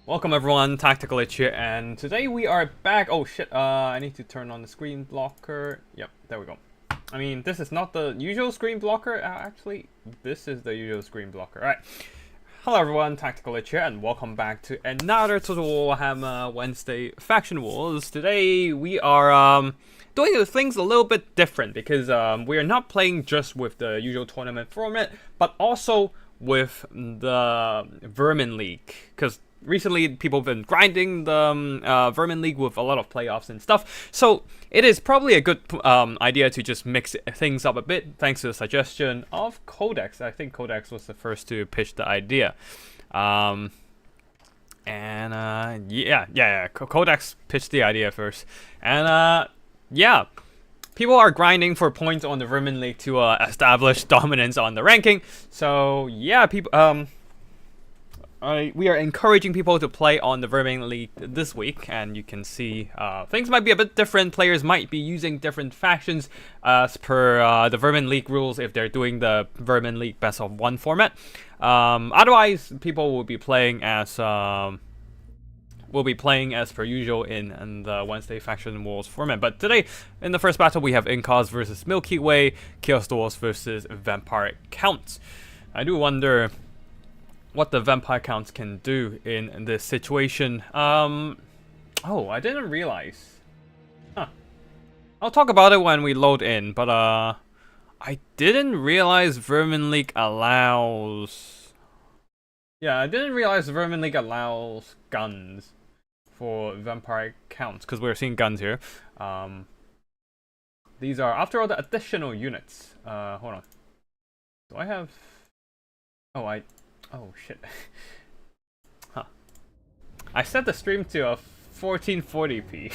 Welcome everyone, Tactical Itch here, and today we are back. Oh shit, I need to turn on the screen blocker. Yep, there we go. I mean, this is not the usual screen blocker. Actually, this is the usual screen blocker. Alright. Hello everyone, Tactical Itch here, and welcome back to another Total Warhammer Wednesday Faction Wars. Today we are doing things a little bit different because we are not playing just with the usual tournament format, but also with the Vermin League, because recently people have been grinding the Vermin League with a lot of playoffs and stuff, so it is probably a good idea to just mix things up a bit, thanks to the suggestion of Codex. I think Codex was the first to pitch the idea. Yeah, Codex pitched the idea first. And yeah, people are grinding for points on the Vermin League to establish dominance on the ranking. So yeah, people we are encouraging people to play on the Vermin League this week, and you can see things might be a bit different. Players might be using different factions as per the Vermin League rules if they're doing the Vermin League best of one format. Otherwise, people will be playing as per usual in the Wednesday Faction Wars format. But today, in the first battle, we have Incas versus Milky Way, Chaos Dwarfs versus Vampire Counts. I do wonder what the Vampire Counts can do in this situation. Oh, I didn't realize. Huh. I'll talk about it when we load in, but I didn't realize Vermin League allows... Yeah, I didn't realize Vermin League allows guns for Vampire Counts, because we're seeing guns here. These are, after all, the additional units. Hold on. Do I have... Oh shit. Huh. I set the stream to a 1440p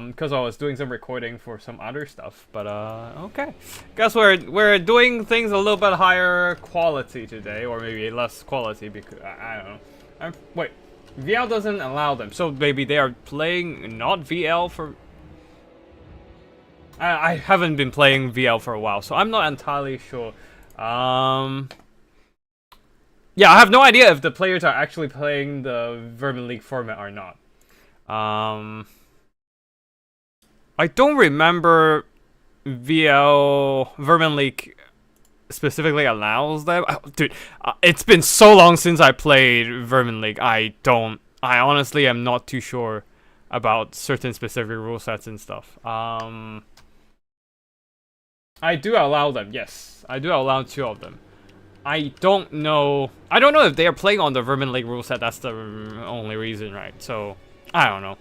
because I was doing some recording for some other stuff, but okay. Guess we're doing things a little bit higher quality today, or maybe less quality, because I don't know. Wait, VL doesn't allow them, so maybe they are playing not VL for... I haven't been playing VL for a while, so I'm not entirely sure. Yeah, I have no idea if the players are actually playing the Vermin League format or not. I don't remember Vermin League specifically allows them. Oh, dude, it's been so long since I played Vermin League. I honestly am not too sure about certain specific rule sets and stuff. I do allow them, yes. I do allow 2 of them. I don't know if they are playing on the Vermin League rule set. That's the only reason, right? So I don't know.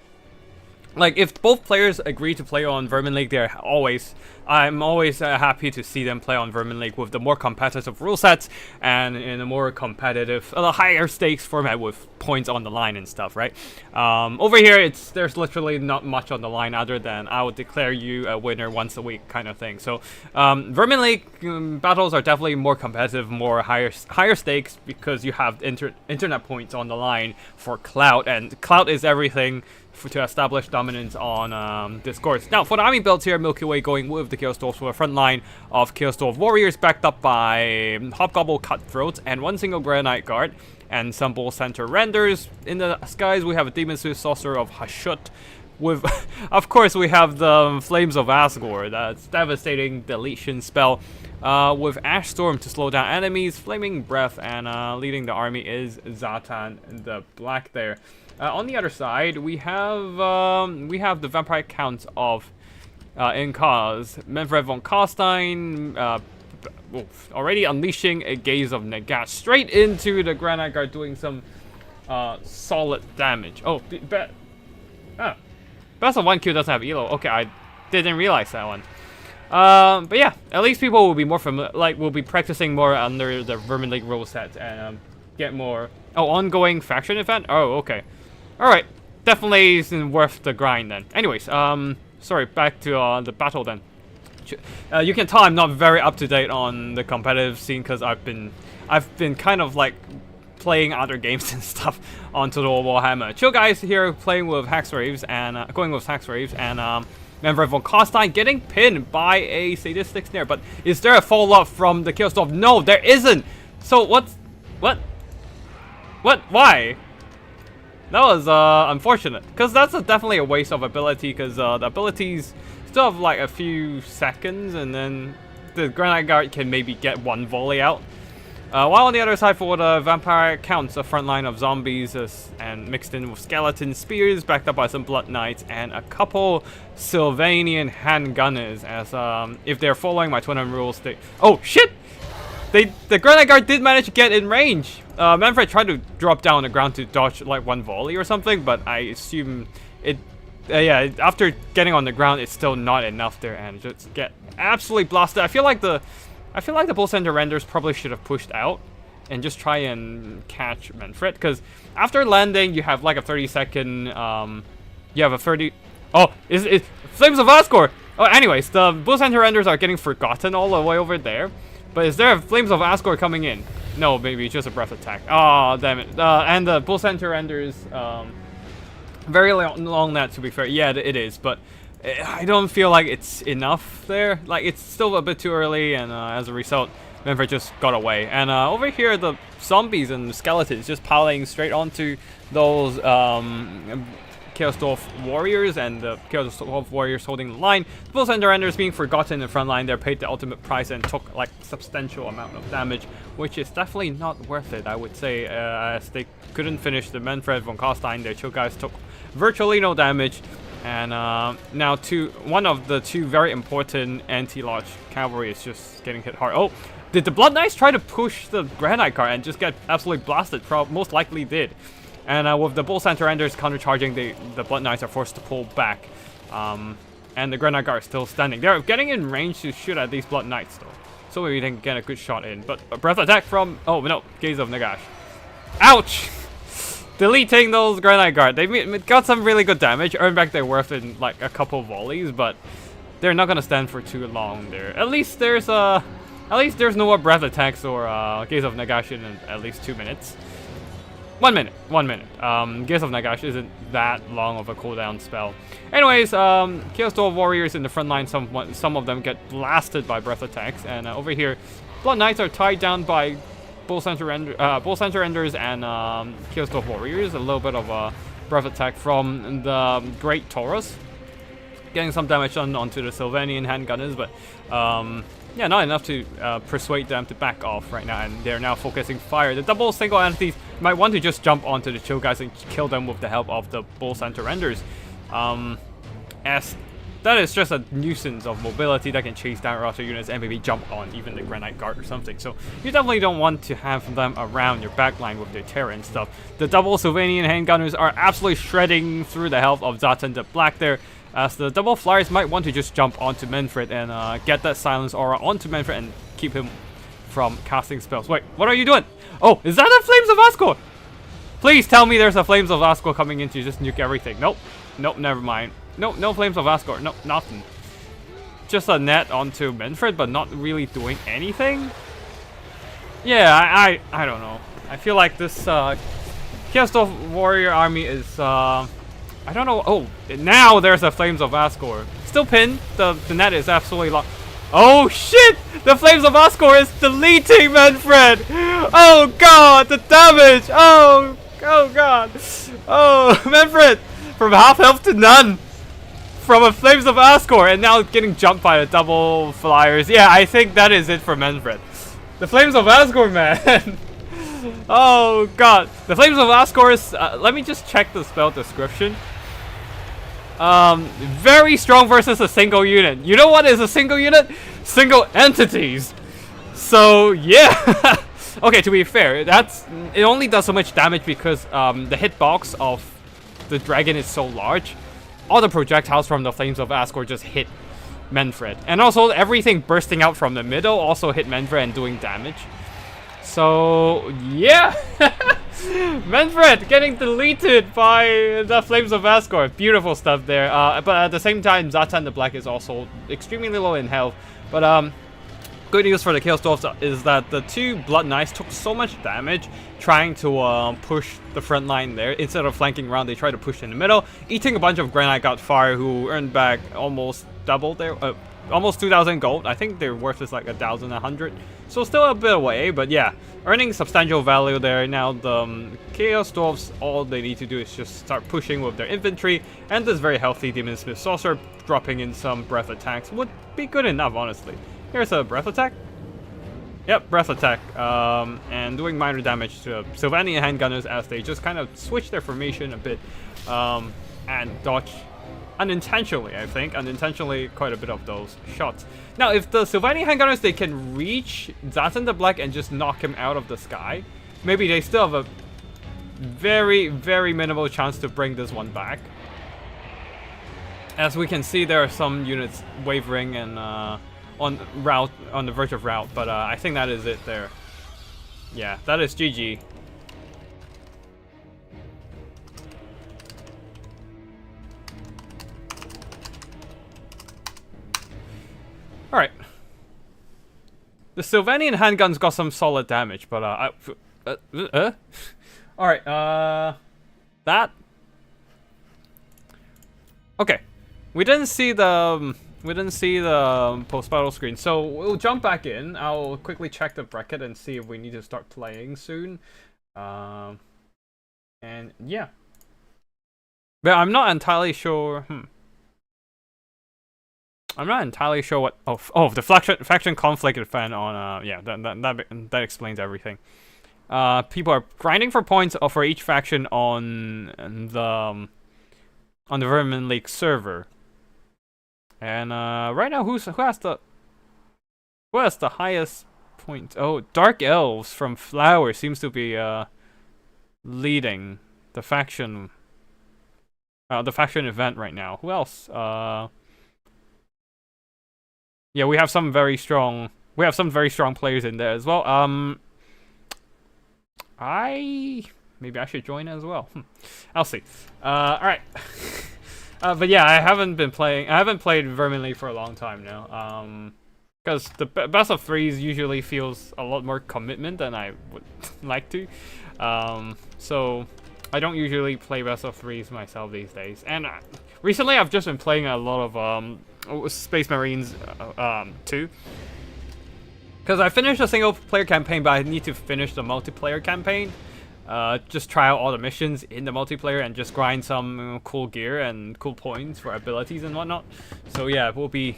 Like, if both players agree to play on Vermin League, I'm always happy to see them play on Vermin League with the more competitive rule sets and in a more competitive, higher stakes format with points on the line and stuff, right? Over here, there's literally not much on the line other than I will declare you a winner once a week kind of thing. So Vermin League battles are definitely more competitive, more higher stakes, because you have internet points on the line for clout, and clout is everything to establish dominance on this course. Now, for the army builds here, Milky Way going with the Chaos Dwarfs for a front line of Chaos Dwarf warriors backed up by Hobgoblin Cutthroats and 1 single Granite Guard and some Bull Center Renders. In the skies, we have a Demon Swift Sorcerer of Hashut with, of course, we have the Flames of Asgore, that's devastating deletion spell, with Ash Storm to slow down enemies, Flaming Breath, and leading the army is Zatan the Black there. On the other side, we have the Vampire Counts of Incas, Manfred von Karstein, already unleashing a Gaze of Nagat straight into the Granite Guard, doing some solid damage. Oh, Best of 1Q doesn't have Elo. Okay, I didn't realize that one. But yeah, at least people will be more familiar, will be practicing more under the Vermin League rule set and get more. Oh, ongoing faction event. Oh, okay. Alright, definitely isn't worth the grind then. Anyways, sorry, back to the battle then. You can tell I'm not very up to date on the competitive scene because I've been kind of like playing other games and stuff on Total Warhammer. Chill guys here playing with Hexraves and going with Hexraves and Manfred von Karstein getting pinned by a sadistic snare. But is there a follow-up from the Chaos Dwarf? No, there isn't. So what? Why? That was unfortunate, because that's definitely a waste of ability, because the abilities still have like a few seconds, and then the Granite Guard can maybe get one volley out. While on the other side for the Vampire Counts, a front line of zombies and mixed in with skeleton spears, backed up by some Blood Knights and a couple Sylvanian handgunners. As if they're following my Twin rules, they oh shit! The Granite Guard did manage to get in range. Manfred tried to drop down on the ground to dodge like one volley or something, but I assume it. Yeah, after getting on the ground, it's still not enough there, and just get absolutely blasted. I feel like the Bull Center Renders probably should have pushed out and just try and catch Manfred, because after landing, you have like a 30-second. You have a 30. Oh, is Flames of Asgore? Oh, anyways, the Bull Center Renders are getting forgotten all the way over there. But is there a Flames of Asgore coming in? No, maybe it's just a breath attack. Oh, damn it. And the Bull Center Enders, very long net, to be fair. Yeah, it is, but I don't feel like it's enough there. Like, it's still a bit too early, and as a result, Manfred just got away. And over here, the zombies and the skeletons just piling straight onto those Chaos Dwarf Warriors, and the Chaos Dwarf Warriors holding the line. The Bull Center Enders being forgotten in the front line. They're paid the ultimate price and took like substantial amount of damage, which is definitely not worth it, I would say, as they couldn't finish the Manfred von Carstein. Their chill guys took virtually no damage, and now one of the two very important anti-launch cavalry is just getting hit hard. Oh, did the Blood Knights try to push the Granite Guard and just get absolutely blasted? Most likely did. And with the Bull Center Enders countercharging, the Blood Knights are forced to pull back. And the Granite Guard is still standing. They're getting in range to shoot at these Blood Knights, though. So maybe they can get a good shot in. But a breath attack from... Oh, no. Gaze of Nagash. Ouch! Deleting those Granite Guard. They got some really good damage. Earned back their worth in, like, a couple volleys. But they're not going to stand for too long there. At least there's no more breath attacks or Gaze of Nagash in at least 2 minutes. 1 minute. Gaze of Nagash isn't that long of a cooldown spell. Anyways, Chaos Dwarf Warriors in the front line, some of them get blasted by breath attacks, and over here, Blood Knights are tied down by Bull Center Enders and Chaos Dwarf Warriors. A little bit of a breath attack from the Great Taurus, getting some damage onto the Sylvanian handgunners, but yeah, not enough to persuade them to back off right now, and they're now focusing fire. The double single entities might want to just jump onto the chill guys and kill them with the help of the Bull Center Renders. As that is just a nuisance of mobility that can chase down roster units and maybe jump on even the Granite Guard or something. So you definitely don't want to have them around your backline with their terror and stuff. The double Sylvanian handgunners are absolutely shredding through the health of Zatan the Black there, as the double flyers might want to just jump onto Manfred and get that silence aura onto Manfred and keep him from casting spells. Wait, what are you doing? Oh, is that a Flames of Asgore? Please tell me there's a Flames of Asgore coming in to just nuke everything. Nope, never mind. No Flames of Asgore. Nope, nothing. Just a net onto Manfred, but not really doing anything. Yeah, I don't know. I feel like this Chaos Dwarf Warrior army is I don't know. Oh, now there's a Flames of Asgore. Still pinned. The net is absolutely locked. Oh shit! The Flames of Asgore is deleting Manfred! Oh god, the damage! Oh god! Oh, Manfred! From half health to none! From a Flames of Asgore, and now getting jumped by the double flyers. Yeah, I think that is it for Manfred. The Flames of Asgore, man! Oh god. The Flames of Asgore is... let me just check the spell description. Very strong versus a single unit. You know what is a single unit? Single entities. So, yeah. Okay, to be fair, it only does so much damage because the hitbox of the dragon is so large. All the projectiles from the Flames of Asgore just hit Manfred. And also, everything bursting out from the middle also hit Manfred and doing damage. So, yeah. Manfred getting deleted by the Flames of Asgore. Beautiful stuff there. But at the same time, Zatan the Black is also extremely low in health. But good news for the Chaos Dwarfs is that the two Blood Knights took so much damage trying to push the front line there. Instead of flanking around, they tried to push in the middle, eating a bunch of Granite Guard fire, who earned back almost double their almost 2,000 gold. I think their worth is like 1,100. So still a bit away, but yeah, earning substantial value there. Now the Chaos Dwarves, all they need to do is just start pushing with their infantry, and this very healthy Demon Smith Sorcerer dropping in some breath attacks would be good enough, honestly. Here's a breath attack. Yep, breath attack, and doing minor damage to Sylvanian handgunners as they just kind of switch their formation a bit, and dodge unintentionally, I think, unintentionally quite a bit of those shots. Now, if the Sylvanian handgunners, they can reach Zazen the Black and just knock him out of the sky, maybe they still have a very, very minimal chance to bring this one back. As we can see, there are some units wavering and on the verge of rout, but I think that is it there. Yeah, that is GG. Alright. The Sylvanian handguns got some solid damage, but Alright, that. Okay. We didn't see the post-battle screen, so we'll jump back in. I'll quickly check the bracket and see if we need to start playing soon. And yeah. But I'm not entirely sure. I'm not entirely sure what. Oh, the faction conflict event on. Yeah, that explains everything. People are grinding for points for each faction on the Vermin League server. And right now, who has the highest point? Oh, Dark Elves from Flower seems to be leading the faction event right now. Who else? Yeah, we have some very strong players in there as well. Maybe I should join as well. I'll see. All right. But yeah, I haven't played Vermin League for a long time now. Because the best of threes usually feels a lot more commitment than I would like to. So I don't usually play best of threes myself these days. And recently, I've just been playing a lot of Space Marines 2. Because I finished a single player campaign, but I need to finish the multiplayer campaign. Just try out all the missions in the multiplayer and just grind some cool gear and cool points for abilities and whatnot. So yeah, we'll been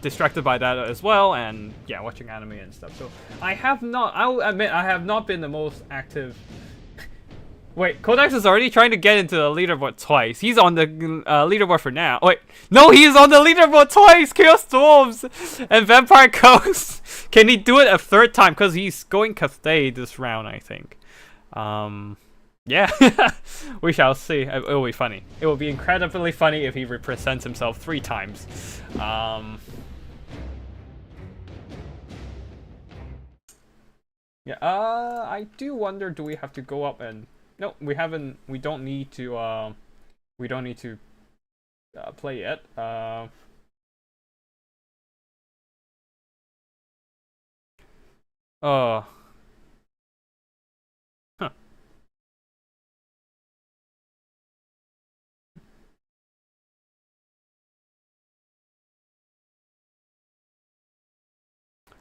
distracted by that as well, and yeah, watching anime and stuff. So I'll admit, I have not been the most active. Wait, Codex is already trying to get into the leaderboard twice. He's on the leaderboard for now. Wait, no, he's on the leaderboard twice! Chaos Dwarves and Vampire Coast! Can he do it a third time? Because he's going Cathay this round, I think. Yeah. We shall see. It will be funny. It will be incredibly funny if he represents himself 3 times. Yeah, I do wonder, do we have to go up and... No, we haven't. We don't need to. We don't need to play yet. Huh. All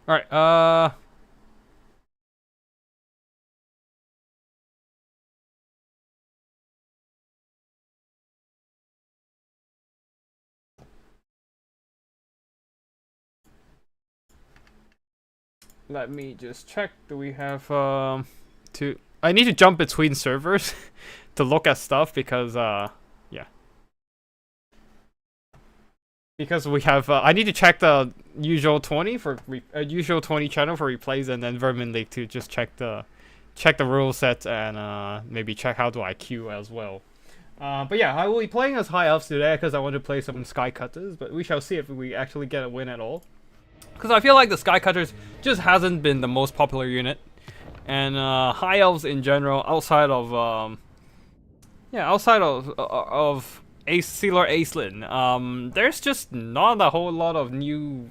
right. Let me just check. Do we have I need to jump between servers to look at stuff because yeah. Because we have I need to check the usual 20 for usual 20 channel for replays, and then Vermin League to just check the rule set and maybe check how do I queue as well. But yeah, I will be playing as High Elves today because I want to play some Sky Cutters, but we shall see if we actually get a win at all. Because I feel like the Sky Cutters just hasn't been the most popular unit, and High Elves in general, outside of Sealer Aislinn, there's just not a whole lot of new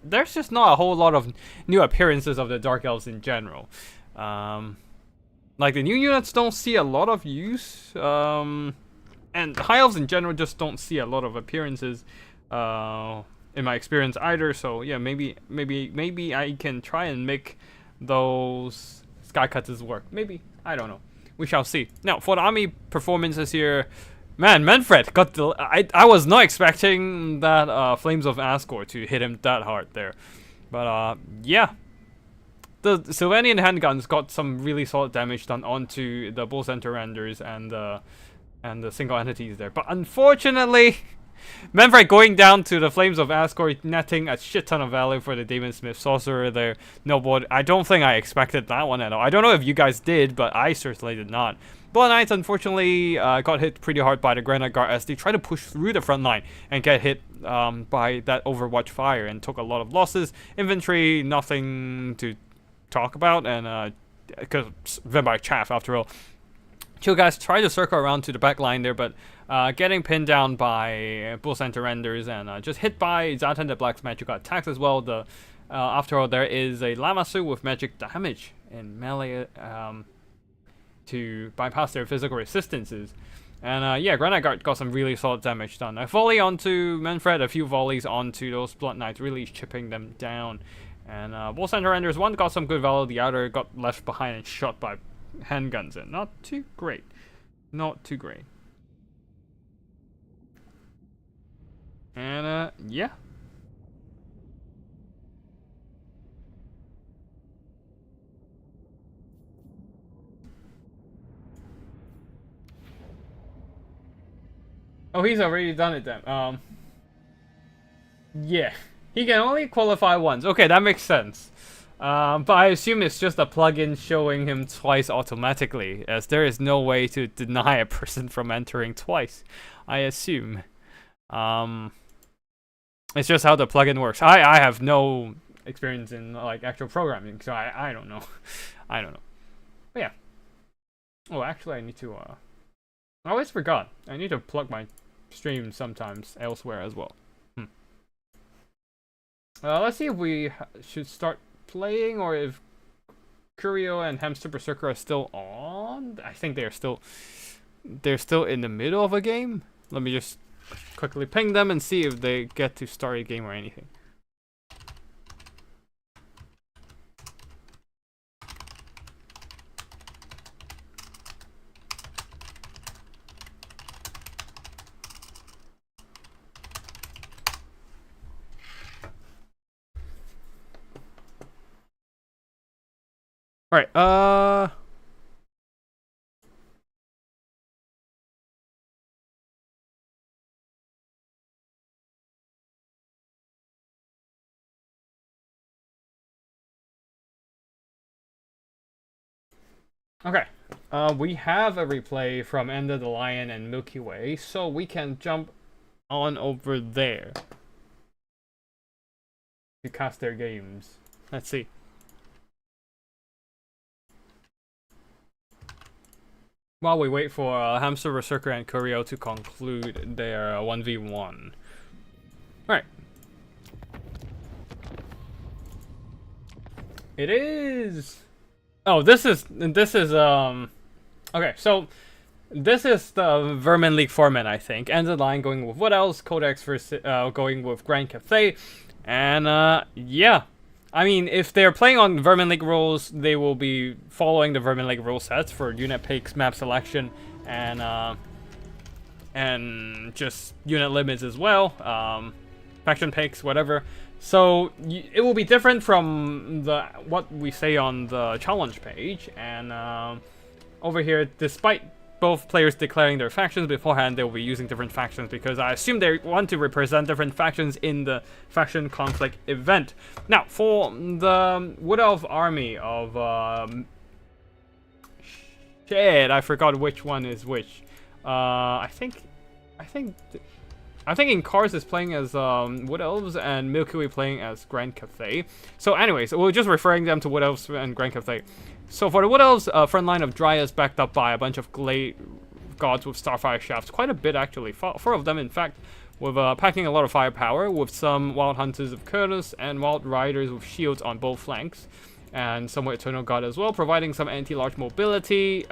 there's just not a whole lot of new appearances of the Dark Elves in general. Like the new units don't see a lot of use, and High Elves in general just don't see a lot of appearances. in my experience either. So yeah, maybe I can try and make those sky cutters work. Maybe, I don't know. We shall see. Now for the army performances here, man, Manfred got the. I was not expecting that Flames of Asgore to hit him that hard there, but yeah. The Sylvanian handguns got some really solid damage done onto the Bull Center Renders and the single entities there. But unfortunately, Manfred going down to the Flames of Asgore, netting a shit ton of value for the Demon Smith Sorcerer there. No, but I don't think I expected that one at all. I don't know if you guys did, but I certainly did not. Blood Knights unfortunately got hit pretty hard by the Granite Guard as they tried to push through the front line and get hit by that Overwatch fire and took a lot of losses. Infantry, nothing to talk about, and because Vampire Chaff after all. Chill guys try to circle around to the back line there, but getting pinned down by Bull Center Renders and just hit by Zatan the Black's magical attacks as well. After all, there is a Lamasu with magic damage in melee to bypass their physical resistances. And yeah, Granite Guard got some really solid damage done. A volley onto Manfred, a few volleys onto those Blood Knights, really chipping them down. And Bull Center Renders, one got some good value, the other got left behind and shot by handguns. And not too great. Not too great. And yeah. Oh, he's already done it then. Yeah. He can only qualify once. Okay, that makes sense. But I assume it's just a plugin showing him twice automatically, as there is no way to deny a person from entering twice, I assume. It's just how the plugin works. I have no experience in like actual programming, so I don't know. I don't know. But yeah. Oh, actually I need to I always forgot. I need to plug my stream sometimes elsewhere as well. Let's see if we should start playing, or if Curio and Hamster Berserker are still on. I think they're still in the middle of a game. Let me just quickly ping them and see if they get to start a game or anything. Alright, okay. We have a replay from End of the Lion and Milky Way, so we can jump on over there to cast their games. Let's see. While we wait for Hamster Berserker and Curio to conclude their 1v1. Alright. It is... Oh, this is okay, so this is the Vermin League format, I think. End of the Line going with Wood Elves, Codex versus, going with Grand Cathay, and yeah. I mean, if they're playing on Vermin League rules, they will be following the Vermin League rule sets for unit picks, map selection, and just unit limits as well, faction picks, whatever. So it will be different from what we say on the challenge page, and over here, despite both players declaring their factions beforehand, they will be using different factions because I assume they want to represent different factions in the faction conflict event. Now, for the Wood Elf army of shit, I forgot which one is which. I think Incars is playing as Wood Elves and Milky Way playing as Grand Cathay. So anyways, we're just referring them to Wood Elves and Grand Cathay. So for the Wood Elves, front line of Dryas backed up by a bunch of Glade Gods with Starfire Shafts. Quite a bit actually, 4 of them in fact, with packing a lot of firepower, with some Wild Hunters of Kurnos and Wild Riders with shields on both flanks. And some Eternal God as well, providing some anti-large mobility,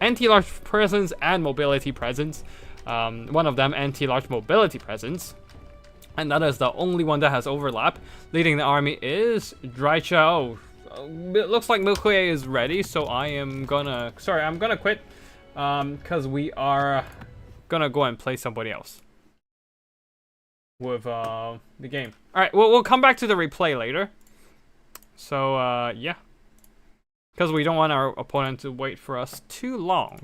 anti-large presence and mobility presence. One of them anti-large mobility presence. And that is the only one that has overlap. Leading the army is Drychow. It looks like Milky Way is ready, so I am gonna... Sorry, I'm gonna quit. Because we are gonna go and play somebody else. With, the game. Alright, we'll come back to the replay later. So, yeah. Because we don't want our opponent to wait for us too long.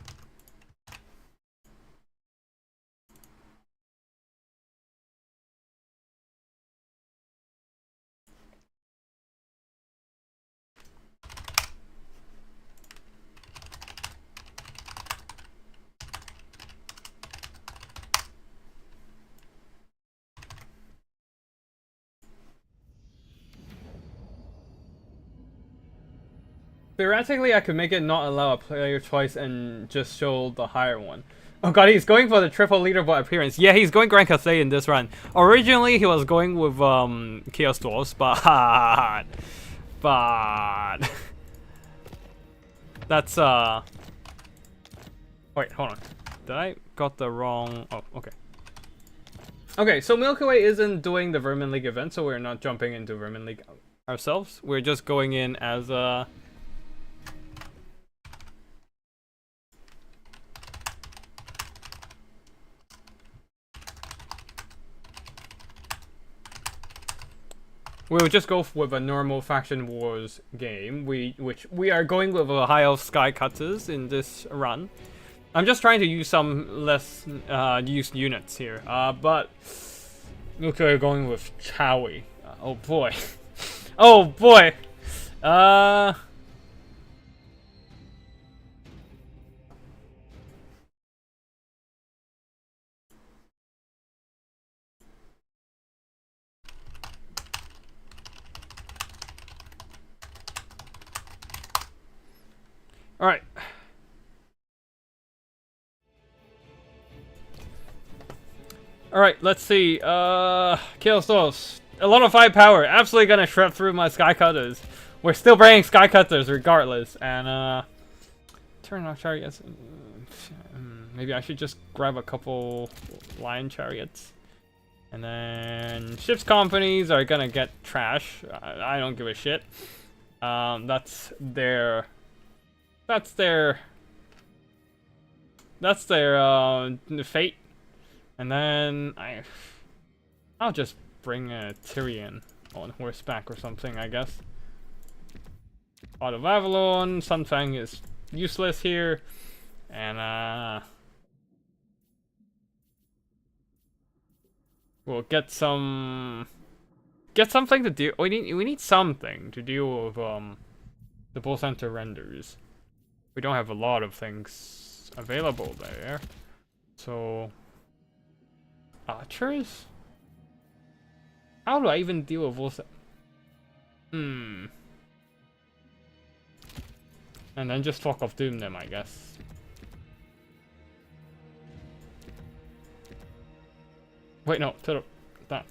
Theoretically, I could make it not allow a player choice and just show the higher one. Oh god, he's going for the triple leaderboard appearance. Yeah, he's going Grand Cathay in this run. Originally, he was going with Chaos Dwarfs, but that's wait, hold on. Did I got the wrong? Oh, okay. Okay, so Milky Way isn't doing the Vermin League event, so we're not jumping into Vermin League ourselves. We're just going in as a... We'll just go with a normal Faction Wars game, which we are going with a High Elf Sky Cutters in this run. I'm just trying to use some less used units here, but Milky Way going with Chowie. Oh boy. Oh boy! Alright. Alright, let's see. Chaos Dwarfs. A lot of firepower. Absolutely gonna shred through my Sky Cutters. We're still bringing Sky Cutters regardless. And, turn off chariots. Maybe I should just grab a couple Lion Chariots. And then ships companies are gonna get trash. I don't give a shit. That's their fate. And then I'll just bring a Tyrion on horseback or something, I guess. Out of Avalon, Sunfang is useless here, and we'll get something to do. We need something to deal with the Bull Center renders. We don't have a lot of things available there, so archers. How do I even deal with Bull Center? And then just Talk of Doom them, I guess. Wait, no, that.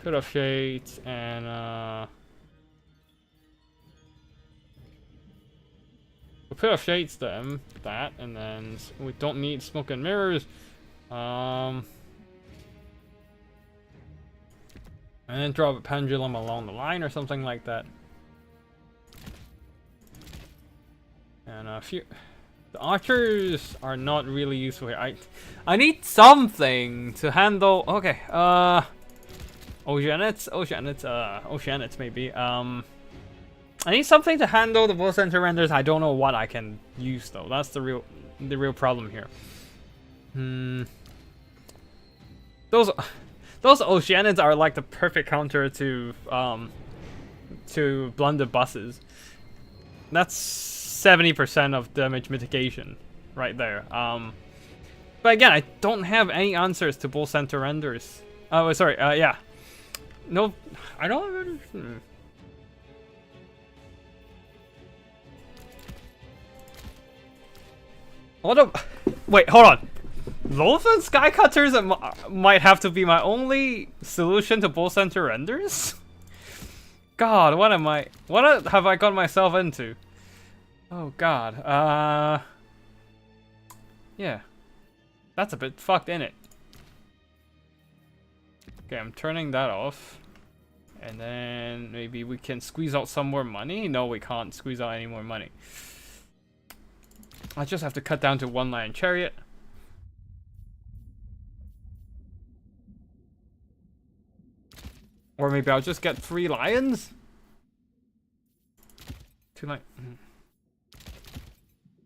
Pit of Shades and Pit of Shades them, that, and then we don't need Smoke and Mirrors. And then drop a Pendulum along the line or something like that. And a few... The archers are not really useful here. I need something to handle... Okay, Oceanites maybe. I need something to handle the Bull Center renders. I don't know what I can use though. That's the real problem here. Those Oceanids are like the perfect counter to Blunder buses. That's 70% of damage mitigation right there. But again, I don't have any answers to Bull Center renders. Oh, sorry. Yeah. No, I don't. Wait, hold on. Lothan Skycutters might have to be my only solution to Bull Center renders? God, what have I got myself into? Oh god, yeah. That's a bit fucked, innit? Okay, I'm turning that off. And then maybe we can squeeze out some more money. No, we can't squeeze out any more money. I just have to cut down to 1 lion chariot. Or maybe I'll just get 3 lions? 2 lions.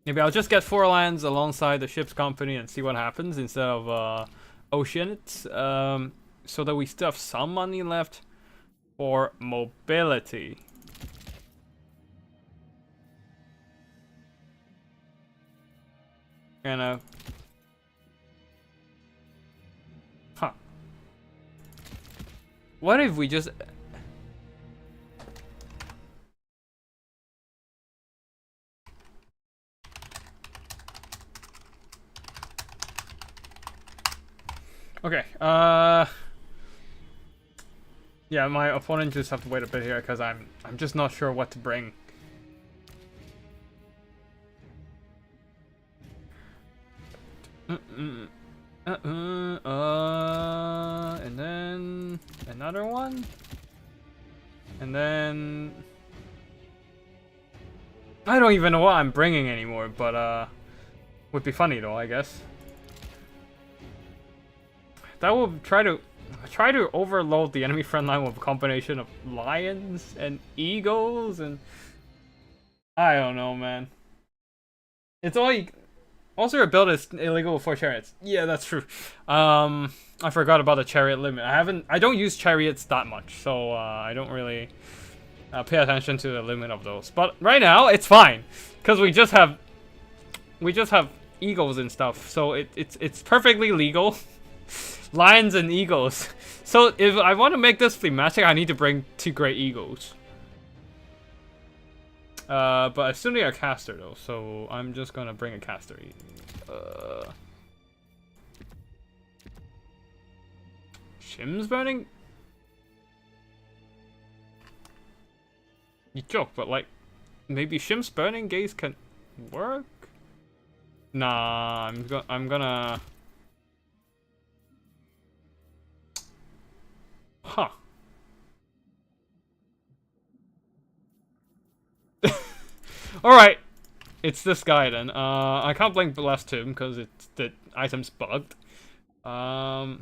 Maybe I'll just get 4 lions alongside the ship's company and see what happens instead of oceans. So that we still have some money left for mobility. And huh. What if we just okay, yeah, my opponent just have to wait a bit here because I'm just not sure what to bring. And then another one, and then I don't even know what I'm bringing anymore, but would be funny though, I guess. That will try to overload the enemy front line with a combination of lions and eagles, and I don't know, man. It's all you. Also, your build is illegal for chariots. Yeah, that's true. I forgot about the chariot limit. I don't use chariots that much, so I don't really pay attention to the limit of those. But right now, it's fine because we just have eagles and stuff, so it's perfectly legal. Lions and eagles. So if I want to make this thematic, I need to bring 2 great eagles. But I still need a caster though, so I'm just gonna bring a caster. Shims burning? You joke, but like, maybe Shims burning gaze can work? Nah, I'm gonna. Huh. Alright. It's this guy then. I can't blink Blast Tomb because the item's bugged. Lawmaster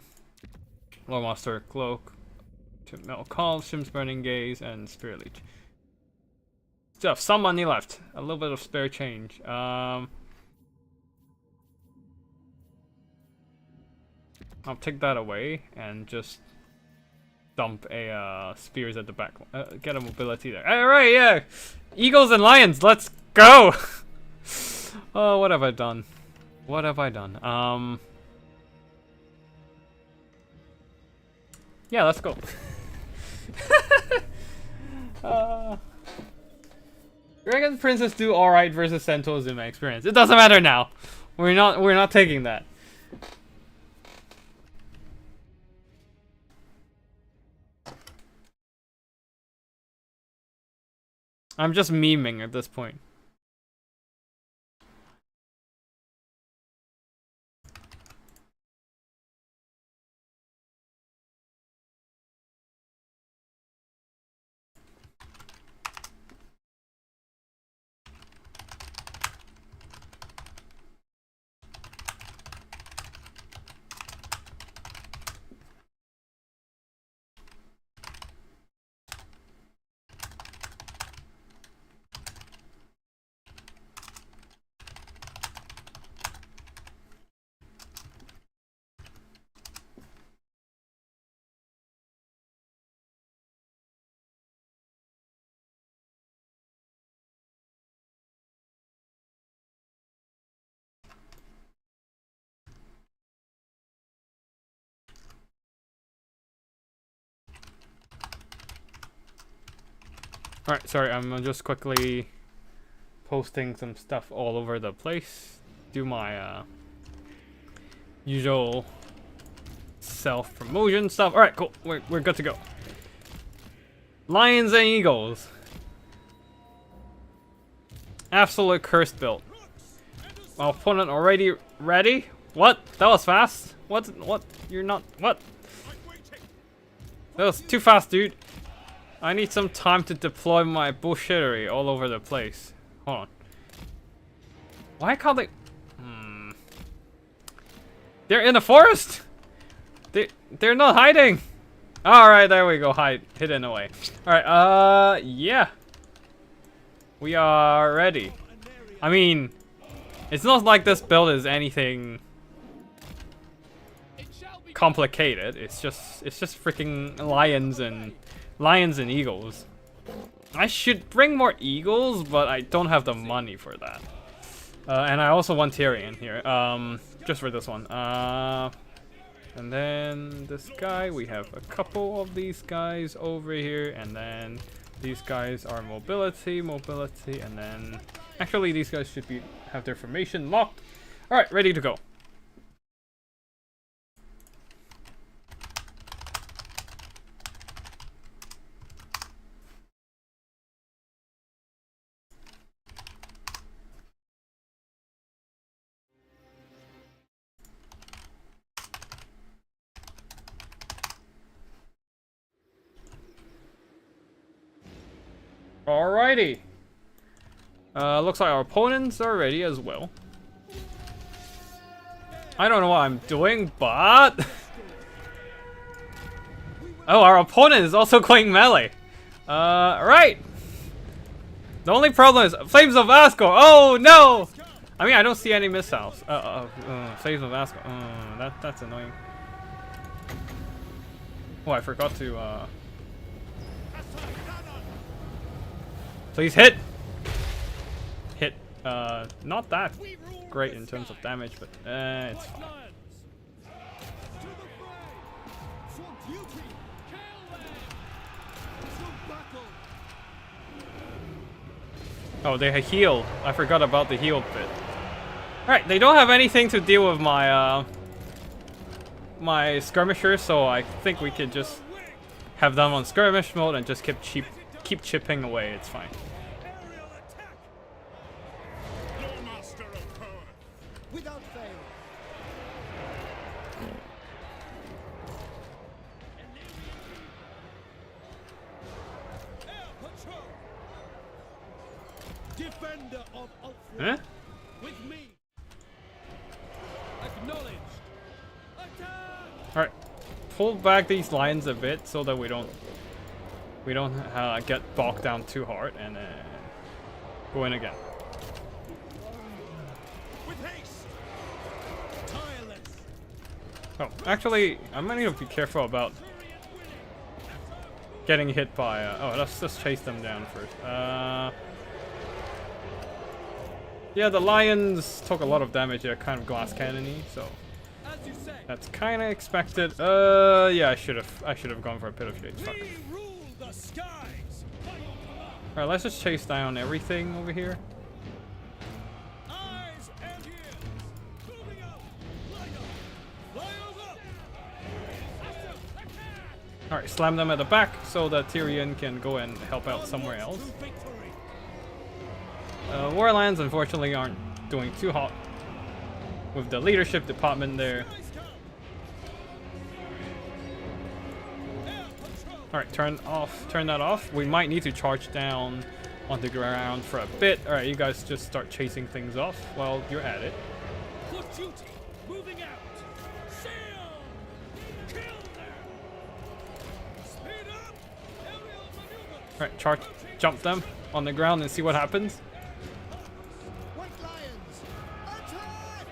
Cloak. Metal Call, Shim's Burning Gaze, and Spirit Leech. Still have some money left. A little bit of spare change. I'll take that away and just dump a spears at the back. Get a mobility there. Alright, yeah! Eagles and lions, let's go! Oh, what have I done? What have I done? Yeah, let's go. Dragon Princess do alright versus Centaurs in my experience. It doesn't matter now. We're not taking that. I'm just memeing at this point. Alright, sorry, I'm just quickly posting some stuff all over the place. Do my usual self-promotion stuff. Alright, cool. We're good to go. Lions and Eagles. Absolute cursed build. My opponent already ready? What? That was fast? What? You're not... What? That was too fast, dude. I need some time to deploy my bullshittery all over the place. Hold on. Why can't they... They're in the forest! They're not hiding! Alright, there we go. Hidden away. Alright, yeah. We are ready. I mean, it's not like this build is anything complicated. It's just freaking lions and eagles. I should bring more eagles, but I don't have the money for that. And I also want Tyrion here, just for this one. And then this guy, we have a couple of these guys over here, and then these guys are mobility, and then actually these guys should have their formation locked. All right, ready to go. Alrighty. Looks like our opponents are ready as well. I don't know what I'm doing, but... oh, our opponent is also going melee. Right. The only problem is Flames of Asgore. Oh, no! I mean, I don't see any missiles. Flames of Asgore. That's annoying. Oh, I forgot to, please hit! Hit. Not that great in terms of damage, but it's fine. Oh, they heal. I forgot about the heal bit. Alright, they don't have anything to deal with my my skirmishers, so I think we could just have them on skirmish mode and just keep chipping away. It's fine. Without fail. Defender of Huh? with me. Acknowledged. Attack. All right, pull back these lines a bit so that we don't get bogged down too hard, and then go in again. Oh, actually, I might need to be careful about getting hit by. Oh, let's just chase them down first. Yeah, the lions took a lot of damage. They're kind of glass cannony, so that's kind of expected. Yeah, I should have gone for a pit of shade. Fuck. All right, let's just chase down everything over here. Alright, slam them at the back so that Tyrion can go and help out somewhere else. Warlands unfortunately aren't doing too hot with the leadership department there. Alright, turn that off. We might need to charge down on the ground for a bit. Alright, you guys just start chasing things off while you're at it. Alright, jump them on the ground and see what happens. White lions, attack!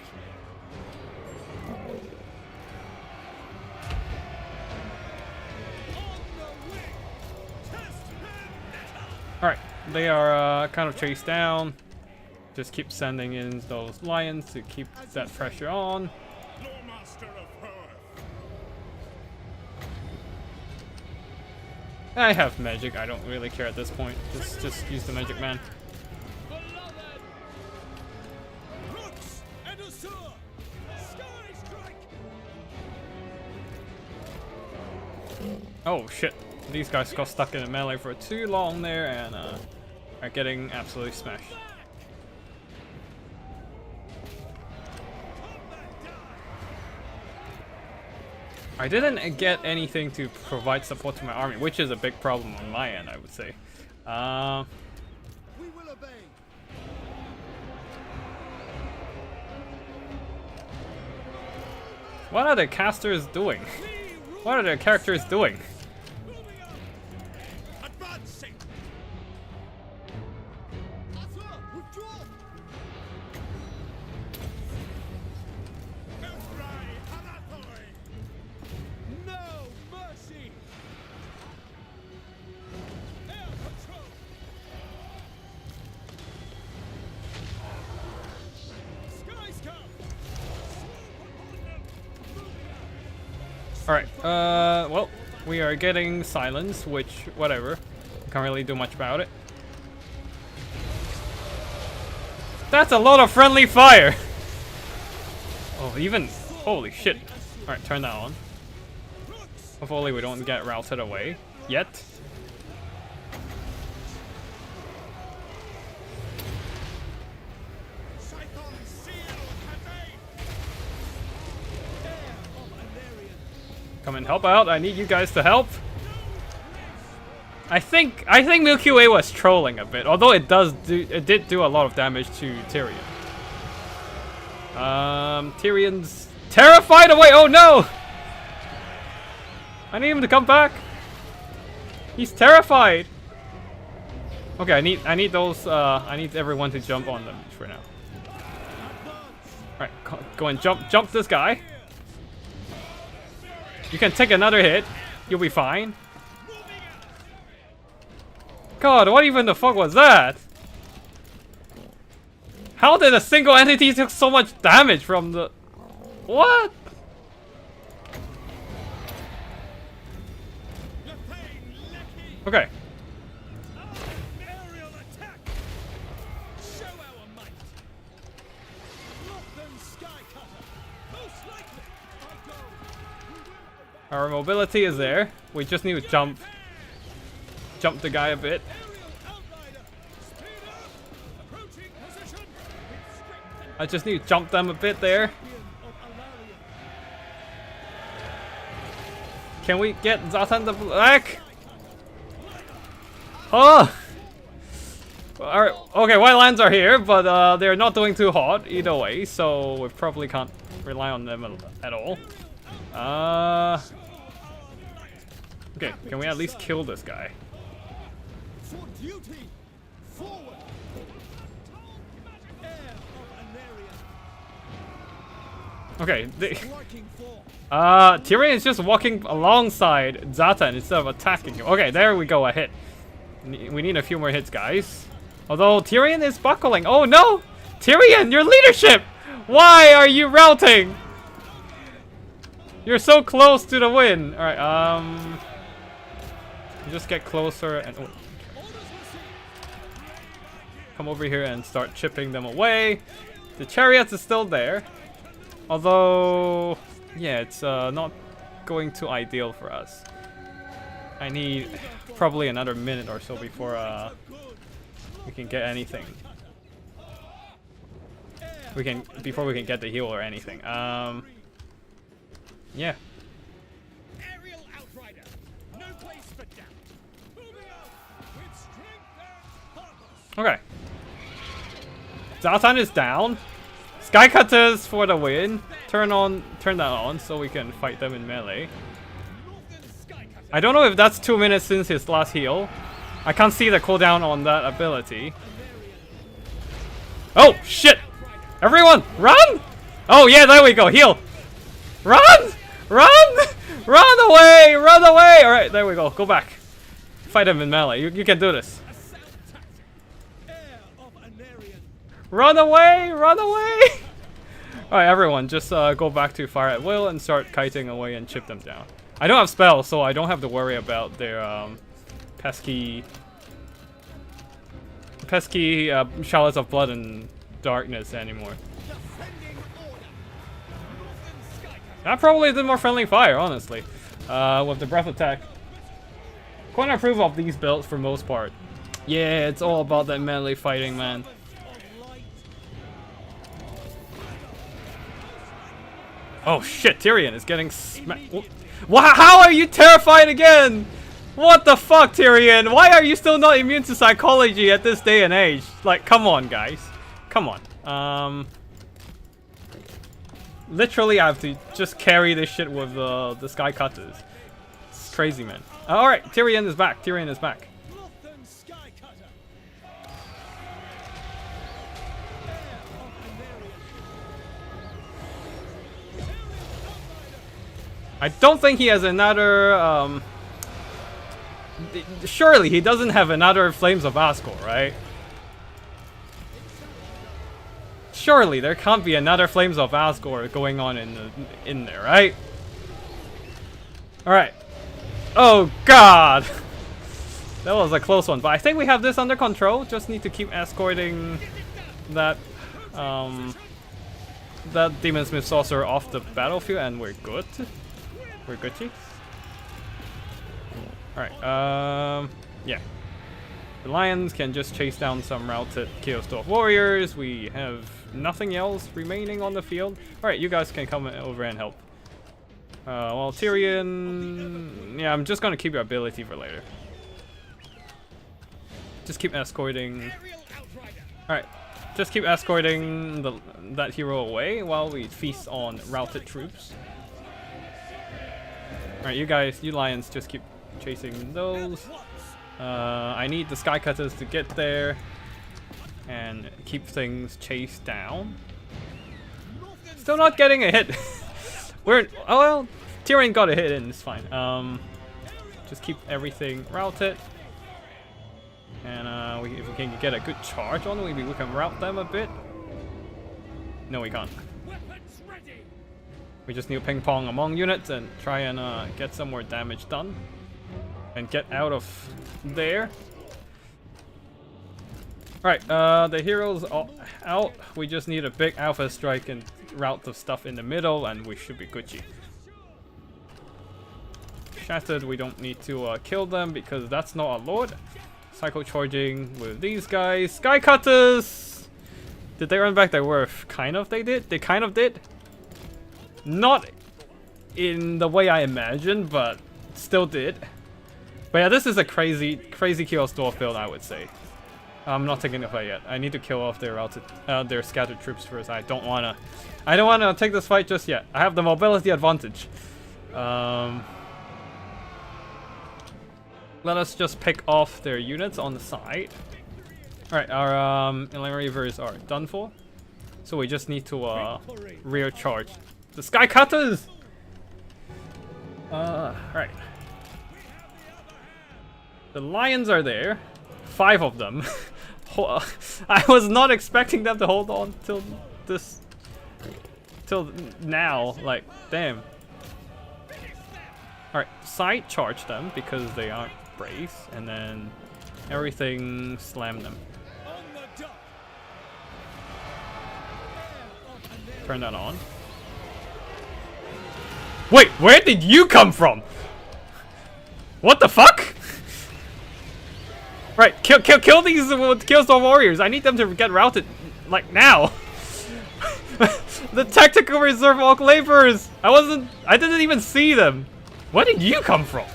Alright, they are kind of chased down. Just keep sending in those lions to keep that pressure on. I have magic. I don't really care at this point. Just use the magic man. Oh shit! These guys got stuck in a melee for too long there and are getting absolutely smashed. I didn't get anything to provide support to my army, which is a big problem on my end, I would say. We will obey. What are the casters doing? What are their characters doing? Moving on. Advancing. Arthur, withdraw. No mercy. Air patrol. Skies come. Alright, well, we are getting silence, which, whatever. Can't really do much about it. That's a lot of friendly fire! Oh, even, holy shit. Alright, turn that on. Hopefully we don't get routed away. Yet. Come and help out. I need you guys to help. I think Milky Way was trolling a bit, although it did do a lot of damage to Tyrion. Tyrion's terrified away. Oh no! I need him to come back. He's terrified. Okay, I need those. I need everyone to jump on them for now. All right, go and jump this guy. You can take another hit. You'll be fine. God, what even the fuck was that? How did a single entity take so much damage from the... What? Okay. Aerial attack. Show our might. Northern sky cutter. Most likely. I go. We will obey. Our mobility is there. We just need to jump the guy a bit. Aerial outrider. Speed up. Approaching position. With strength and I just need to jump them a bit there. champion of Alaria. Can we get Zatan the Black? Oh! Alright, okay, white lands are here, but they're not doing too hot either way, so we probably can't rely on them at all. Okay, can we at least kill this guy? For duty. Forward. Air of Alaria. Okay, Striking force. Tyrion is just walking alongside Zatan instead of attacking him. Okay, there we go, a hit. We need a few more hits, guys. Although Tyrion is buckling. Oh no! Tyrion, your leadership! Why are you routing? You're so close to the win. Alright, just get closer and come over here and start chipping them away. The chariots is still there. Although, yeah, it's not going too ideal for us. I need probably another minute or so before we can get anything. Before we can get the heal or anything. Yeah. Aerial outrider. No place for doubt. Moving up with strength and purpose. Okay. Zatan is down. Skycutters for the win. Turn that on so we can fight them in melee. Northern sky cutter. I don't know if that's 2 minutes since his last heal. I can't see the cooldown on that ability. Oh shit! Everyone, run! Oh yeah, there we go. Heal. Run! Run! Run away! Run away! All right, there we go. Go back. Fight him in melee. You can do this. Assault tactic. Air of Anarian. Run away! Run away! Alright, everyone, just go back to fire at will and start kiting away and chip them down. I don't have spells, so I don't have to worry about their pesky shallots of blood and darkness anymore. Defending order. Northern sky cutter. I probably did more friendly fire, honestly, with the breath attack. Quite approve of these builds for most part. Yeah, it's all about that melee fighting, man. Of light. Oh shit, Tyrion is getting smacked. How are you terrified again? What the fuck, Tyrion? Why are you still not immune to psychology at this day and age? Like, come on, guys. Come on. Literally, I have to just carry this shit with the Sky Cutters. It's crazy, man. Alright, Tyrion is back. Tyrion is back. I don't think he has another, surely he doesn't have another Flames of Asgore, right? Surely there can't be another Flames of Asgore going on in there, right? Alright. Oh god! That was a close one, but I think we have this under control. Just need to keep escorting that that Demon Smith Sorcerer off the battlefield and we're good. We're Gucci. Alright, yeah. The Lions can just chase down some routed Chaos Dwarf Warriors. We have nothing else remaining on the field. Alright, you guys can come over and help. Well, Tyrion... Yeah, I'm just gonna keep your ability for later. Just keep escorting... Alright, just keep escorting that hero away while we feast on routed troops. Alright, you guys, you Lions, just keep chasing those. I need the Sky Cutters to get there and keep things chased down. Still not getting a hit. Oh well, Tyrion got a hit in, it's fine. Just keep everything routed. And if we can get a good charge on, maybe we can route them a bit. No, we can't. We just need to ping pong among units and try and get some more damage done. And get out of there. Alright, the heroes are out. We just need a big alpha strike and route the stuff in the middle and we should be Gucci. Shattered, we don't need to kill them because that's not a lord. Cycle charging with these guys. Sky Cutters! Did they earn back their worth? Kind of they did. They kind of did. Not in the way I imagined, but still did. But yeah, this is a crazy Chaos Dwarf build, I would say. I'm not taking the fight yet. I need to kill off their scattered troops first. I don't wanna take this fight just yet. I have the mobility advantage. Let us just pick off their units on the side. Alright, our Inland Reavers are done for. So we just need to rear charge the Sky Cutters! Right. The Lions are there. 5 of them. I was not expecting them to hold on till now. Like, damn. Alright, side charge them because they aren't brave, and then everything slam them. Turn that on. Wait, where did you come from? What the fuck? Right, kill these the warriors. I need them to get routed, like, now. The tactical reserve orc laborers. I didn't even see them. Where did you come from?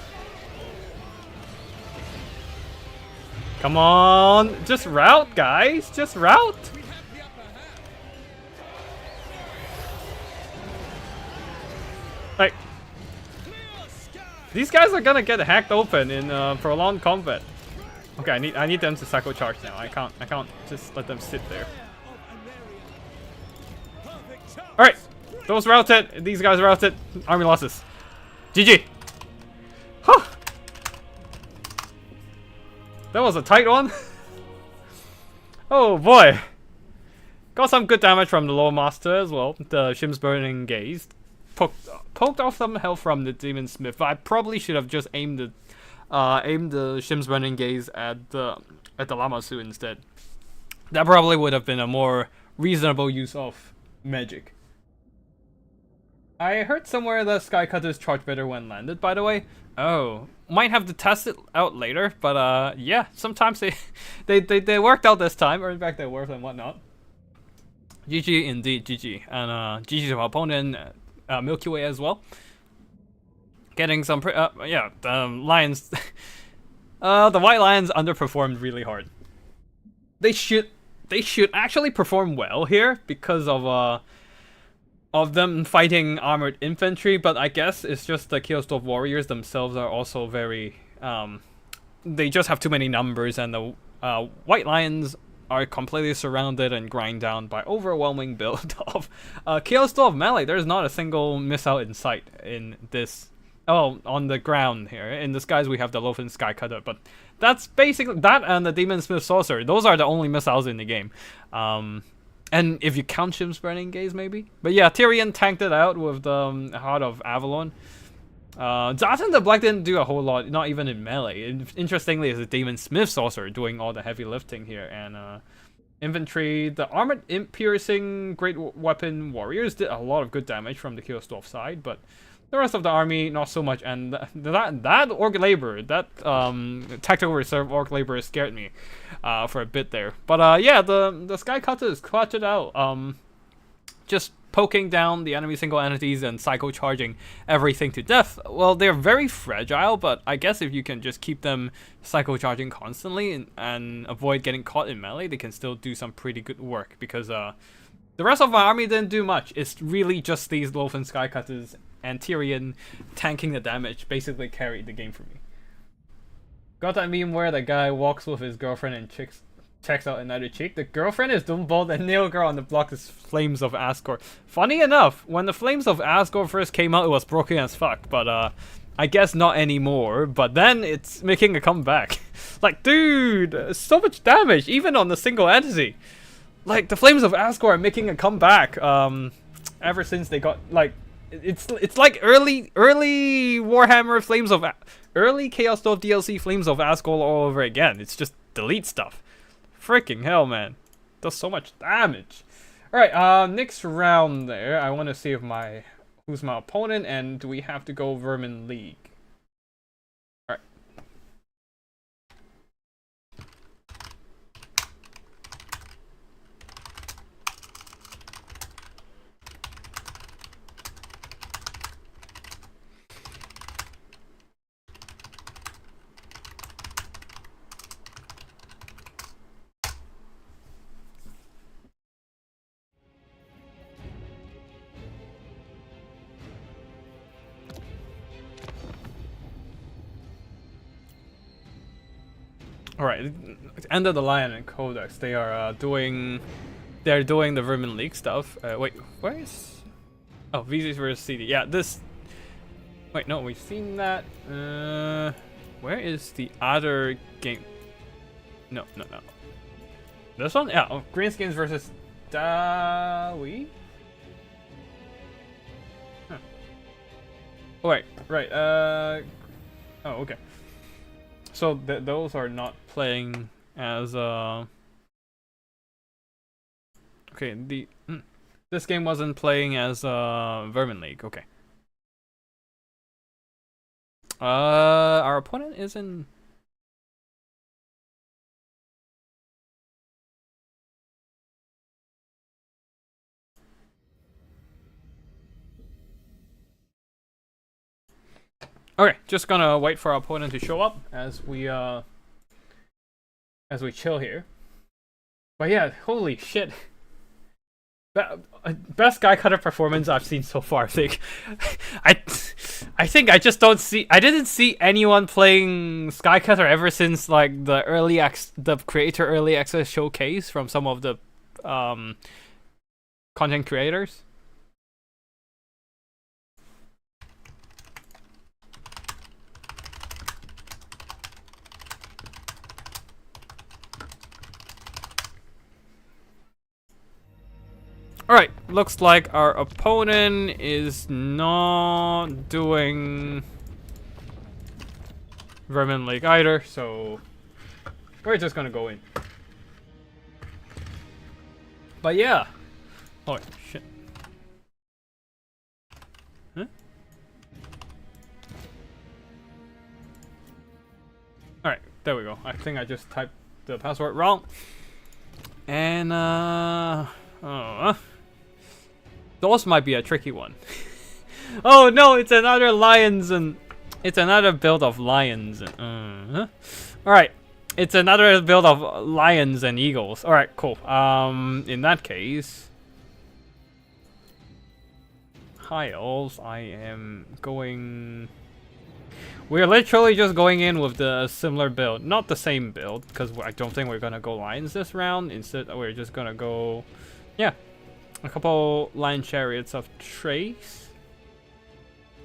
Come on, just route, guys. Just route. Like, these guys are gonna get hacked open in prolonged combat. Okay, I need them to cycle charge now. I can't just let them sit there. All right, those routed. These guys routed. Army losses. GG. Huh. That was a tight one. Oh boy. Got some good damage from the Lore Master as well. The Shim's Burning Gaze. Poked off some health from the Demon Smith. I probably should have just aimed the Shim's Burning Gaze at the Lamasu instead. That probably would have been a more reasonable use of magic. I heard somewhere that Sky Cutters charge better when landed, by the way. Oh, might have to test it out later, but yeah, sometimes they worked out this time, earned back their worth and whatnot. GG indeed, GG, and GG to our opponent, Milky Way as well. Getting some, yeah, the Lions, the White Lions underperformed really hard. They should actually perform well here because of them fighting armored infantry, but I guess it's just the Chaos Dwarf warriors themselves are also very, they just have too many numbers, and the White Lions are completely surrounded and grind down by overwhelming build of Chaos Dwarf melee. There's not a single missile in sight in this. Oh, on the ground here. In the skies we have the Lofen Sky Cutter, but that's basically that and the Demon Smith Sorcerer. Those are the only missiles in the game. And if you count Shim's Burning Gaze, maybe. But yeah, Tyrion tanked it out with the Heart of Avalon. Zatan the Black didn't do a whole lot, not even in melee. Interestingly, it's the Demon Smith Sorcerer doing all the heavy lifting here. And infantry, the Armored Imp-piercing Great Weapon Warriors did a lot of good damage from the Chaos Dwarf side, but the rest of the army, not so much, and that Orc Laborer, that Tactical Reserve Orc Laborer scared me for a bit there. But yeah, the Sky Cutters clutched it out, just poking down the enemy single entities and psycho-charging everything to death. Well, they're very fragile, but I guess if you can just keep them psycho-charging constantly and avoid getting caught in melee, they can still do some pretty good work, because the rest of my army didn't do much. It's really just these Lofen Sky Cutters and Tyrion tanking the damage basically carried the game for me. Got that meme where the guy walks with his girlfriend and checks out another chick? The girlfriend is Doombolt and Nail Girl on the block is Flames of Asgore. Funny enough, when the Flames of Asgore first came out, it was broken as fuck, but I guess not anymore. But then it's making a comeback. Like, dude, so much damage, even on the single entity. Like, the Flames of Asgore are making a comeback ever since they got, like, it's like early Warhammer early Chaos Dwarf DLC Flames of Asgore all over again. It's just delete stuff. Freaking hell, man. Does so much damage. Alright, next round there, I want to see if who's my opponent, and do we have to go Vermin League? Alright. Alright, End of the Lion and Codex. They are doing the Vermin League stuff. Wait, where is? Oh, VZs versus CD. Yeah, this. Wait, no, we've seen that. Where is the other game? No. This one? Yeah, oh, Greenskins versus Dawi. Huh. Oh, wait, right. Oh, okay. So those are not playing as okay, this game wasn't playing as Vermin League. Okay. Our opponent is in. Okay, just gonna wait for our opponent to show up as we chill here. But yeah, holy shit. Best Sky Cutter performance I've seen so far. I think I just don't see. I didn't see anyone playing Sky Cutter ever since like the creator early access showcase from some of the content creators. Alright, looks like our opponent is not doing Vermin League either, so we're just gonna go in. But yeah. Oh wait, shit. Huh? Alright, there we go. I think I just typed the password wrong. And those might be a tricky one. Oh no, it's another lions and it's another build of lions. All right, it's another build of lions and eagles. All right, cool. In that case, hi elves. I am going. We're literally just going in with the similar build, not the same build, because I don't think we're gonna go lions this round. Instead, we're just gonna go, yeah, a couple lion chariots of trace.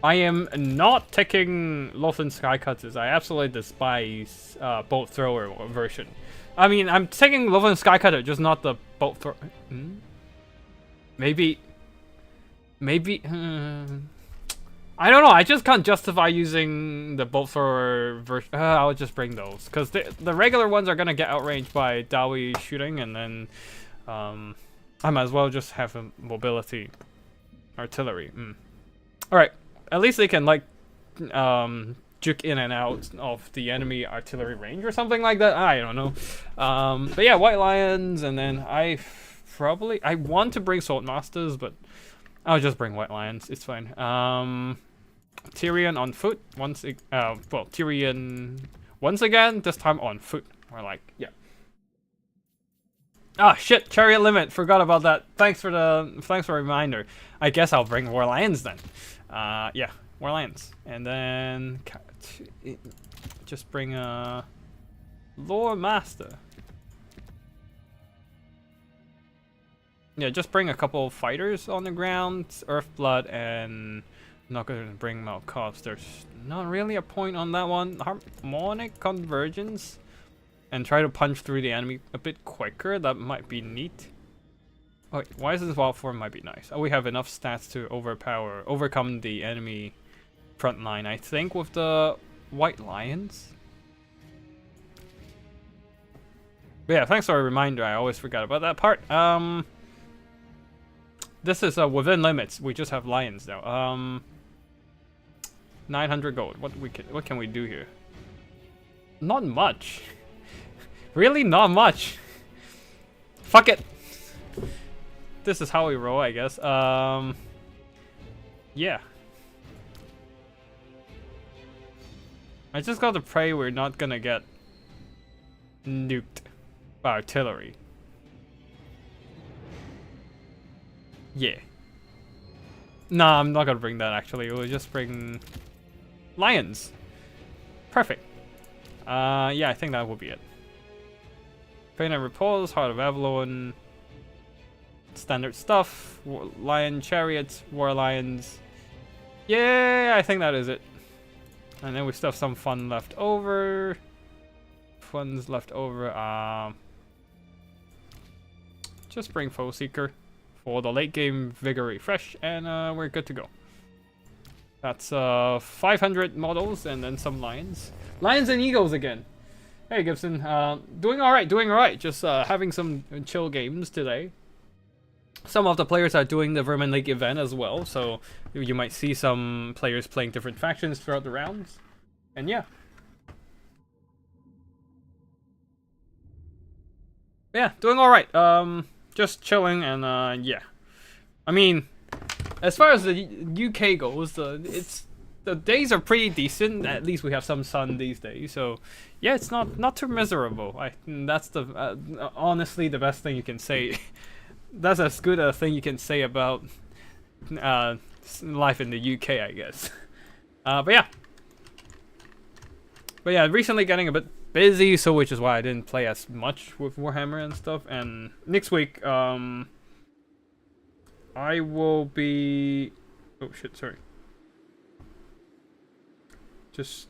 I am not taking Lothland Skycutters. I absolutely despise bolt thrower version. I mean, I'm taking Lothland Skycutter, just not the bolt thrower. Maybe. I don't know. I just can't justify using the bolt thrower version. I'll just bring those because the regular ones are gonna get outranged by Dawi shooting, and then I might as well just have a mobility artillery. All right. At least they can like juke in and out of the enemy artillery range or something like that. I don't know. But yeah, white lions, and then I want to bring swordmasters, but I'll just bring white lions. It's fine. Tyrion on foot Tyrion once again. This time on foot. Or like, yeah. Ah, shit! Chariot limit. Forgot about that. Thanks for the reminder. I guess I'll bring war lions then. Yeah, war lions, and then just bring a lore master. Yeah, just bring a couple fighters on the ground, Earthblood, and I'm not gonna bring Malkovs. There's not really a point on that one. Harmonic convergence, and try to punch through the enemy a bit quicker. That might be neat. Oh, wait, why is this wild form might be nice? Oh, we have enough stats to overcome the enemy front line, I think, with the white lions. But yeah, thanks for a reminder. I always forgot about that part. This is within limits. We just have lions now. 900 gold. What can we do here? Not much. Really, not much. Fuck it. This is how we roll, I guess. Yeah. I just got to pray we're not gonna get nuked by artillery. Yeah. Nah, I'm not gonna bring that actually. We'll just bring lions. Perfect. Yeah, I think that will be it. Pain and Repose, Heart of Avalon. Standard stuff. Lion chariots, war lions. Yeah, I think that is it. And then we still have some fun left over. Funds left over. Just bring Foe Seeker for the late game vigor refresh, and we're good to go. That's 500 models and then some lions. Lions and eagles again. Hey Gibson, doing alright, just having some chill games today. Some of the players are doing the Vermin League event as well, so you might see some players playing different factions throughout the rounds. And yeah. Yeah, doing alright. Just chilling and yeah. I mean, as far as the UK goes, the days are pretty decent. At least we have some sun these days, so yeah, it's not too miserable. That's the honestly the best thing you can say. That's as good a thing you can say about life in the UK, I guess. But yeah, recently getting a bit busy, so which is why I didn't play as much with Warhammer and stuff. And next week, I will be. Oh shit! Sorry. Just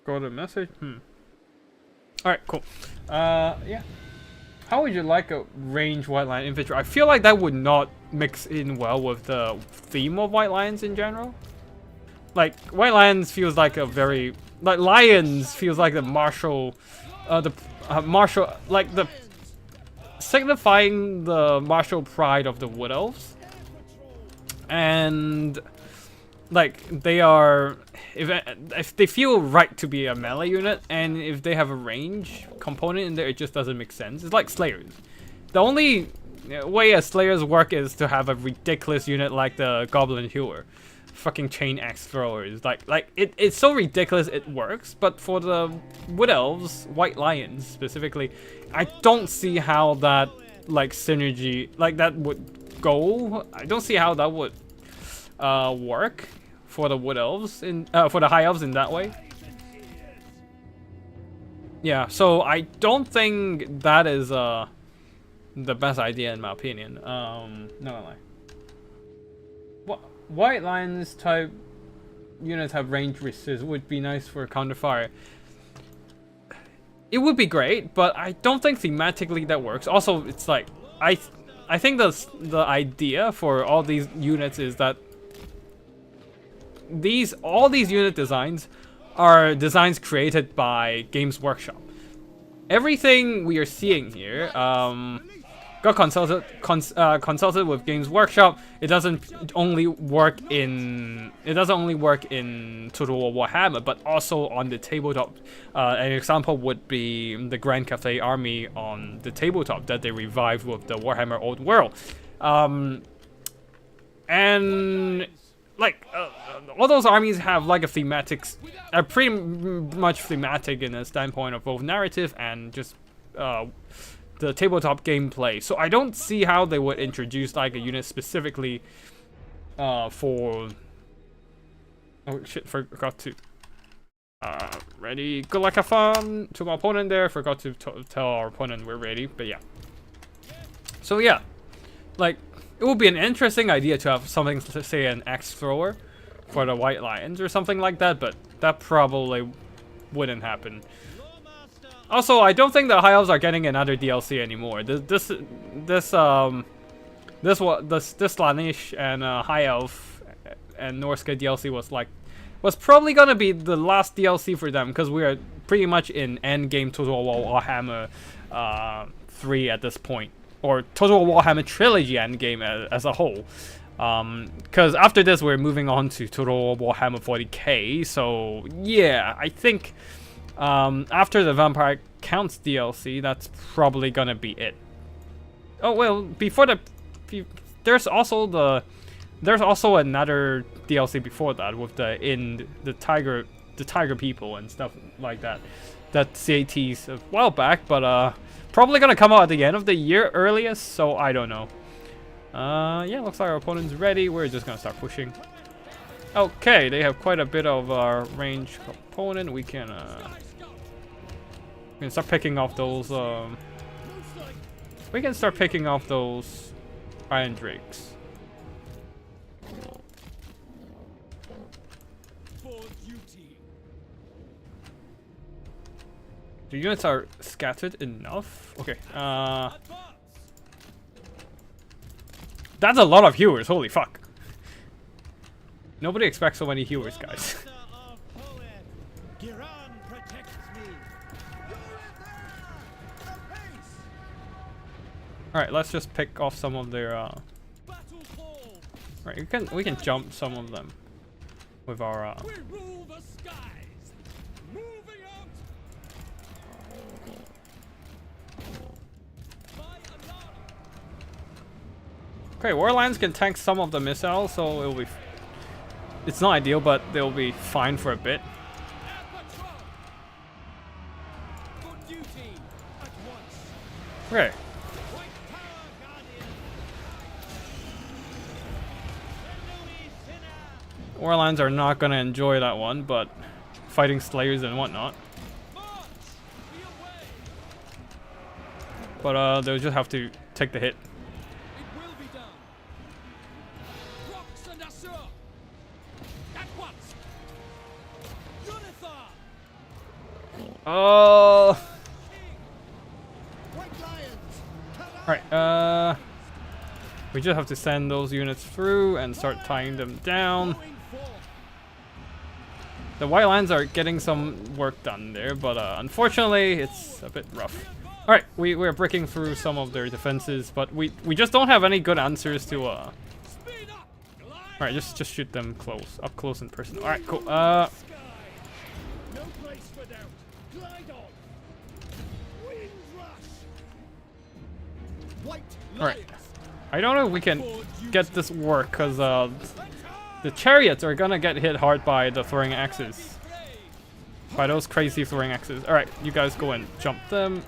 got a message. All right, cool. Yeah. How would you like a range white lion infantry? I feel like that would not mix in well with the theme of white lions in general. Like white lions feels like a very lions feels like the martial, like the signifying the martial pride of the wood elves, and like they are if they feel right to be a melee unit, and if they have a range component in there, it just doesn't make sense. It's like Slayers. The only way a Slayer's work is to have a ridiculous unit like the Goblin Hewer. Fucking chain axe throwers. It's so ridiculous it works, but for the Wood Elves, White Lions specifically, I don't see how that like synergy that would go. I don't see how that would work for the Wood Elves for the High Elves in that way. Yeah, so I don't think that is the best idea in my opinion. No. White Lions type units have range resist would be nice for counterfire. It would be great, but I don't think thematically that works. Also, it's like I think the idea for all these units is that all these unit designs are designs created by Games Workshop. Everything we are seeing here got consulted with Games Workshop. It doesn't only work in Total War Warhammer, but also on the tabletop. An example would be the Grand Cathay Army on the tabletop that they revived with the Warhammer Old World, and like all those armies have like a thematics, are pretty much thematic in a standpoint of both narrative and just the tabletop gameplay. So I don't see how they would introduce like a unit specifically for. Oh shit! Forgot to. Ready? Good luck, have fun to my opponent there. Forgot to tell our opponent we're ready. But yeah. So yeah, like it would be an interesting idea to have something, say an axe thrower for the White Lions or something like that. But that probably wouldn't happen. Also, I don't think the High Elves are getting another DLC anymore. This Slaanesh and High Elf and Norska DLC was probably gonna be the last DLC for them, because we are pretty much in endgame Total War Warhammer 3 at this point, or Total War Warhammer Trilogy endgame as a whole. Because after this we're moving on to Total War Warhammer 40k. So yeah, I think. After the Vampire Counts DLC, that's probably gonna be it. Oh well, there's also another DLC before that with the tiger people and stuff like that. That CAT's a while back, but probably gonna come out at the end of the year earliest. So I don't know. Yeah, looks like our opponent's ready. We're just gonna start pushing. Okay, they have quite a bit of range opponent. We can start picking off those. We can start picking off those Iron Drakes. The units are scattered enough. Okay. That's a lot of hewers. Holy fuck. Nobody expects so many hewers, guys. Alright, let's just pick off some of their right, we can jump some of them with our Okay, Warlions can tank some of the missiles, so it'll be it's not ideal, but they'll be fine for a bit. Okay. Warlions are not gonna enjoy that one, but fighting Slayers and whatnot. But they'll just have to take the hit. Oh. Right, we just have to send those units through and start tying them down. The White Lions are getting some work done there, but unfortunately it's a bit rough. Alright, we're breaking through some of their defenses, but we just don't have any good answers to Alright, just shoot them up close and personal. Alright, cool. White Alright. lions. I don't know if we can get this work, because the chariots are gonna get hit hard by the throwing axes. By those crazy throwing axes. Alright, you guys go and jump them.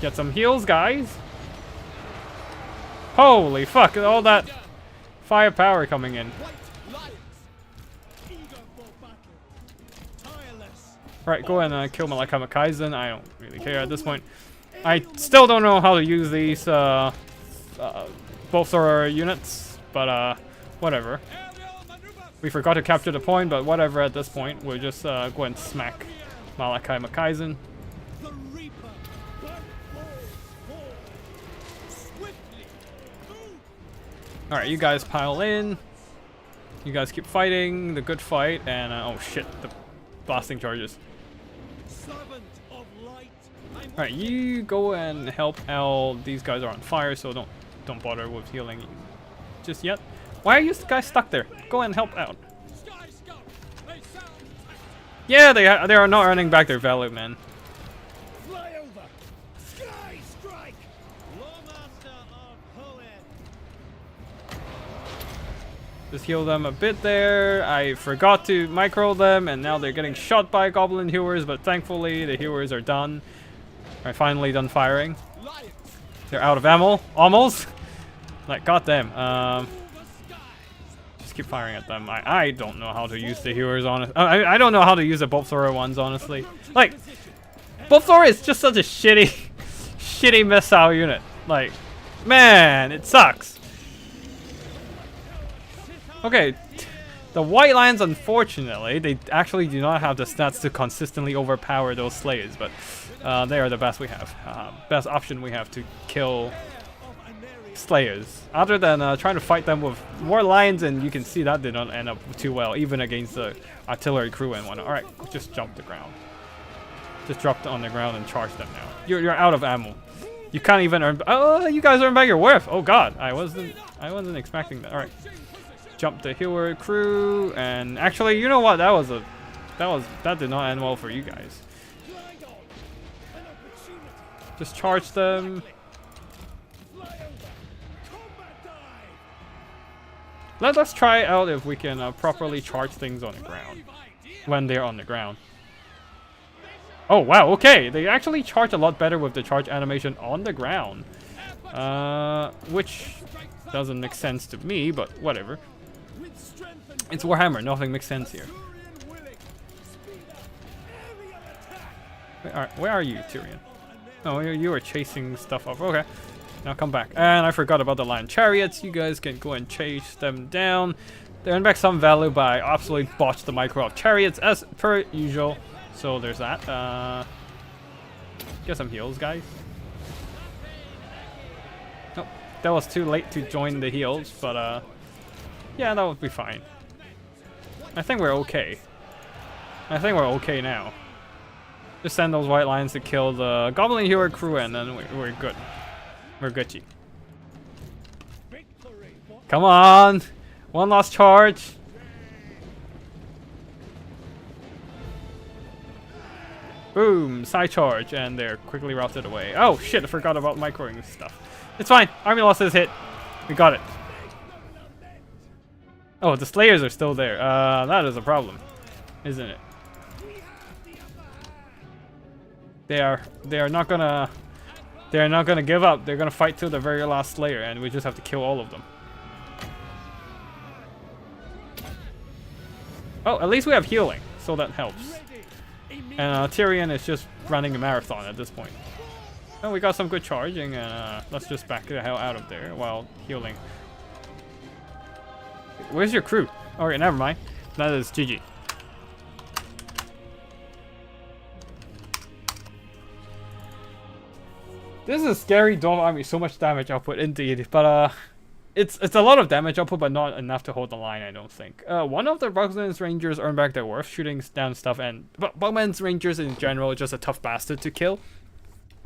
Get some heals, guys. Holy fuck, all that firepower coming in. White lions. Eager for battle. Tireless. Alright, go and kill Malachi Kaizen. I don't really care at this point. I still don't know how to use these bolt thrower units, but whatever. Aerial maneuvers. We forgot to capture the point, but whatever at this point. We'll just go and smack Malachi Kaizen. The Reaper. Burnt balls fall. Swiftly. Move. Alright, you guys pile in. You guys keep fighting the good fight, and oh shit, the blasting charges. Servant of light. Alright, you go and help out. These guys are on fire, so don't bother with healing just yet. Why are you guys stuck there? Go and help out. Sky Scout. They sound tactical. Yeah, they are not earning back their value, man. Fly over. Sky strike. Lawmaster of Hoenn. Just heal them a bit there. I forgot to micro them, and now they're getting shot by goblin hewers, but thankfully the hewers are done. Are finally done firing. Lions. They're out of ammo, almost. Like, goddamn. Over skies. Just keep firing at them. I don't know how to use the hewers, honestly. I don't know how to use the bolt thrower ones, honestly. Like, bolt thrower is just such a shitty missile unit. Like, man, it sucks. Okay, the White Lions, unfortunately, they actually do not have the stats to consistently overpower those Slayers, but they are the best we have. Best option we have to kill Slayers. Other than trying to fight them with more Lions, and you can see that did not end up too well, even against the artillery crew and whatnot. Alright, just jump the ground. Just drop on the ground and charge them now. You're out of ammo. You can't even earn. Oh, you guys earn back your worth. Oh god, I wasn't expecting that. Alright. Jump the healer crew, and actually, you know what? That did not end well for you guys. Just charge them. Let's try out if we can properly charge things on the ground when they're on the ground. Oh wow, okay, they actually charge a lot better with the charge animation on the ground, which doesn't make sense to me, but whatever. It's Warhammer, nothing makes sense here. Where are you, Tyrion? Oh, you were chasing stuff off. Okay, now come back. And I forgot about the lion chariots. You guys can go and chase them down. They earn back some value by absolutely botch the micro of chariots as per usual. So there's that. Get some heals, guys. Oh, that was too late to join the heals, but yeah, that would be fine. I think we're okay. I think we're okay now. Just send those White Lions to kill the Goblin Hero crew, and then we're good. We're Gucci. Come on! One last charge! Boom! Side charge, and they're quickly routed away. Oh shit, I forgot about microing stuff. It's fine, army losses hit. We got it. Oh, the Slayers are still there. That is a problem, isn't it? They are not gonna give up. They're gonna fight till the very last Slayer, and we just have to kill all of them. Oh, at least we have healing, so that helps. And Tyrion is just running a marathon at this point. Oh, we got some good charging, and let's just back the hell out of there while healing. Where's your crew? Okay, never mind. That is GG. This is a scary Dwarf army. So much damage output indeed, but it's a lot of damage output, but not enough to hold the line, I don't think. One of the Bugman's Rangers earn back their worth, shooting down stuff, and Bugman's Rangers in general are just a tough bastard to kill,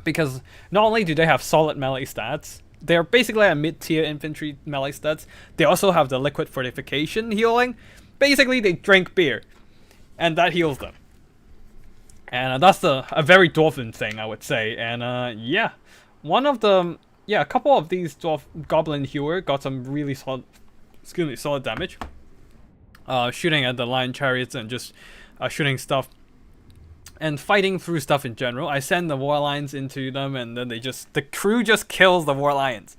because not only do they have solid melee stats, they're basically a mid-tier infantry melee stats. They also have the liquid fortification healing. Basically, they drink beer, and that heals them. And that's a very dwarven thing, I would say. And yeah, one of the a couple of these goblin hewer got some really solid damage. Shooting at the lion chariots and just shooting stuff and fighting through stuff in general. I send the war lions into them, and then the crew just kills the war lions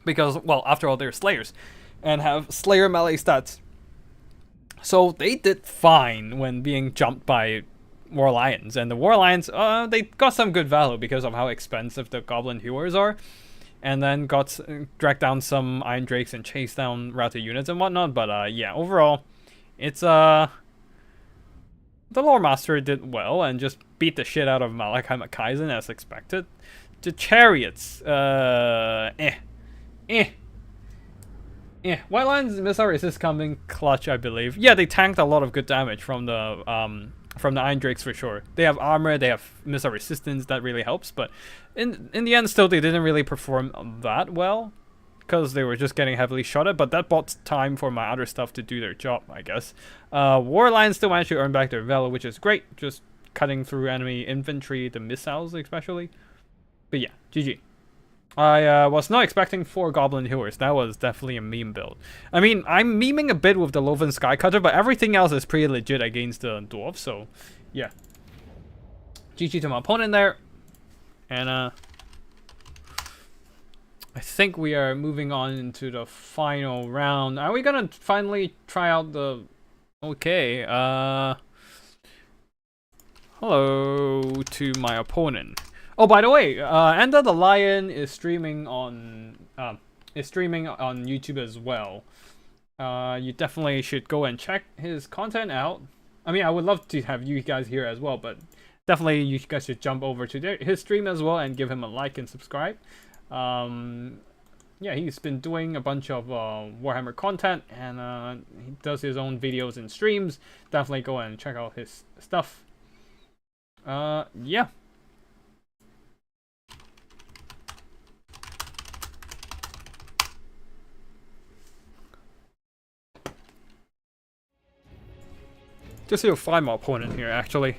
because, well, after all, they're slayers and have slayer melee stats. So they did fine when being jumped by war lions, and the war lions, they got some good value because of how expensive the goblin hewers are, and then dragged down some iron drakes and chased down router units and whatnot. But yeah, overall, it's the lore master did well and just beat the shit out of Malachi McKaisen as expected. The chariots, White Lions missile resist coming clutch, I believe. Yeah, they tanked a lot of good damage from the Iron Drakes for sure. They have armor, they have missile resistance, that really helps. But in the end, still, they didn't really perform that well because they were just getting heavily shotted. But that bought time for my other stuff to do their job, I guess. War Lions still managed to earn back their valor, which is great. Just cutting through enemy infantry, the missiles especially. But yeah, GG. I was not expecting 4 Goblin Hewers. That was definitely a meme build. I mean, I'm memeing a bit with the Loven Skycutter, but everything else is pretty legit against the Dwarves, so yeah. GG to my opponent there. And I think we are moving on into the final round. Are we gonna finally try out the... Okay, hello to my opponent. Oh, by the way, Ender the Lion is streaming on YouTube as well. You definitely should go and check his content out. I mean, I would love to have you guys here as well, but definitely you guys should jump over to his stream as well and give him a like and subscribe. Yeah, he's been doing a bunch of Warhammer content, and he does his own videos and streams. Definitely go and check out his stuff. Yeah. Just need to find my opponent here, actually.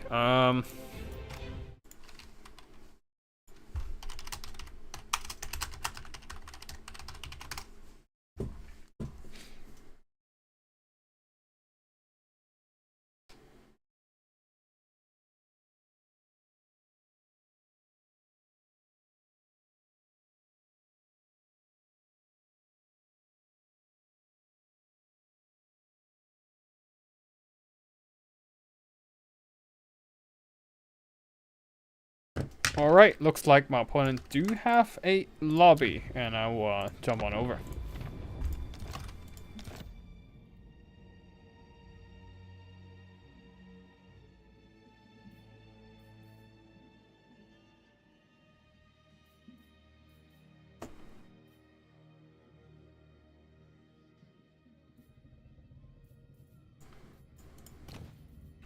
Alright, looks like my opponent do have a lobby, and I will jump on over.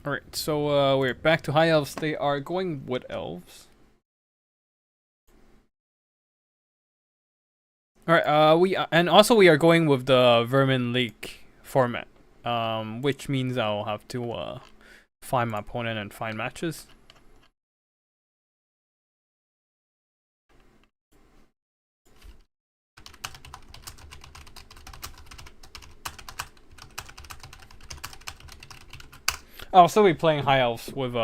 Alright, so we're back to High Elves. They are going Wood Elves. Alright, we are going with the Vermin League format, which means I'll have to find my opponent and find matches. I'll still be playing High Elves with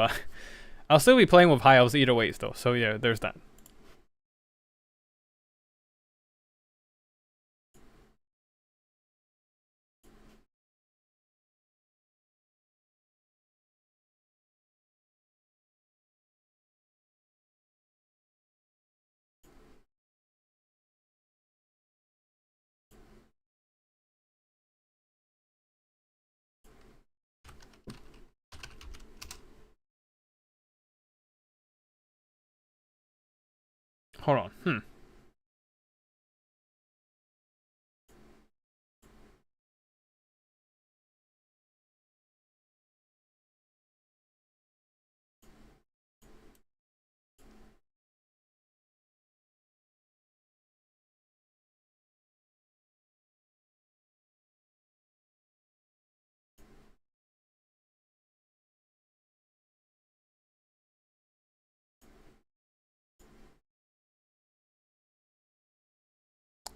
I'll still be playing with High Elves either ways though. So yeah, there's that. Hold on.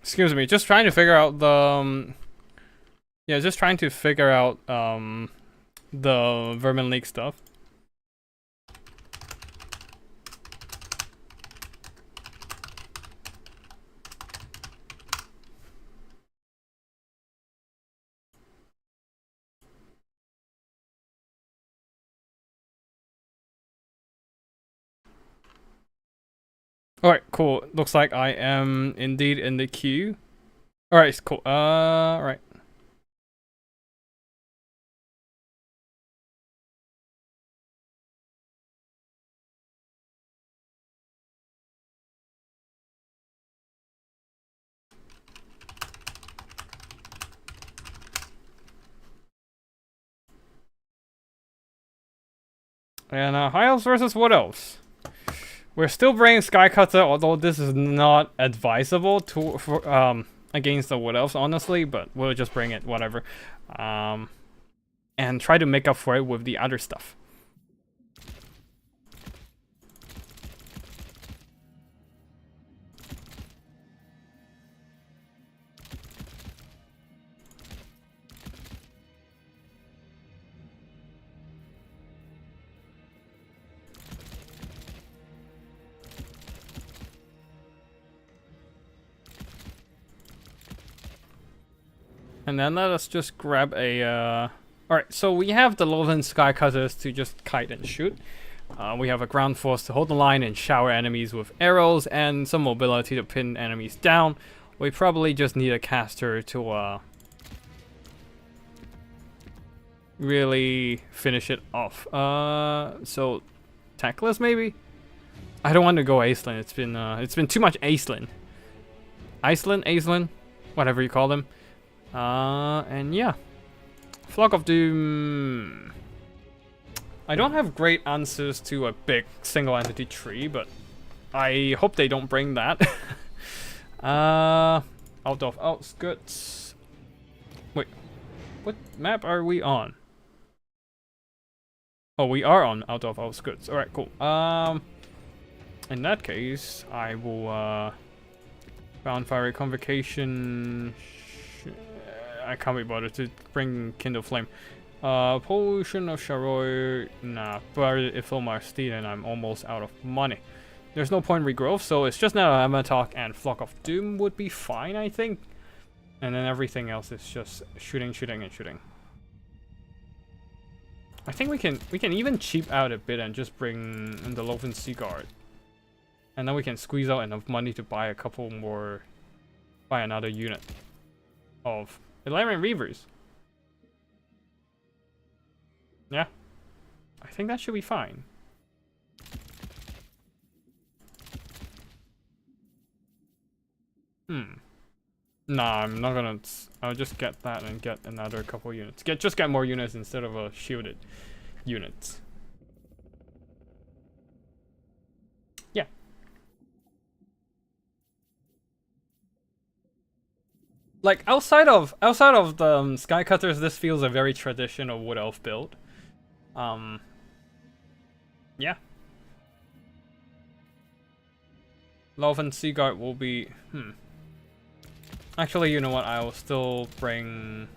Excuse me, just trying to figure out the yeah, just trying to figure out the Vermin League stuff. Alright, cool. Looks like I am indeed in the queue. Alright, cool. Right. And High Elves versus Wood Elves. We're still bringing Skycutter, although this is not advisable to against the Wood Elves, honestly, but we'll just bring it, whatever. And try to make up for it with the other stuff. And then let us just grab a, Alright, so we have the Lothern Skycutters to just kite and shoot. We have a ground force to hold the line and shower enemies with arrows, and some mobility to pin enemies down. We probably just need a caster to, really finish it off. So, Tackless maybe? I don't want to go Aisling, it's been too much Aisling. Aisling, whatever you call them. And yeah. Flock of Doom. I don't have great answers to a big single entity tree, but I hope they don't bring that. Out of Outskirts. Wait, what map are we on? Oh, we are on Out of Outskirts. Alright, cool. In that case, I will, Boundfire Convocation. I can't be bothered to bring Kindle Flame. Potion of Sharroy. Nah, but if Ilmar Steed, and I'm almost out of money. There's no point in regrowth, so it's just now Amatalk and Flock of Doom would be fine, I think. And then everything else is just shooting, and shooting. I think we can even cheap out a bit and just bring the Loven Seaguard. And then we can squeeze out enough money to buy a couple more, buy another unit of Illyrian Reavers. Yeah. I think that should be fine. Nah, I'm not gonna... I'll just get that and get another couple units. Just get more units instead of a shielded units. Yeah. Like, outside of the Skycutters, this feels a very traditional Wood Elf build. Yeah. Loven Seaguard will be... Actually, you know what? I will still bring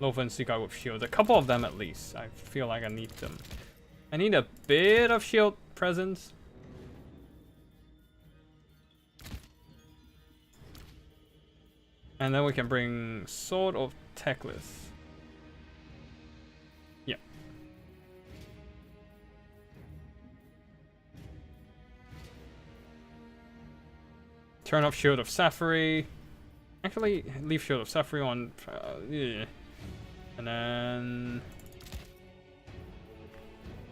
Loven Seaguard with shield. A couple of them at least. I feel like I need them. I need a bit of shield presence. And then we can bring Sword of Teclis. Yeah. Turn off Shield of Safari. Actually, leave Shield of Safari on. Yeah. And then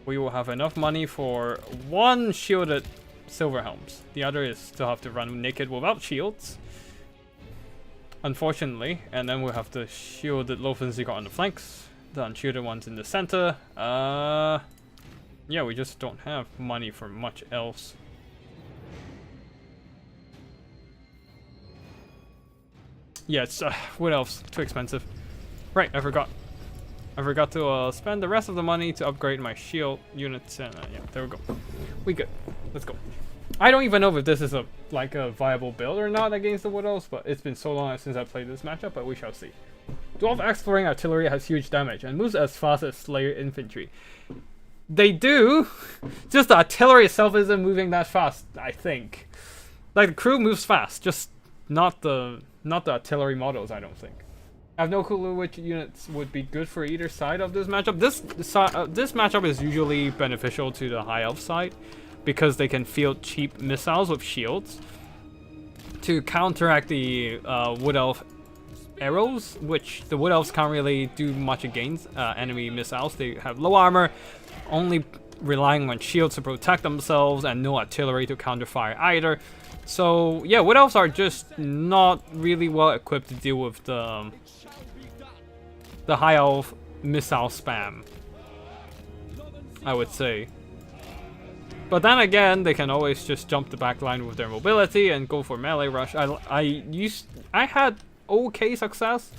we will have enough money for one shielded Silver Helms. The other is still have to run naked without shields. Unfortunately, and then we'll have the shielded Lofen Seaguard on the flanks, the unshielded ones in the center. Yeah, we just don't have money for much else. Yeah, it's Wood Elves, too expensive. Right, I forgot. I forgot to spend the rest of the money to upgrade my shield units, and yeah, there we go. We good. Let's go. I don't even know if this is a viable build or not against the Wood Elves, but it's been so long since I played this matchup, but we shall see. Dwarf exploring artillery has huge damage and moves as fast as Slayer infantry. They do, just the artillery itself isn't moving that fast, I think. Like the crew moves fast, just not the artillery models, I don't think. I have no clue which units would be good for either side of this matchup. This matchup is usually beneficial to the High Elf side because they can field cheap missiles with shields to counteract the Wood Elf arrows, which the Wood Elves can't really do much against enemy missiles. They have low armor, only relying on shields to protect themselves, and no artillery to counterfire either. So yeah, Wood Elves are just not really well equipped to deal with the High Elf missile spam, I would say. But then again, they can always just jump the back line with their mobility and go for melee rush. I had okay success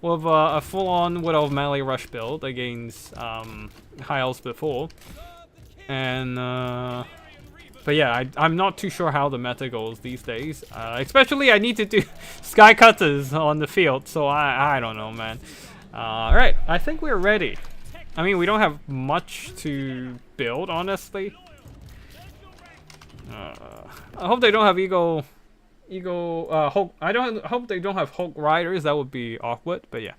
with a full-on Wood Elf melee rush build against High Elves before, and but yeah, I'm not too sure how the meta goes these days. Especially I need to do sky cutters on the field, so I don't know, man. Alright, I think we're ready. I mean, we don't have much to build, honestly. I hope they don't have Hulk. I hope they don't have Hulk Riders. That would be awkward, but yeah.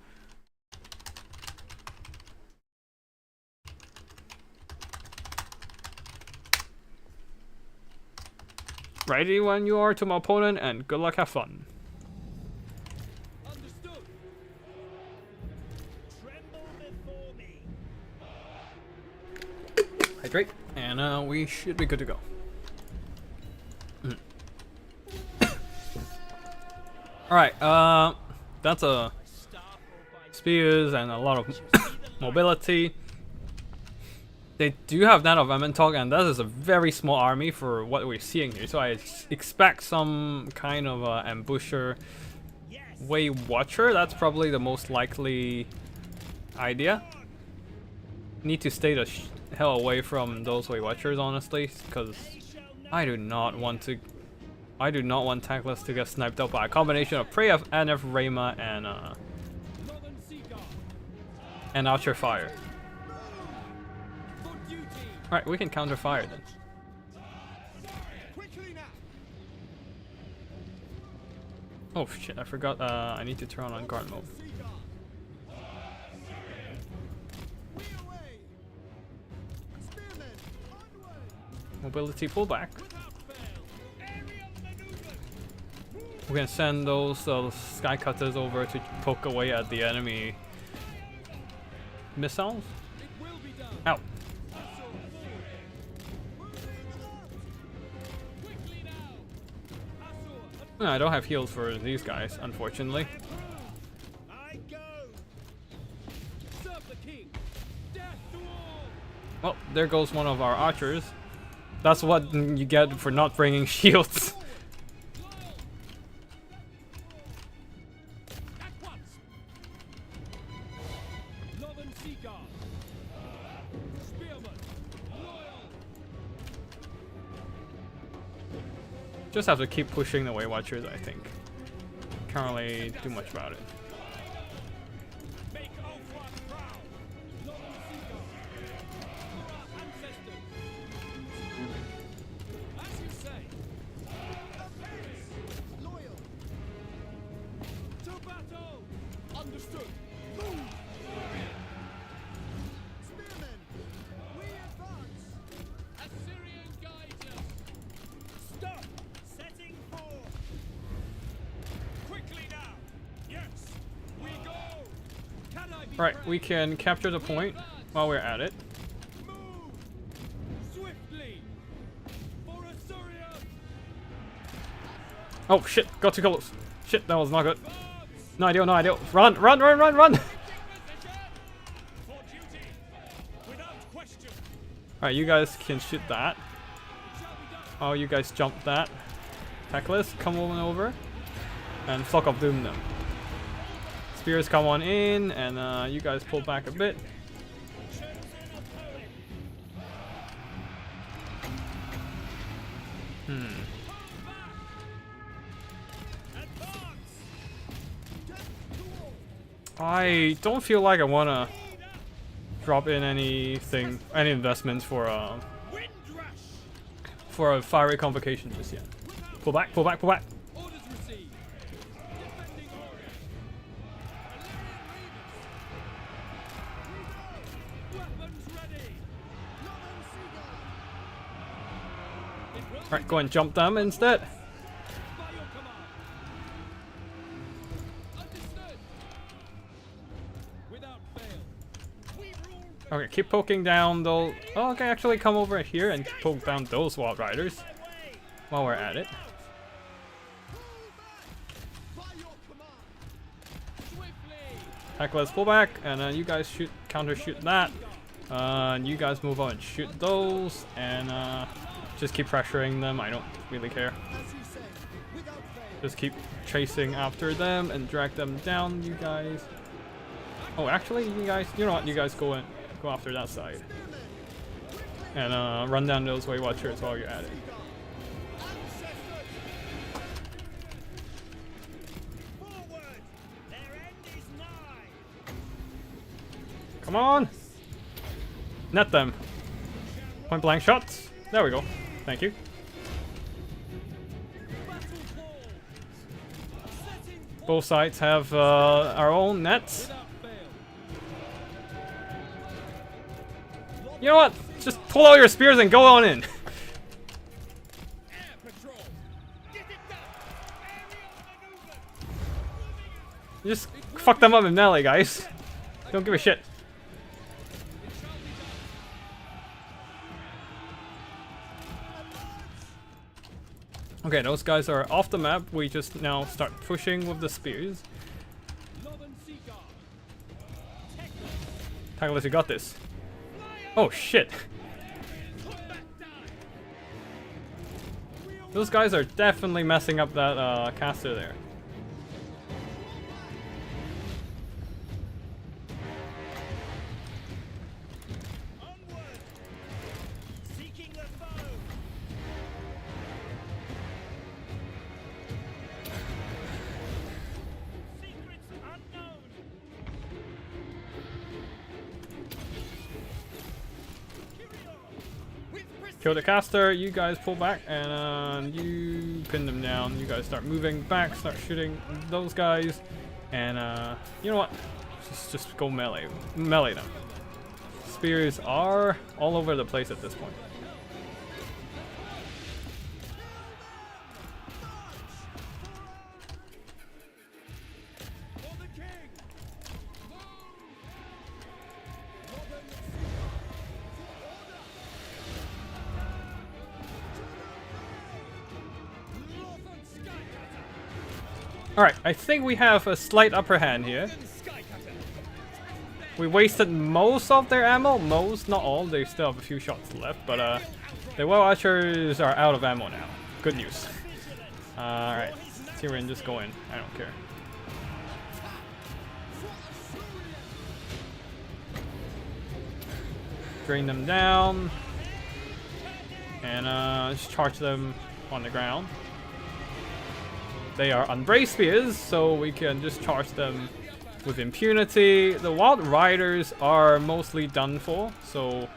Ready when you are to my opponent, and good luck, have fun. Understood. Tremble before me. Hydrate, and we should be good to go. Alright, that's a spears and a lot of mobility. They do have that of Emmentalk, and that is a very small army for what we're seeing here. So I expect some kind of ambusher, way watcher. That's probably the most likely idea. Need to stay the hell away from those way watchers, honestly, because I do not want Tackless to get sniped out by a combination of Prey of NF Rayma and Archer Fire. Alright, we can counter fire then. Oh shit, I forgot I need to turn on guard mode. Mobility pullback. We can send those sky cutters over to poke away at the enemy missiles. Ow. No, I don't have heals for these guys, unfortunately. Well, there goes one of our archers. That's what you get for not bringing shields. Just have to keep pushing the Way Watchers, I think. Can't really do much about it. Right, we can capture the point while we're at it. Oh shit, got too close. Shit, that was not good. No idea, no idea. Run, run, run, run, run! Alright, you guys can shoot that. Oh, you guys jump that. Tackless, come on over. And Flock of Doom them. Spears come on in, and you guys pull back a bit. I don't feel like I wanna drop in anything, any investments for a fiery convocation just yet. Pull back, pull back, pull back. Orders received. Defending order. Weapons ready. Alright, go and jump them instead. By your command. Understood. Without fail. We rule the Okay, keep poking down those. Oh, okay, actually come over here and poke down those Wild Riders way. while we're at it. By your command. Swiftly. Heck, let's pull back, and you guys shoot, counter shoot that. And you guys move on and shoot those, and just keep pressuring them. I don't really care. As you say. Without fail. Just keep chasing after them and drag them down, you guys. Oh, actually, you guys, you know what? You guys go after that side, and run down those Weight Watchers while you're at it. Forward. Their end is nigh. Come on, net them. Point blank shots. There we go. Thank you. Battle balls. Setting Both sides have our own nets. without fail. You know what? Just pull out your spears and go on in. Air patrol. Get it done. Aerial maneuver. Just fuck them up in melee, guys. Don't give a shit. It shall be done. Okay, those guys are off the map. We just now start pushing with the spears. Love and Seagull. Taglis, you got this. Oh shit. Combat die. Those guys are definitely messing up that caster there. Onward. Seeking the foe. Secrets unknown. Curio. With Kill the caster, you guys pull back, and you pin them down. You guys start moving back, start shooting those guys, and you know what? Just go melee them. Spears are all over the place at this point. For the king. Alright, I think we have a slight upper hand here. We wasted most of their ammo. Most, not all. They still have a few shots left, but the Well Archers are out of ammo now. Good news. Alright, Tyrion, just go in. I don't care. Drain them down. And just charge them on the ground. They are unbraced spears, so we can just charge them with impunity. The Wild Riders are mostly done for, so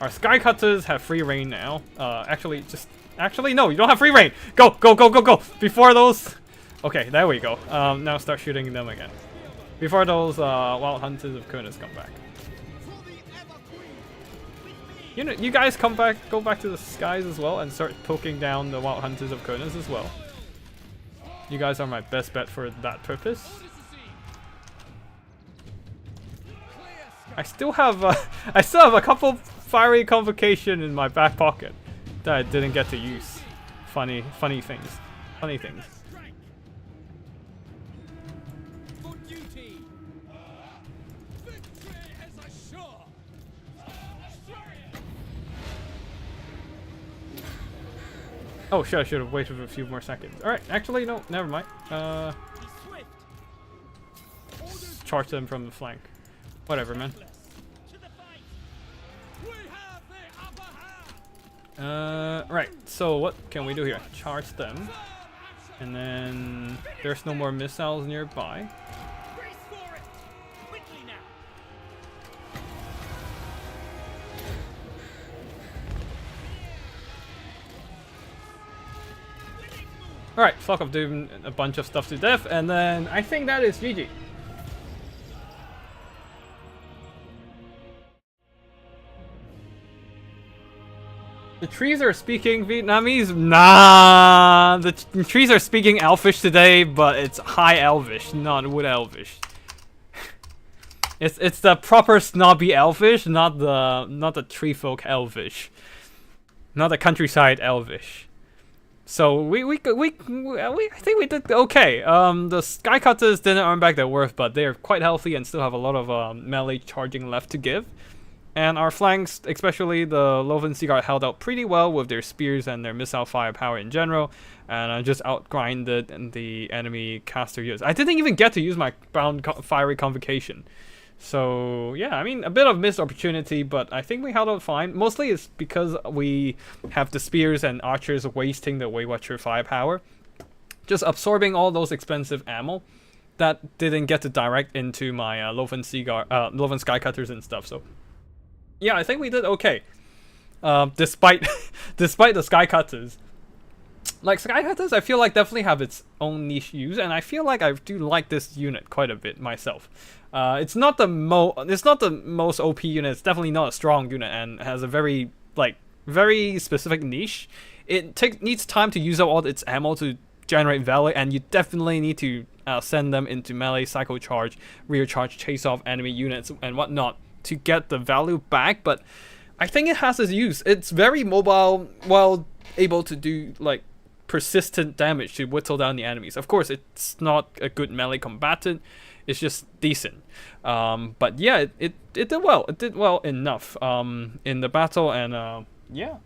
our Skycutters have free reign now. Actually, no, you don't have free reign. Go, go, go, go, go! Before those... Okay, there we go. Now start shooting them again. Before those Wild Hunters of Kurnis come back. You know, you guys come back, go back to the skies as well, and start poking down the Wild Hunters of Kurnis as well. You guys are my best bet for that purpose. I still have a couple fiery convocation in my back pocket that I didn't get to use. Funny things. For duty. Victory is assured. Oh shit! I should have waited a few more seconds. All right, actually no, never mind. Be swift. Just charge them from the flank. Whatever, man. To the fight. We have the upper hand. Right, so what can we do here? Charge them. And then there's no more missiles nearby. Brace for it! Quickly now! Alright, fuck off doing a bunch of stuff to death, and then I think that is GG. The trees are speaking Vietnamese? Nah, the trees are speaking Elfish today, but it's High Elvish, not Wood Elvish. It's the proper snobby Elvish, not the tree folk Elvish, not the countryside Elvish. So I think we did okay. The Skycutters didn't earn back their worth, but they're quite healthy and still have a lot of melee charging left to give. And our flanks, especially the Loven Seaguard, held out pretty well with their spears and their missile firepower in general, and just outgrinded the enemy caster units. I didn't even get to use my fiery convocation. So yeah, I mean, a bit of missed opportunity, but I think we held out fine. Mostly it's because we have the spears and archers wasting the Weight Watcher firepower, just absorbing all those expensive ammo that didn't get to direct into my Loven Skycutters and stuff. So yeah, I think we did okay. Despite the Skycutters. Like, Skycutters, I feel like definitely have its own niche use, and I feel like I do like this unit quite a bit myself. It's not the most OP unit. It's definitely not a strong unit, and has a very specific niche. It needs time to use up all its ammo to generate value, and you definitely need to send them into melee, psycho charge, rear charge, chase off enemy units and whatnot to get the value back. But I think it has its use. It's very mobile, while able to do like persistent damage to whittle down the enemies. Of course, it's not a good melee combatant. It's just decent. But yeah, it did well. It did well enough in the battle, and yeah.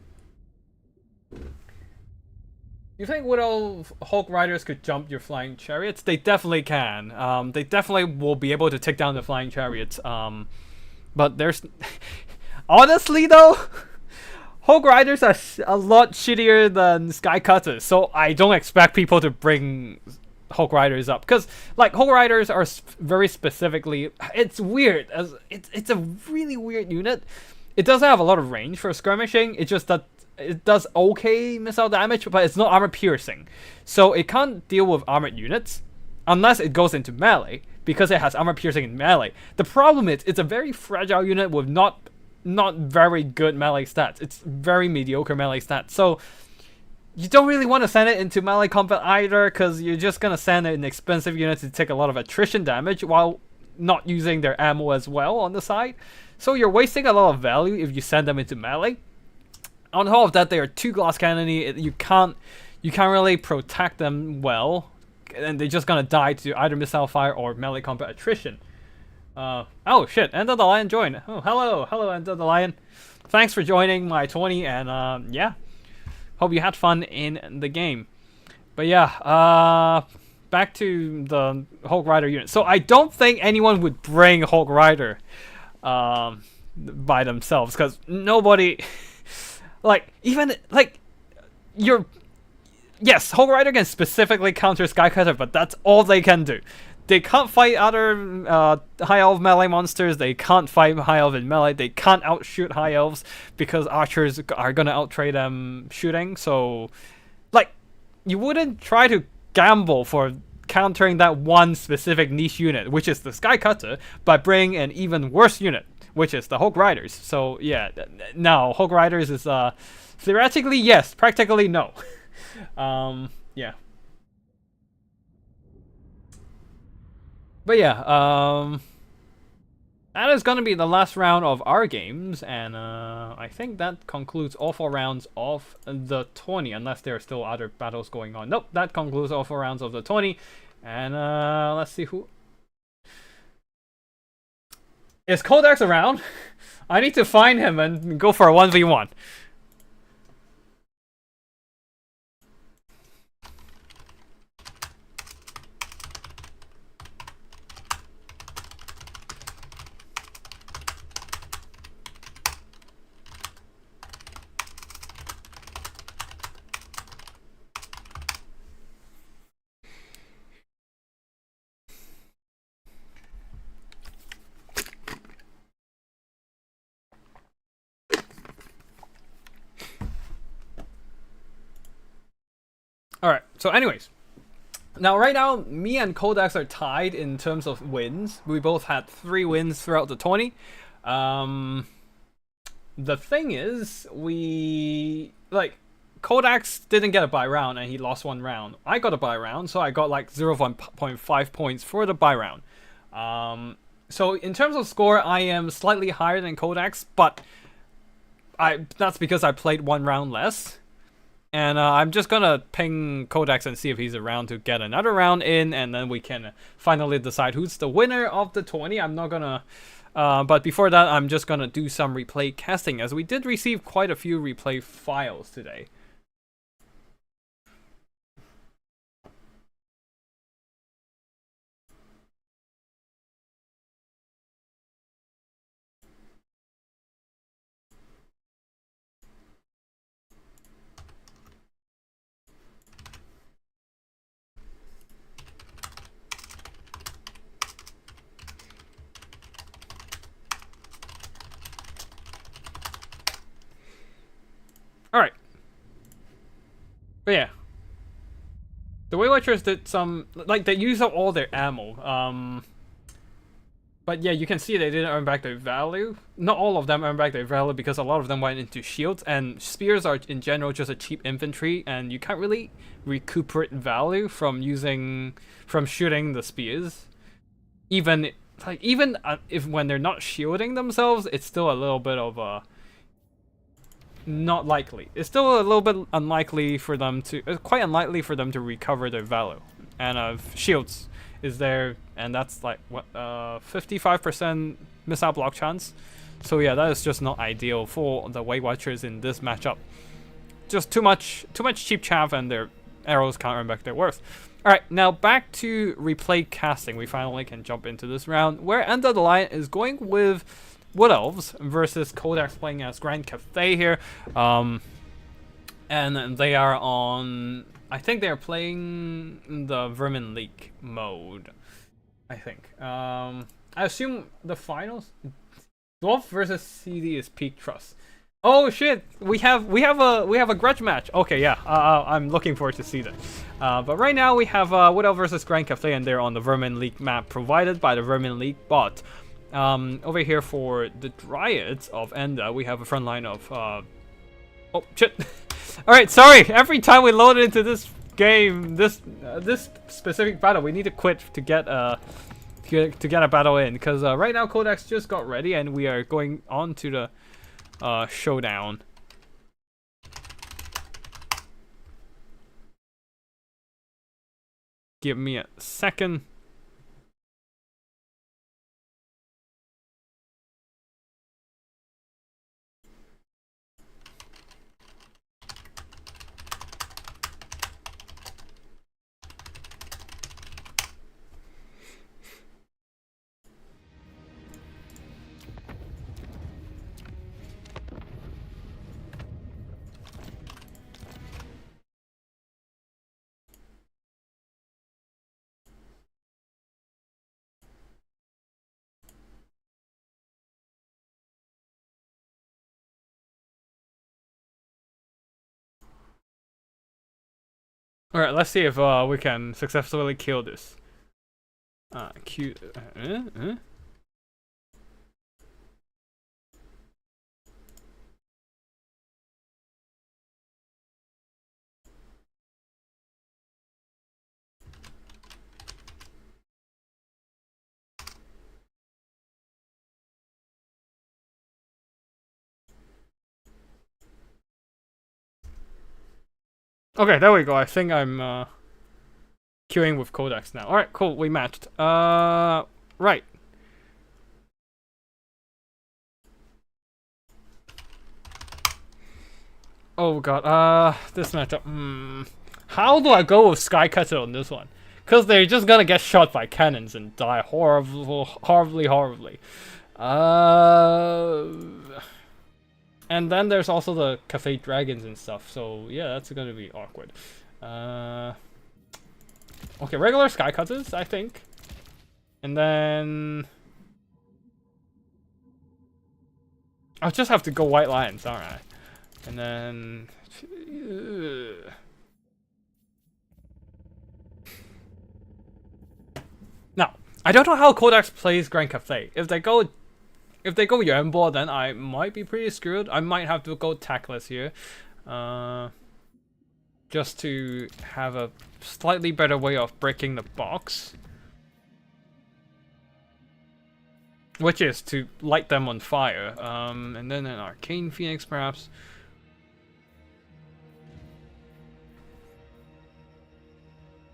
You think Widow Hulk Riders could jump your flying chariots? They definitely can. They definitely will be able to take down the flying chariots. But there's honestly though, Hulk Riders are a lot shittier than Skycutters, so I don't expect people to bring Hulk Riders up, because like Hulk Riders are very specifically, it's weird, as it's a really weird unit. It doesn't have a lot of range for skirmishing. It just that it does okay missile damage, but it's not armor piercing, so it can't deal with armored units unless it goes into melee, because it has armor piercing in melee. The problem is it's a very fragile unit with not very good melee stats. It's very mediocre melee stats. So you don't really want to send it into melee combat either, because you're just going to send an expensive unit to take a lot of attrition damage while not using their ammo as well on the side. So you're wasting a lot of value if you send them into melee. On top of that, they are too glass cannony. You can't really protect them well, and they're just gonna die to either missile fire or melee combat attrition. Oh shit, Enter the Lion joined. Oh, hello Enter the Lion. Thanks for joining my 20, and yeah, hope you had fun in the game. But yeah, back to the Hulk Rider unit. So I don't think anyone would bring Hulk Rider by themselves, because nobody like, even like, yes, Hulk Rider can specifically counter Skycutter, but that's all they can do. They can't fight other High Elf melee monsters. They can't fight High Elf in melee. They can't outshoot High Elves, because archers are gonna outtrade them shooting. So, like, you wouldn't try to gamble for countering that one specific niche unit, which is the Skycutter, by bringing an even worse unit, which is the Hulk Riders. So yeah, no, Hulk Riders is theoretically yes, practically no. Yeah. But yeah, that is gonna be the last round of our games, and I think that concludes all 4 rounds of the 20, unless there are still other battles going on. Nope, that concludes all 4 rounds of the 20, and let's see who... Is Codex around? I need to find him and go for a 1v1. Alright, so anyways. Now, right now, me and Codex are tied in terms of wins. We both had 3 wins throughout the 20. The thing is, Codex didn't get a bye round and he lost 1 round. I got a bye round, so I got like 0.5 points for the bye round. So in terms of score, I am slightly higher than Codex, but that's because I played 1 round less. And I'm just gonna ping Codex and see if he's around to get another round in, and then we can finally decide who's the winner of the 20. I'm not gonna... but before that, I'm just gonna do some replay casting, as we did receive quite a few replay files today. Alright. But yeah. The Weight Watchers did some... Like, they used up all their ammo. But yeah, you can see they didn't earn back their value. Not all of them earned back their value because a lot of them went into shields. And spears are, in general, just a cheap infantry. And you can't really recuperate value from shooting the spears. Even if when they're not shielding themselves, it's still a little bit of a... Not likely. It's still a little bit unlikely for them to... It's quite unlikely for them to recover their value. And shields is there, and that's like, what, 55% missile block chance. So yeah, that is just not ideal for the Weight Watchers in this matchup. Just too much cheap chaff, and their arrows can't earn back their worth. Alright, now back to replay casting. We finally can jump into this round, where End of the Line is going with Wood Elves versus Codex playing as Grand Cathay here. And they are on... I think they're playing the Vermin League mode. I think. I assume the finals... Dwarf versus CD is Peak Trust. Oh shit! We have a grudge match. Okay, yeah. I'm looking forward to see that. But right now we have Wood Elf versus Grand Cathay, and they're on the Vermin League map provided by the Vermin League bot. Over here for the Dryads of Enda, we have a front line of... Oh, shit. Alright, sorry. Every time we load into this game, this specific battle, we need to quit to get a battle in. Because right now, Codex just got ready, and we are going on to the showdown. Give me a second. Alright, let's see if we can successfully kill this. Q... Okay, there we go. I think I'm queuing with Codex now. Alright, cool. We matched. Right. Oh god, this matchup. How do I go with Skycutter on this one? Because they're just gonna get shot by cannons and die horribly. And then there's also the Cafe Dragons and stuff, so yeah, that's gonna be awkward. Okay, regular Skycutters, I think. And then... I'll just have to go White Lions, alright. And then... I don't know how Codex plays Grand Cathay. If they go Yambor, then I might be pretty screwed. I might have to go tackless here. Just to have a slightly better way of breaking the box. Which is to light them on fire. And then an Arcane Phoenix perhaps.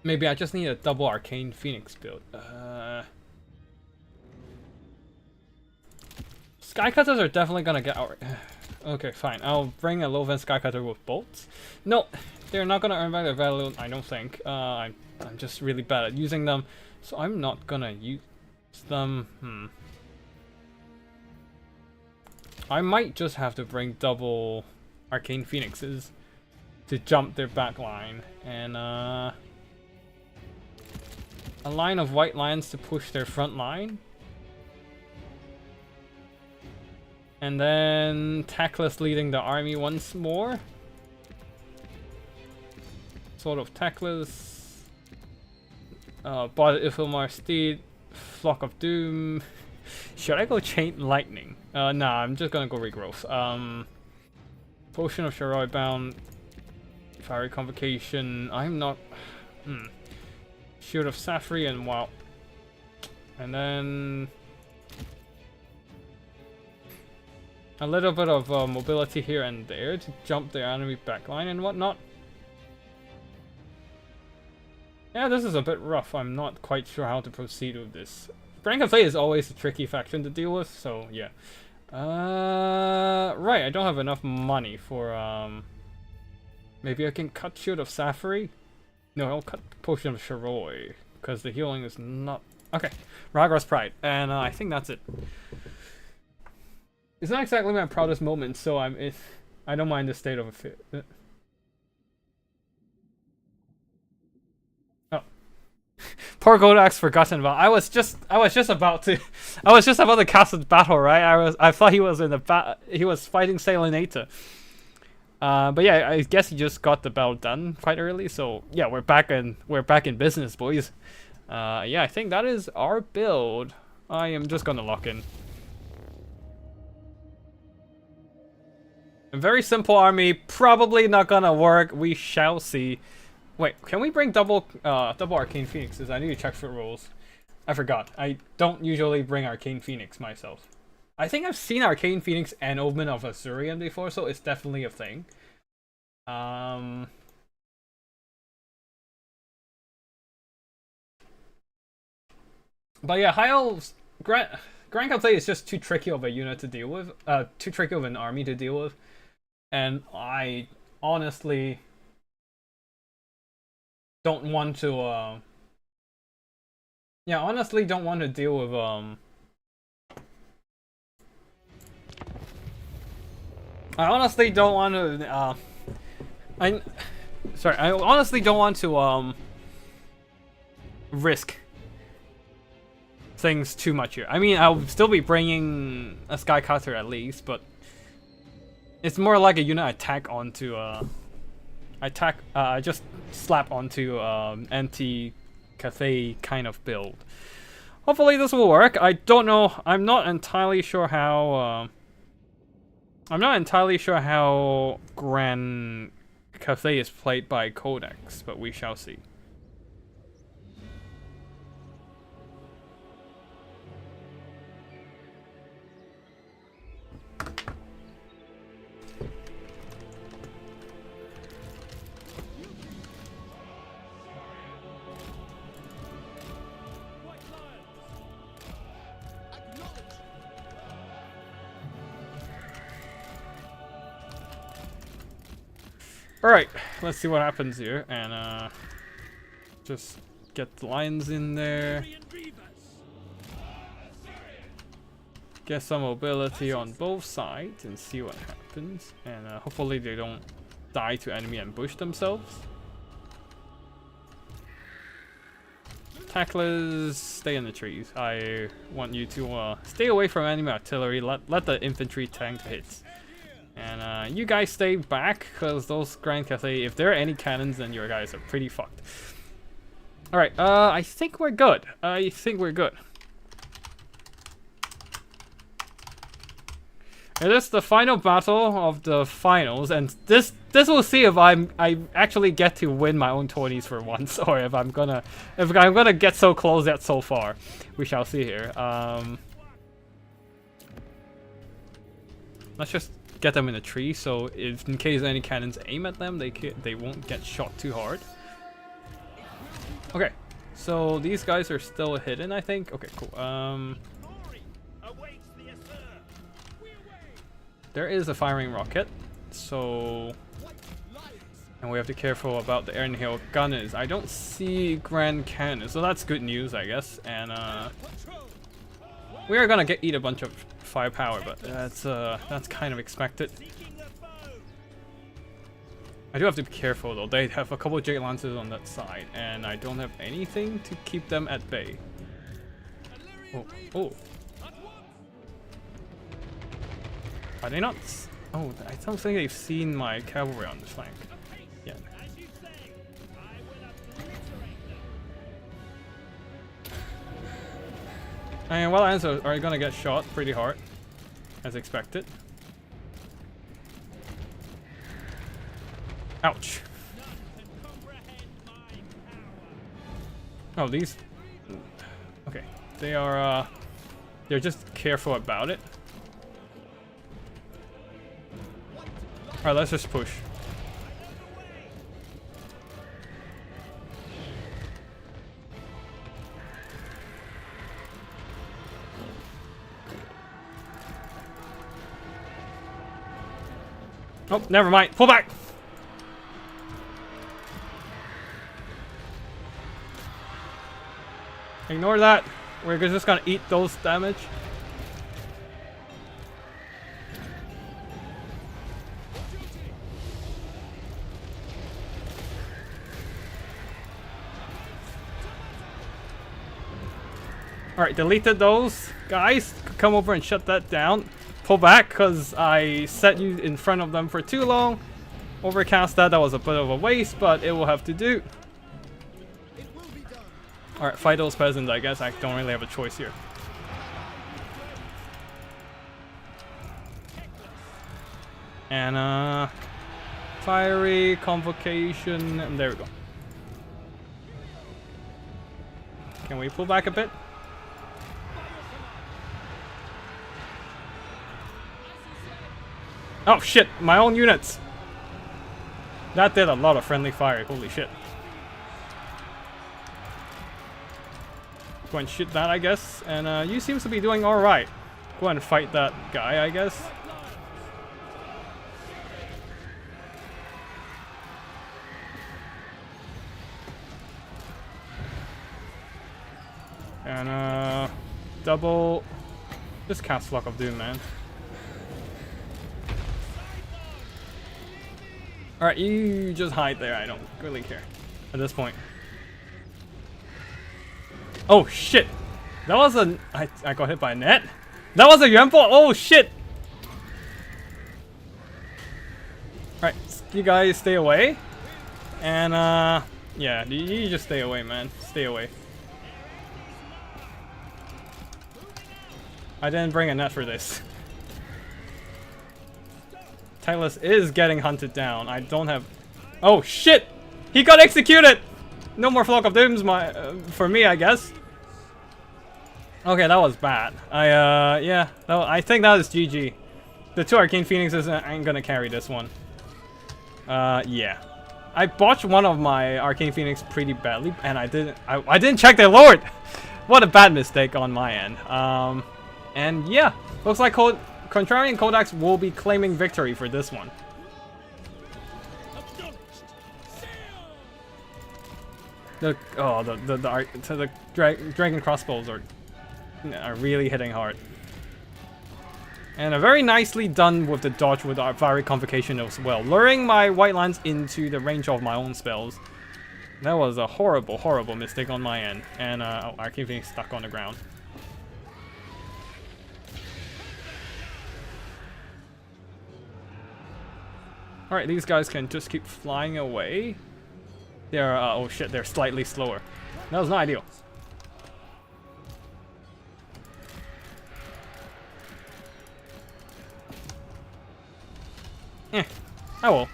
Maybe I just need a double Arcane Phoenix build. Skycutters are definitely gonna get out. Okay, fine. I'll bring a low-end Skycutter with bolts. No, they're not gonna earn back their value, I don't think. I'm just really bad at using them, so I'm not gonna use them. I might just have to bring double Arcane Phoenixes to jump their back line, and a line of white lions to push their front line. And then Tackless leading the army once more. Sort of Tackless. Bought Ithilmar Steed. Flock of Doom. Should I go Chain Lightning? Nah, I'm just gonna go Regrowth. Potion of Shiroi Bound. Fiery Convocation. I'm not... Shield of Safri and wow. And then... a little bit of mobility here and there to jump the enemy backline and whatnot. Yeah, this is a bit rough. I'm not quite sure how to proceed with this. Grand Cathay is always a tricky faction to deal with, so yeah. Right, I don't have enough money for, maybe I can cut Shield of Safri? No, I'll cut Potion of Shiroi, because the healing is not... Okay, Ragra's Pride, and I think that's it. It's not exactly my proudest moment, so I don't mind the state of affairs. Oh, poor Godax forgotten about. I was just about to cast a battle, right? I thought he was in the he was fighting Salinator. But yeah, I guess he just got the battle done quite early. So yeah, we're back in business, boys. Yeah, I think that is our build. I am just gonna lock in. A very simple army, probably not gonna work. We shall see. Wait, can we bring double Arcane Phoenixes? I need to check for rules. I forgot. I don't usually bring Arcane Phoenix myself. I think I've seen Arcane Phoenix and Omen of Azurian before, so it's definitely a thing. But yeah, High Elves... Grand Cathay is just too tricky of a unit to deal with. Too tricky of an army to deal with. And I honestly don't want to, yeah, honestly don't want to deal with, I honestly don't want to, I honestly don't want to, risk things too much here. I mean, I'll still be bringing a Skycutter at least, but it's more like a unit I tack onto, I just slap onto, anti-Cathay kind of build. Hopefully this will work. I don't know. I'm not entirely sure how, Grand Cathay is played by Codex, but we shall see. Alright, let's see what happens here, and just get the lions in there. Get some mobility on both sides and see what happens. And hopefully they don't die to enemy ambush themselves. Tacklers, stay in the trees. I want you to stay away from enemy artillery. Let the infantry tank hit. And you guys stay back, because those Grand Cathay, if there are any cannons, then your guys are pretty fucked. Alright, I think we're good. I think we're good. It is the final battle of the finals, and this will see if I actually get to win my own tourneys for once, or if I'm gonna get so close yet so far. We shall see here. Let's just get them in a tree, so if in case any cannons aim at them, they won't get shot too hard. Okay, so these guys are still hidden, I think. Okay, cool. There is a firing rocket, so, and we have to be careful about the airhill gunners. I don't see grand cannon, so that's good news, I guess. And we are gonna eat a bunch of firepower, but that's kind of expected. I do have to be careful though. They have a couple of Jade Lancers on that side, and I don't have anything to keep them at bay. Oh, oh. Are they not? Oh, I don't think they've seen my cavalry on the flank. Yeah. And Wild Lands are gonna get shot pretty hard, as expected. Ouch. Oh, these. Okay, they are. They're just careful about it. Alright, let's just push. Oh, never mind. Pull back! Ignore that. We're just gonna eat those damage. Alright, deleted those. Guys, come over and shut that down. Pull back, because I set you in front of them for too long. Overcast that was a bit of a waste, but it will have to do. Alright, fight those peasants, I guess. I don't really have a choice here. And, fiery, convocation, and there we go. Can we pull back a bit? Oh shit, my own units! That did a lot of friendly fire, holy shit. Go and shoot that, I guess. And you seems to be doing alright. Go and fight that guy, I guess. And double. Just cast Flock of Doom, man. Alright, you just hide there. I don't really care at this point. Oh shit! That was a. I got hit by a net? That was a Yuan ball? Oh shit! Alright, you guys stay away. And yeah, you just stay away, man. Stay away. I didn't bring a net for this. Titleist is getting hunted down. I don't have. Oh shit! He got executed! No more Flock of Dooms for me, I guess. Okay, that was bad. Yeah, I think that is GG. The two Arcane Phoenixes ain't gonna carry this one. Yeah. I botched one of my Arcane Phoenix pretty badly, and I didn't check their lord! What a bad mistake on my end. And yeah, looks like Contrarian Codex will be claiming victory for this one. The dragon crossbows are really hitting hard. And very nicely done with the dodge with our Fiery Convocation as well, luring my White Lands into the range of my own spells. That was a horrible, horrible mistake on my end. And oh, Arcane Phoenix stuck on the ground. Alright, these guys can just keep flying away. They're, oh shit, they're slightly slower. That was not ideal. Oh well.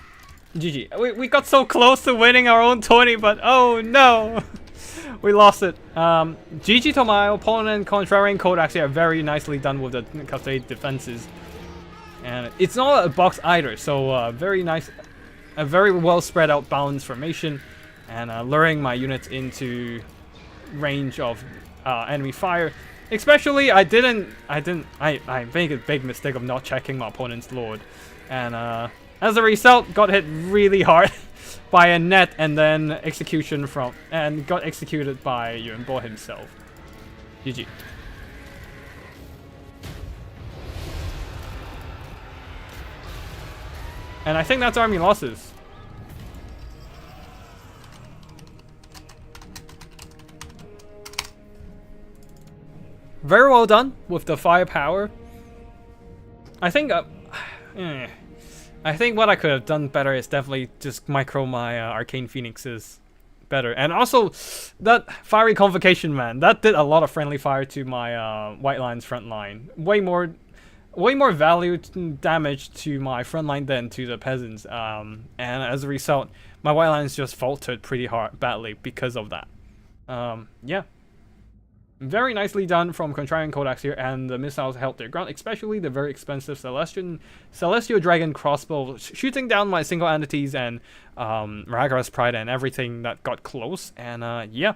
GG. We got so close to winning our own tourney, but oh no! We lost it. GG to my opponent. Contrarian Codex here, very nicely done with the Cafe defenses. And it's not a box either, so very nice. A very well spread out balanced formation. And luring my units into range of enemy fire. Especially, I made a big mistake of not checking my opponent's lord. And as a result, got hit really hard by a net and then execution and got executed by Yuan Bo himself. GG. And I think that's army losses. Very well done with the firepower. I think I think what I could have done better is definitely just micro my Arcane Phoenixes better. And also, that Fiery Convocation, man, that did a lot of friendly fire to my White Line's front line. Way more value damage to my front line than to the peasants. And as a result, my White Lines just faltered pretty badly because of that. Yeah. Very nicely done from Contrarian Codex here, and the missiles held their ground, especially the very expensive Celestial Dragon crossbow, shooting down my single entities and Ragara's Pride and everything that got close. And yeah,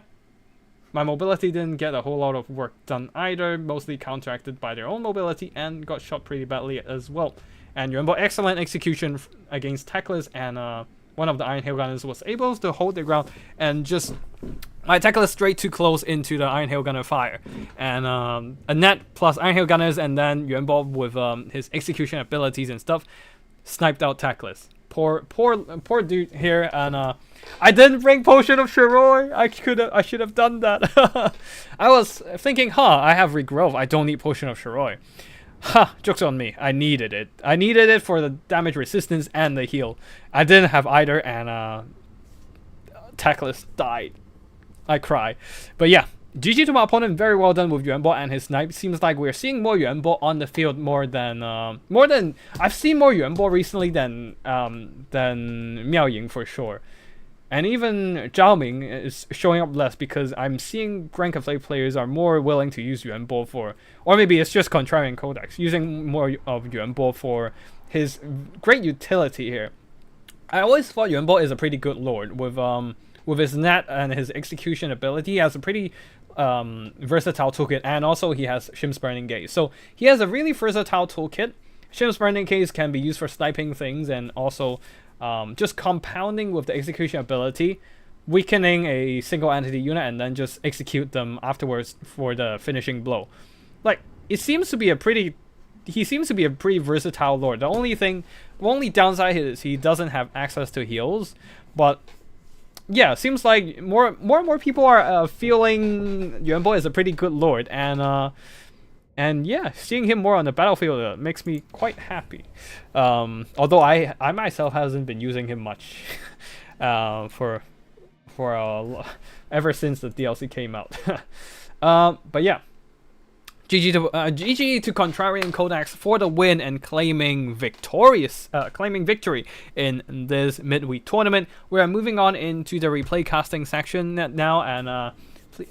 my mobility didn't get a whole lot of work done either, mostly counteracted by their own mobility and got shot pretty badly as well. And you remember, excellent execution against Teclis, and one of the Iron Hail Gunners was able to hold their ground and just my Teclis straight too close into the Iron Hail Gunner fire. And a net plus Iron Hail Gunners, and then Yuan Bo with his execution abilities and stuff sniped out Teclis. Poor dude here. And I didn't bring Potion of Shiroi. I should have done that. I was thinking, I have regrowth. I don't need Potion of Shiroi. Joke's on me. I needed it. I needed it for the damage resistance and the heal. I didn't have either, and Teclis died. I cry. But yeah, GG to my opponent. Very well done with Yuan Bo and his snipe. Seems like we're seeing more Yuan Bo on the field more than I've seen more Yuan Bo recently than Miao Ying for sure. And even Zhao Ming is showing up less because I'm seeing Grand Cafe players are more willing to use Yuan Bo for, or maybe it's just Contrarian Codex, using more of Yuan Bo for his great utility here. I always thought Yuan Bo is a pretty good lord with his net and his execution ability. He has a pretty versatile toolkit, and also he has Shim's Burning Gaze. So he has a really versatile toolkit. Shim's Burning Gaze can be used for sniping things and also just compounding with the execution ability, weakening a single entity unit and then just execute them afterwards for the finishing blow. Like, it seems to be he seems to be a pretty versatile lord. The only downside is he doesn't have access to heals, but yeah, seems like more and more people are feeling Yuan Bo is a pretty good lord, and yeah, seeing him more on the battlefield makes me quite happy. Although I myself hasn't been using him much for ever since the DLC came out. But yeah, GG to Contrarian Codex for the win and claiming victory in this midweek tournament. We are moving on into the replay casting section now, and please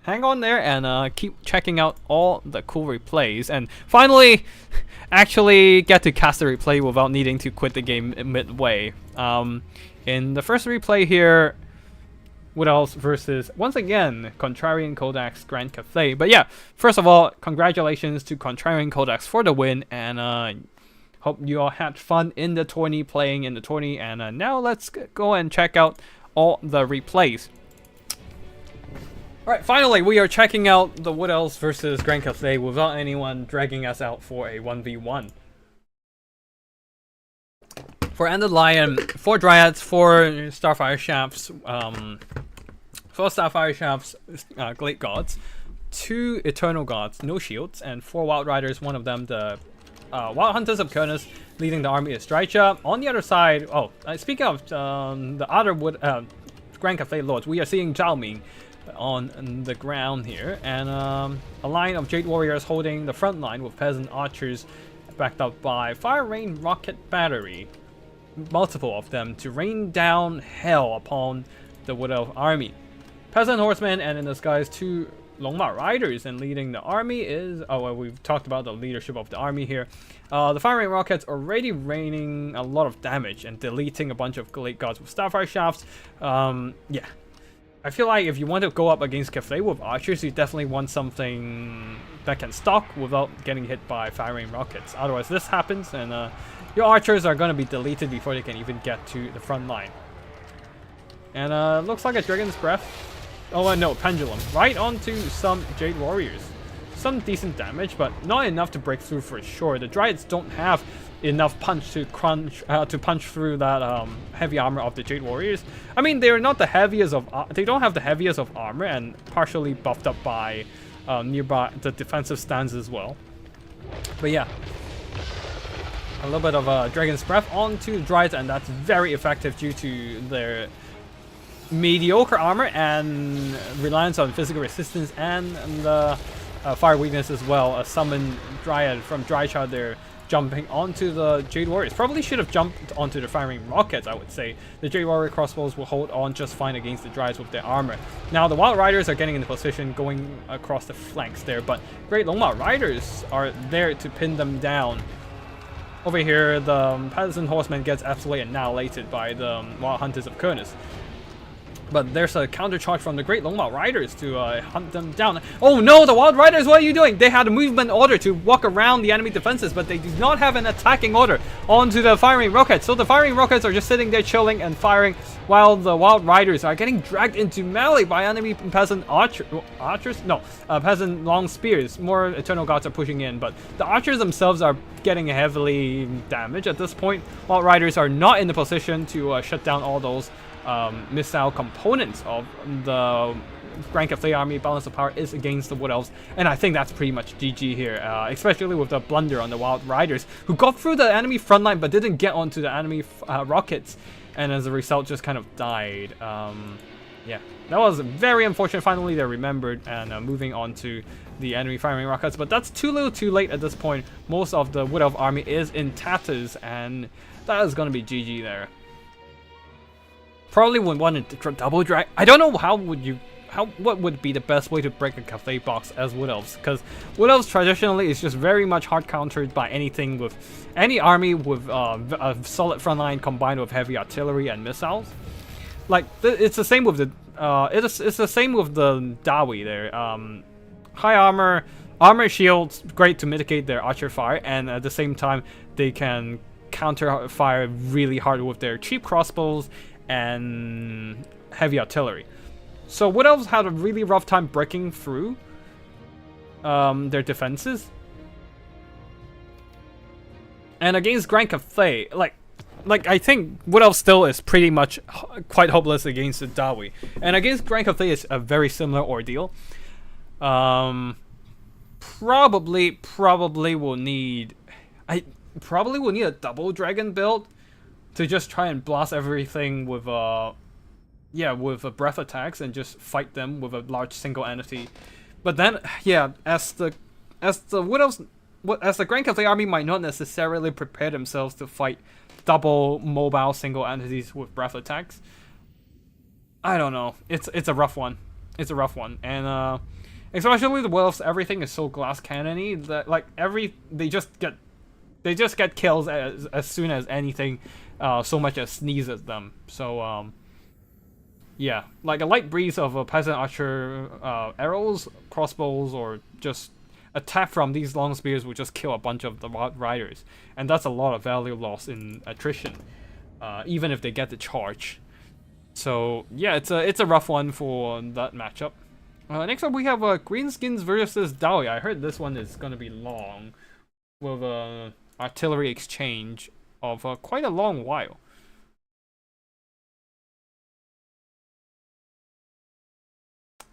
hang on there and keep checking out all the cool replays. And finally, actually get to cast a replay without needing to quit the game midway. In the first replay here, Wood Elves versus, once again, Contrarian Codex Grand Cafe. But yeah, first of all, congratulations to Contrarian Codex for the win, and hope you all had fun in the tourney, playing in the tourney. And now let's go and check out all the replays. Alright, finally, we are checking out the Wood Elves versus Grand Cafe without anyone dragging us out for a 1v1. For Ended Lion, 4 Dryads, 4 Starfire Shafts, 4 Starfire Shafts, Glade Gods, 2 Eternal Gods, no shields, and 4 Wild Riders, one of them the Wild Hunters of Kernus, leading the army is Strycha. On the other side, speaking of the other Grand Cafe Lords, we are seeing Zhao Ming on the ground here, and a line of Jade Warriors holding the front line with Peasant Archers backed up by Fire Rain Rocket Battery, multiple of them, to rain down hell upon the Wood Elf army. Peasant Horsemen, and in disguise 2 Longma Riders, and leading the army is, oh well, we've talked about the leadership of the army here. The Fire Rain Rockets already raining a lot of damage and deleting a bunch of Late Gods with Starfire Shafts. Yeah. I feel like if you want to go up against Cathay with Archers, you definitely want something that can stalk without getting hit by Fire Rain Rockets. Otherwise this happens and your Archers are going to be deleted before they can even get to the front line. And looks like a Dragon's Breath. Oh no, Pendulum. Right onto some Jade Warriors. Some decent damage, but not enough to break through for sure. The Dryads don't have enough punch to punch through that heavy armor of the Jade Warriors. I mean, they're not the heaviest of they don't have the heaviest of armor, and partially buffed up by nearby the defensive stands as well. But yeah, a little bit of Dragon's Breath onto the Dryads, and that's very effective due to their mediocre armor and reliance on physical resistance and the fire weakness as well. A summoned Dryad from Drychild there jumping onto the Jade Warriors. Probably should have jumped onto the firing rockets, I would say. The Jade Warrior crossbows will hold on just fine against the Dryads with their armor. Now the Wild Riders are getting into position, going across the flanks there, but Great Longma Riders are there to pin them down. Over here, the Peasant Horseman gets absolutely annihilated by the Wild Hunters of Kurnus. But there's a counter charge from the Great Longma Riders to hunt them down. Oh no, the Wild Riders, what are you doing? They had a movement order to walk around the enemy defenses, but they do not have an attacking order onto the firing rockets. So the firing rockets are just sitting there chilling and firing, while the Wild Riders are getting dragged into melee by enemy Peasant Archers? No, Peasant Long Spears. More Eternal Gods are pushing in, but the Archers themselves are getting heavily damaged at this point. Wild Riders are not in the position to shut down all those missile components of the Grand Cathay army. Balance of power is against the Wood Elves, and I think that's pretty much GG here, especially with the blunder on the Wild Riders, who got through the enemy front line but didn't get onto the enemy rockets, and as a result just kind of died. Yeah, that was very unfortunate. Finally they remembered and moving on to the enemy firing rockets, but that's too little too late at this point. Most of the Wood Elf army is in tatters, and that is going to be GG there. Probably would want to double drag. I don't know what would be the best way to break a Cathay box as Wood Elves, because Wood Elves traditionally is just very much hard countered by anything with any army with a solid front line combined with heavy artillery and missiles. Like it's the same with the it's the same with the Dawi there. High armor shields, great to mitigate their archer fire, and at the same time they can counter fire really hard with their cheap crossbows and heavy artillery. So Wood Elves had a really rough time breaking through their defenses. And against Grand Cathay, like I think Wood Elves still is pretty much quite hopeless against the Dawi. And against Grand Cathay is a very similar ordeal. Probably will need a double dragon build to just try and blast everything with with breath attacks and just fight them with a large single entity. But then, yeah, as the Wood Elves, as the Grand Cathay army might not necessarily prepare themselves to fight double mobile single entities with breath attacks. I don't know. It's a rough one. It's a rough one, and especially the Wood Elves, everything is so glass cannony that like they just get kills as soon as anything so much as sneezes them. So yeah, like a light breeze of a Peasant Archer arrows, crossbows, or just attack from these long spears will just kill a bunch of the riders, and that's a lot of value loss in attrition, even if they get the charge. So yeah, it's a rough one for that matchup. Next up we have Greenskins versus Dawi. I heard this one is gonna be long, with artillery exchange of quite a long while.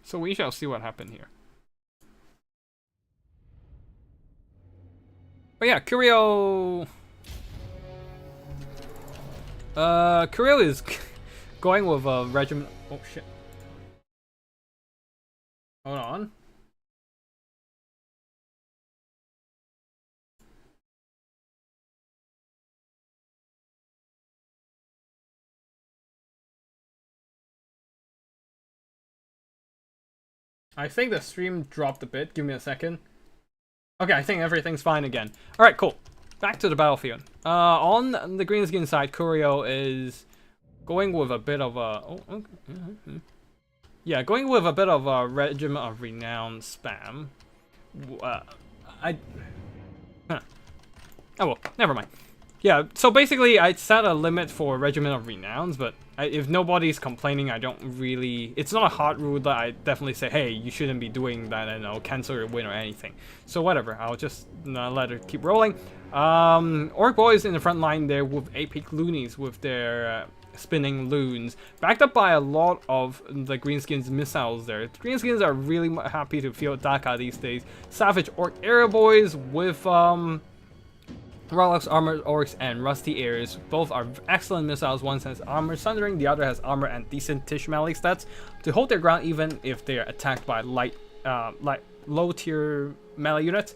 So we shall see what happened here. But yeah, Curio is going with a regiment. Oh shit. Hold on. I think the stream dropped a bit. Give me a second. Okay, I think everything's fine again. Alright, cool. Back to the battlefield. On the greenskin side, Kurio is going with a bit of a... Oh, okay. Yeah, going with a bit of a Regiment of Renown spam. Huh. Oh well, never mind. Yeah, so basically I set a limit for Regiment of Renowns, but if nobody's complaining, I don't really... It's not a hard rule that I definitely say, hey, you shouldn't be doing that and I'll cancel your win or anything. So whatever, I'll just let it keep rolling. Orc boys in the front line there with Epic Loonies with their spinning loons, backed up by a lot of the Greenskins missiles there. The Greenskins are really happy to field Daka these days. Savage Orc Air Boys with Warlocks, Armored Orcs, and Rusty Airs. Both are excellent missiles. One has Armor Sundering, the other has Armor and decent Tish melee stats to hold their ground even if they are attacked by low tier melee units.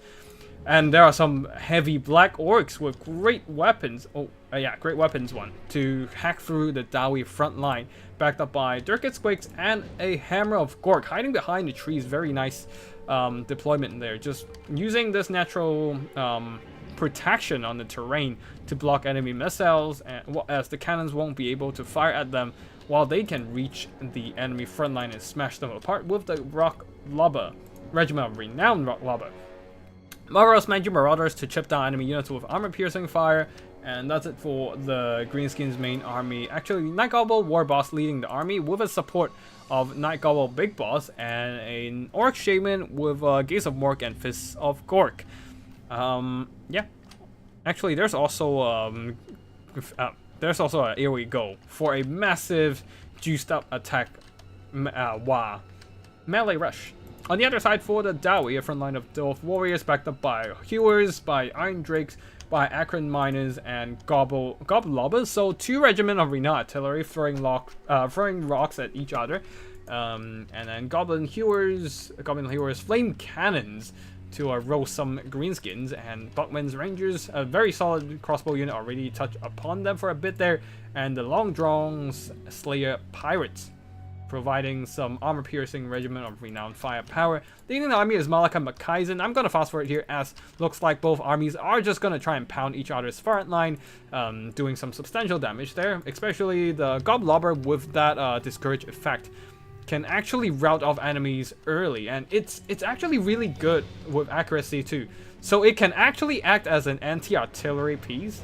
And there are some heavy Black Orcs with great weapons. Oh, yeah, great weapons one to hack through the Dawi front line, backed up by Durkit Squakes and a Hammer of Gork hiding behind the trees. Very nice deployment there. Just using this natural protection on the terrain to block enemy missiles, and as the cannons won't be able to fire at them while they can reach the enemy front line and smash them apart with the Rock Lobber, Regiment of Renown Rock Lobber. Marvelous Magic Marauders to chip down enemy units with armor-piercing fire, and that's it for the Greenskins main army. Actually, Night Gobble War Boss leading the army with a support of Night Gobble Big Boss and an Orc Shaman with Gaze of Mork and Fists of Gork. Yeah. Actually, there's also an Here we go for a massive juiced up attack melee rush. On the other side for the Dawi, a front line of Dwarf Warriors backed up by Hewers, by Iron Drakes, by Akron Miners, and Goblin Lobbers. So 2 Regiment of Renown Artillery throwing rocks at each other. And then Goblin Hewers, Flame Cannons to roast some Greenskins, and Buckman's Rangers, a very solid crossbow unit, already touched upon them for a bit there, and the Long Drawn's Slayer Pirates, providing some armor-piercing Regiment of Renowned firepower. Leading the army is Malaka McKaisen. I'm going to fast forward here as looks like both armies are just going to try and pound each other's front line, doing some substantial damage there, especially the Goblobber with that Discourage effect can actually rout off enemies early, and it's actually really good with accuracy too. So it can actually act as an anti-artillery piece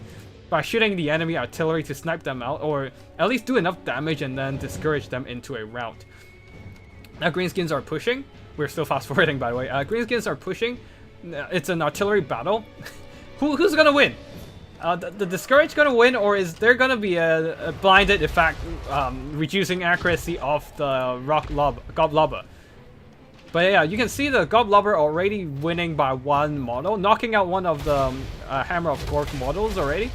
by shooting the enemy artillery to snipe them out, or at least do enough damage and then discourage them into a rout. Now Greenskins are pushing. We're still fast forwarding, by the way. Greenskins are pushing. It's an artillery battle. Who's gonna win? The Discourage gonna win, or is there gonna be a blinded effect, reducing accuracy of the Goblobber? But yeah, you can see the Goblobber already winning by 1 model, knocking out one of the Hammer of Gork models already.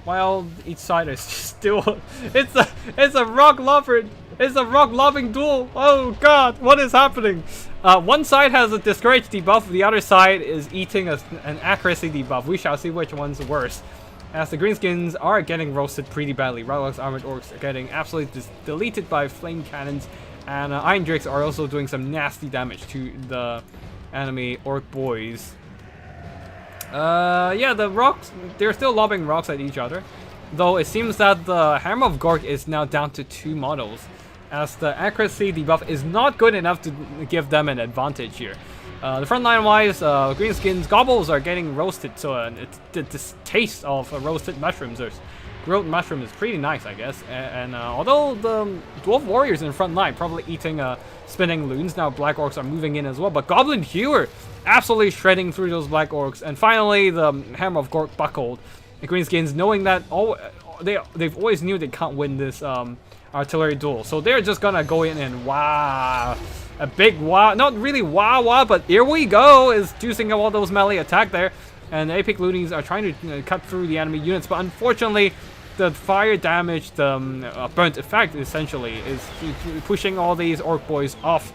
While each side is still, it's a rock lobber. It's a rock lobbing duel. Oh god, what is happening? One side has a Discourage debuff, the other side is eating an accuracy debuff. We shall see which one's worse, as the Greenskins are getting roasted pretty badly. Warlocks, Armored Orcs are getting absolutely deleted by Flame Cannons, and Iron Drakes are also doing some nasty damage to the enemy Orc boys. Yeah, the rocks, they're still lobbing rocks at each other, though it seems that the Hammer of Gork is now down to 2 models, as the accuracy debuff is not good enough to give them an advantage here. The frontline wise, Greenskins Gobbles are getting roasted, so this taste of roasted mushrooms or grilled mushroom is pretty nice, I guess. And although the Dwarf Warriors in the front line probably eating spinning loons, now Black Orcs are moving in as well, but Goblin Hewer absolutely shredding through those Black Orcs. And finally, the Hammer of Gork buckled. The Greenskins, knowing that they've always knew they can't win this artillery duel, so they're just gonna go in and a big not really but here we go, is juicing up all those melee attack there, and the Epic Loonies are trying to cut through the enemy units, but unfortunately the fire damage, the burnt effect essentially, is pushing all these Orc boys off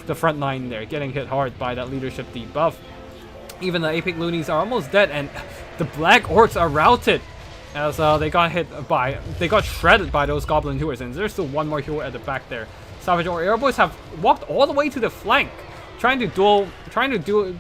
the front line there, getting hit hard by that leadership debuff. Even the Apex Loonies are almost dead, and the Black Orcs are routed as they got shredded by those Goblin Hewers, and there's still one more Hewer at the back there. Savage Orc Airboys have walked all the way to the flank, trying to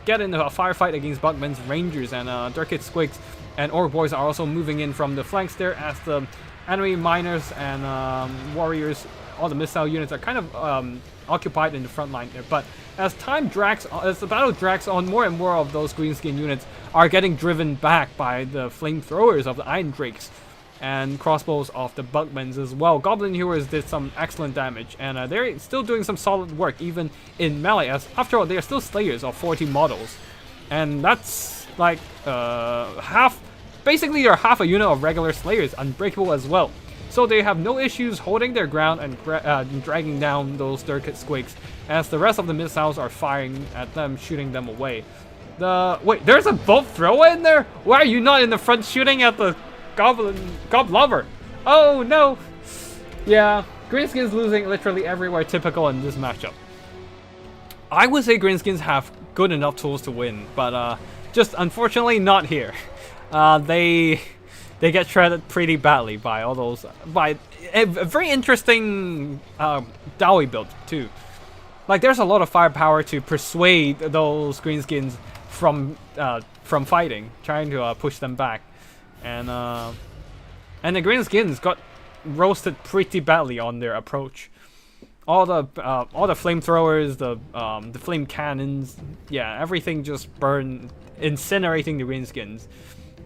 get into a firefight against Bugman's Rangers, and Dirkit Squigs and Orc Boys are also moving in from the flanks there as the enemy miners and warriors, all the missile units are kind of occupied in the front line there. But as the battle drags on, more and more of those greenskin units are getting driven back by the flamethrowers of the Iron Drakes and crossbows of the Bugmans as well. Goblin Hewers did some excellent damage, and they're still doing some solid work even in melee, as after all they are still slayers of 40 models, and that's like basically you're half a unit of regular slayers, unbreakable as well. So they have no issues holding their ground and dragging down those Dirkit Squigs, as the rest of the missiles are firing at them, shooting them away. Wait, there's a bolt thrower in there? Why are you not in the front shooting at the Goblobber? Oh no! Yeah, Greenskins losing literally everywhere, typical in this matchup. I would say Greenskins have good enough tools to win, but just unfortunately not here. They get shredded pretty badly by all those, by a very interesting Dowie build too. Like there's a lot of firepower to persuade those Greenskins from fighting, trying to push them back, and the Greenskins got roasted pretty badly on their approach. All the flamethrowers, the flame cannons, yeah, everything just burned, incinerating the Greenskins.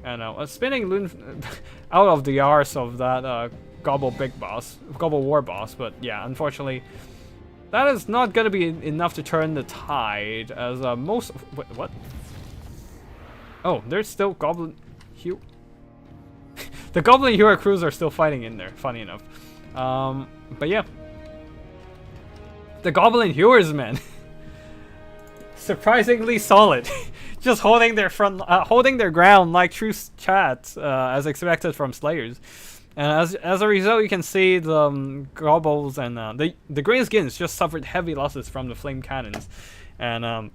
And a spinning loon out of the arse of that Gobble War Boss, but yeah, unfortunately, that is not gonna be enough to turn the tide. As what? Oh, there's still Goblin Hew. The Goblin Hero crews are still fighting in there. Funny enough, but yeah, the Goblin Hewers, man, surprisingly solid. Just holding their ground like true chats, as expected from Slayers. And as a result, you can see the Gobbles and the Greenskins just suffered heavy losses from the flame cannons. And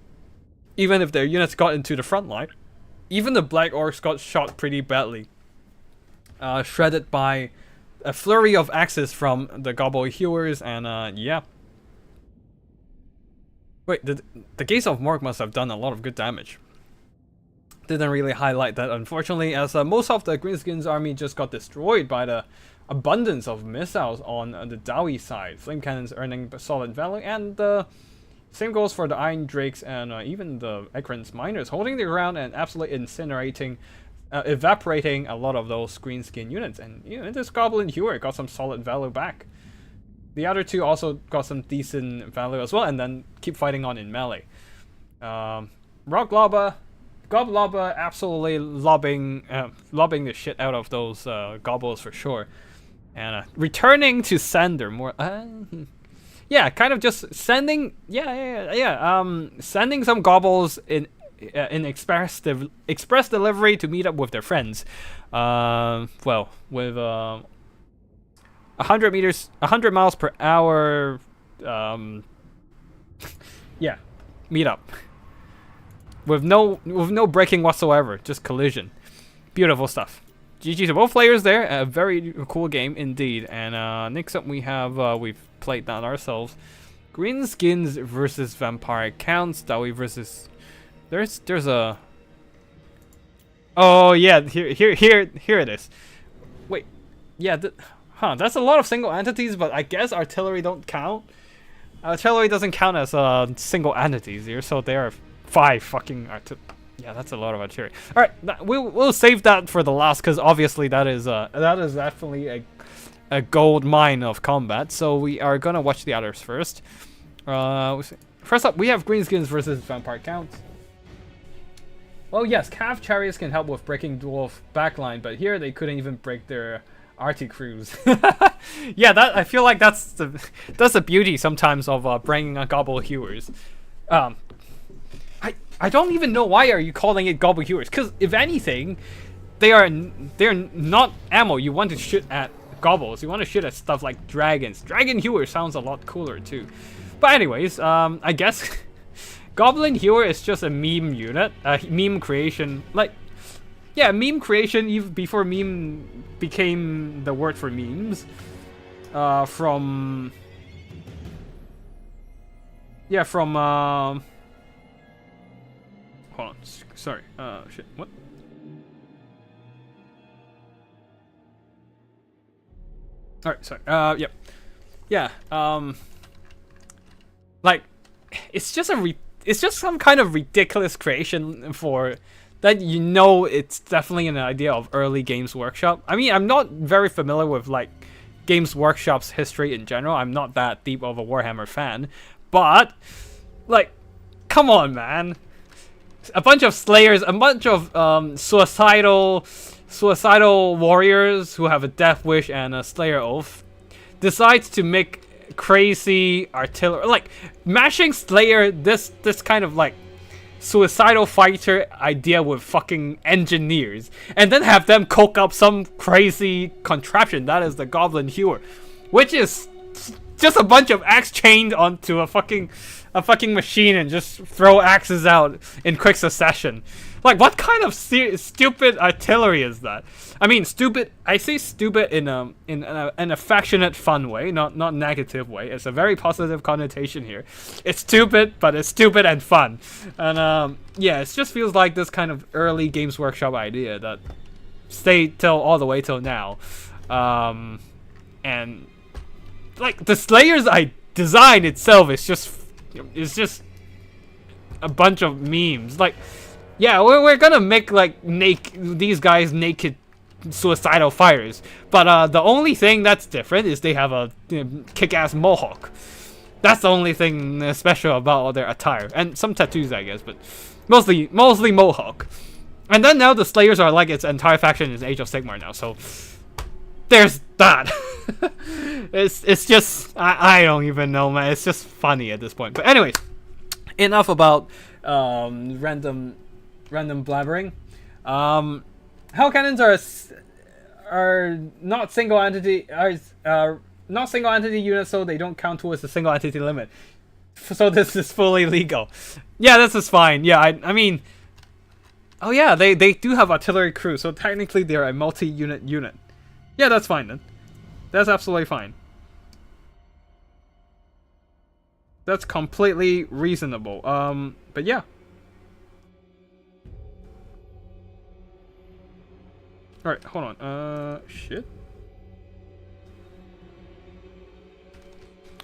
even if their units got into the front line, even the Black Orcs got shot pretty badly. Shredded by a flurry of axes from the Gobble Hewers, and yeah. Wait, the Gates of Morg must have done a lot of good damage. Didn't really highlight that, unfortunately, as most of the Greenskins army just got destroyed by the abundance of missiles on the Dowie side. Flame cannons earning solid value, and the same goes for the Iron Drakes and even the Ekran's miners, holding the ground and absolutely incinerating, evaporating a lot of those Greenskin units. And you know, this Goblin Hewer got some solid value back. The other two also got some decent value as well, and then keep fighting on in melee. Goblobber absolutely lobbing the shit out of those gobbles for sure, and returning to sender more. Yeah, kind of just sending. Sending some gobbles in express delivery to meet up with their friends. Well, with 100 miles per hour. Yeah, meet up. With no braking whatsoever, just collision. Beautiful stuff. GG to both players there. A very cool game indeed. And next up we have we've played that ourselves. Greenskins versus Vampire Counts. Dowie versus. There's a. Oh yeah, here it is. Wait, yeah, that's a lot of single entities, but I guess artillery don't count. Artillery doesn't count as single entities here, so they are 5 fucking yeah, that's a lot of artillery. All right, we'll save that for the last, because obviously that is definitely a gold mine of combat. So we are gonna watch the others first. First up, we have Greenskins versus Vampire Counts. Well, yes, Cav Chariots can help with breaking Dwarf backline, but here they couldn't even break their arty crews. Yeah, I feel like that's the beauty sometimes of bringing a Gobble Hewers. I don't even know why are you calling it Gobble Hewers, because if anything, they're not ammo you want to shoot at gobbles. You want to shoot at stuff like dragons. Dragon Hewer sounds a lot cooler too. But anyways, I guess Goblin Hewer is just a meme unit, meme creation. Like, yeah, meme creation even before meme became the word for memes. From hold on, sorry, shit, what? Alright, sorry, yep. Yeah, like, it's just some kind of ridiculous creation for that, you know, it's definitely an idea of early Games Workshop. I mean, I'm not very familiar with, like, Games Workshop's history in general. I'm not that deep of a Warhammer fan, but, like, come on, man. A bunch of slayers, a bunch of suicidal warriors who have a death wish and a slayer oath decides to make crazy artillery, like mashing slayer, this kind of like suicidal fighter idea with fucking engineers, and then have them cook up some crazy contraption that is the Goblin Hewer, which is just a bunch of axe chained onto a fucking machine and just throw axes out in quick succession. Like, what kind of stupid artillery is that? I mean, stupid. I say stupid in an affectionate, fun way, not negative way. It's a very positive connotation here. It's stupid, but it's stupid and fun. And yeah, it just feels like this kind of early Games Workshop idea that stayed all the way till now. And like the Slayer's design itself is just a bunch of memes. Like, yeah, we're gonna make like these guys naked suicidal fighters, but the only thing that's different is they have a kick-ass mohawk. That's the only thing special about their attire, and some tattoos, I guess, but mostly mohawk. And then now the Slayers are like its entire faction is Age of Sigmar now, so there's that. It's just I don't even know, man. It's just funny at this point. But anyways, enough about random blabbering. Hell cannons are not single entity not single entity units, so they don't count towards the single entity limit. So this is fully legal. Yeah, this is fine. Yeah, I mean, oh yeah, they do have artillery crew, so technically they're a multi-unit unit. Yeah, that's fine then. That's absolutely fine. That's completely reasonable. But yeah. Alright, hold on. Shit.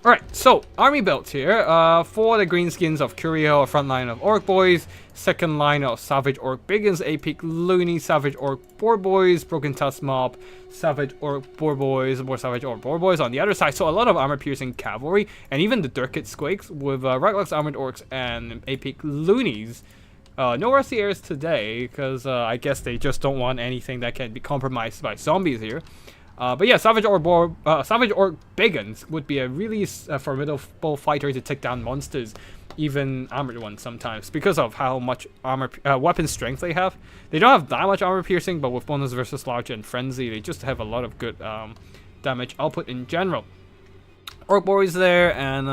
Alright, so, army builds here. For the greenskins of Curio, a front line of Orc Boys, second line of Savage Orc Biggins, Apex Loony, Savage Orc Boar Boys, Broken Tusk Mob, Savage Orc Boar Boys, more Savage Orc Boar Boys on the other side. So a lot of armor-piercing cavalry, and even the Durkit Squigs with Reckless Armored Orcs and Apex Loonies. No Rusty Airs today, because I guess they just don't want anything that can be compromised by zombies here. But yeah, Savage Orc Biggins would be a really formidable fighter to take down monsters, even armored ones sometimes, because of how much weapon strength they have. They don't have that much armor piercing, but with bonus versus large and frenzy, they just have a lot of good damage output in general. Orc Boys there, and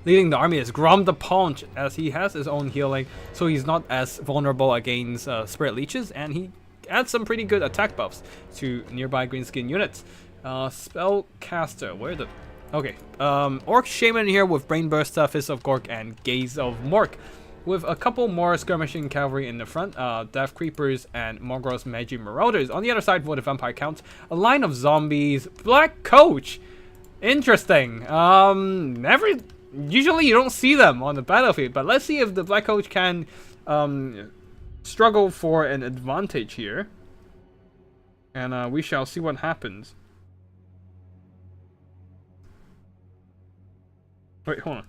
leading the army is Grom the Paunch, as he has his own healing, so he's not as vulnerable against Spirit Leeches, and he adds some pretty good attack buffs to nearby greenskin units. Spellcaster, where the... Okay, Orc Shaman here with Brain Burster, Fist of Gork, and Gaze of Mork, with a couple more skirmishing cavalry in the front, Death Creepers and Morgros Magi Marauders. On the other side for the Vampire Counts, a line of zombies, Black Coach. Interesting. Usually you don't see them on the battlefield, but let's see if the Black Coach can struggle for an advantage here, and we shall see what happens. Wait, hold on.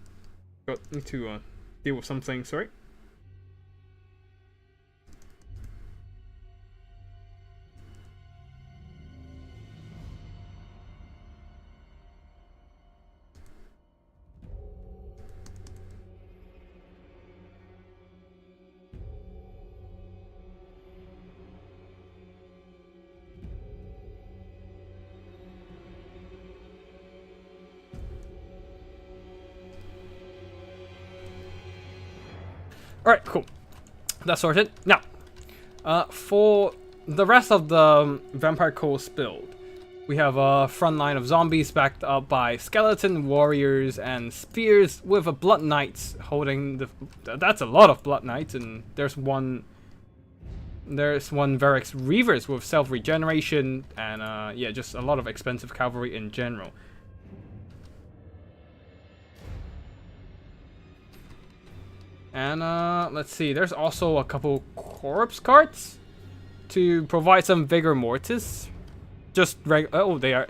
Need to deal with something. Sorry. Alright, cool. That's sorted. Now, for the rest of the Vampire Coast build, we have a front line of zombies backed up by skeleton warriors and spears with a blood knights holding the... That's a lot of blood knights, and there's one Varix Reavers with self-regeneration, and yeah, just a lot of expensive cavalry in general. And let's see, there's also a couple corpse carts to provide some vigor mortis. Just they are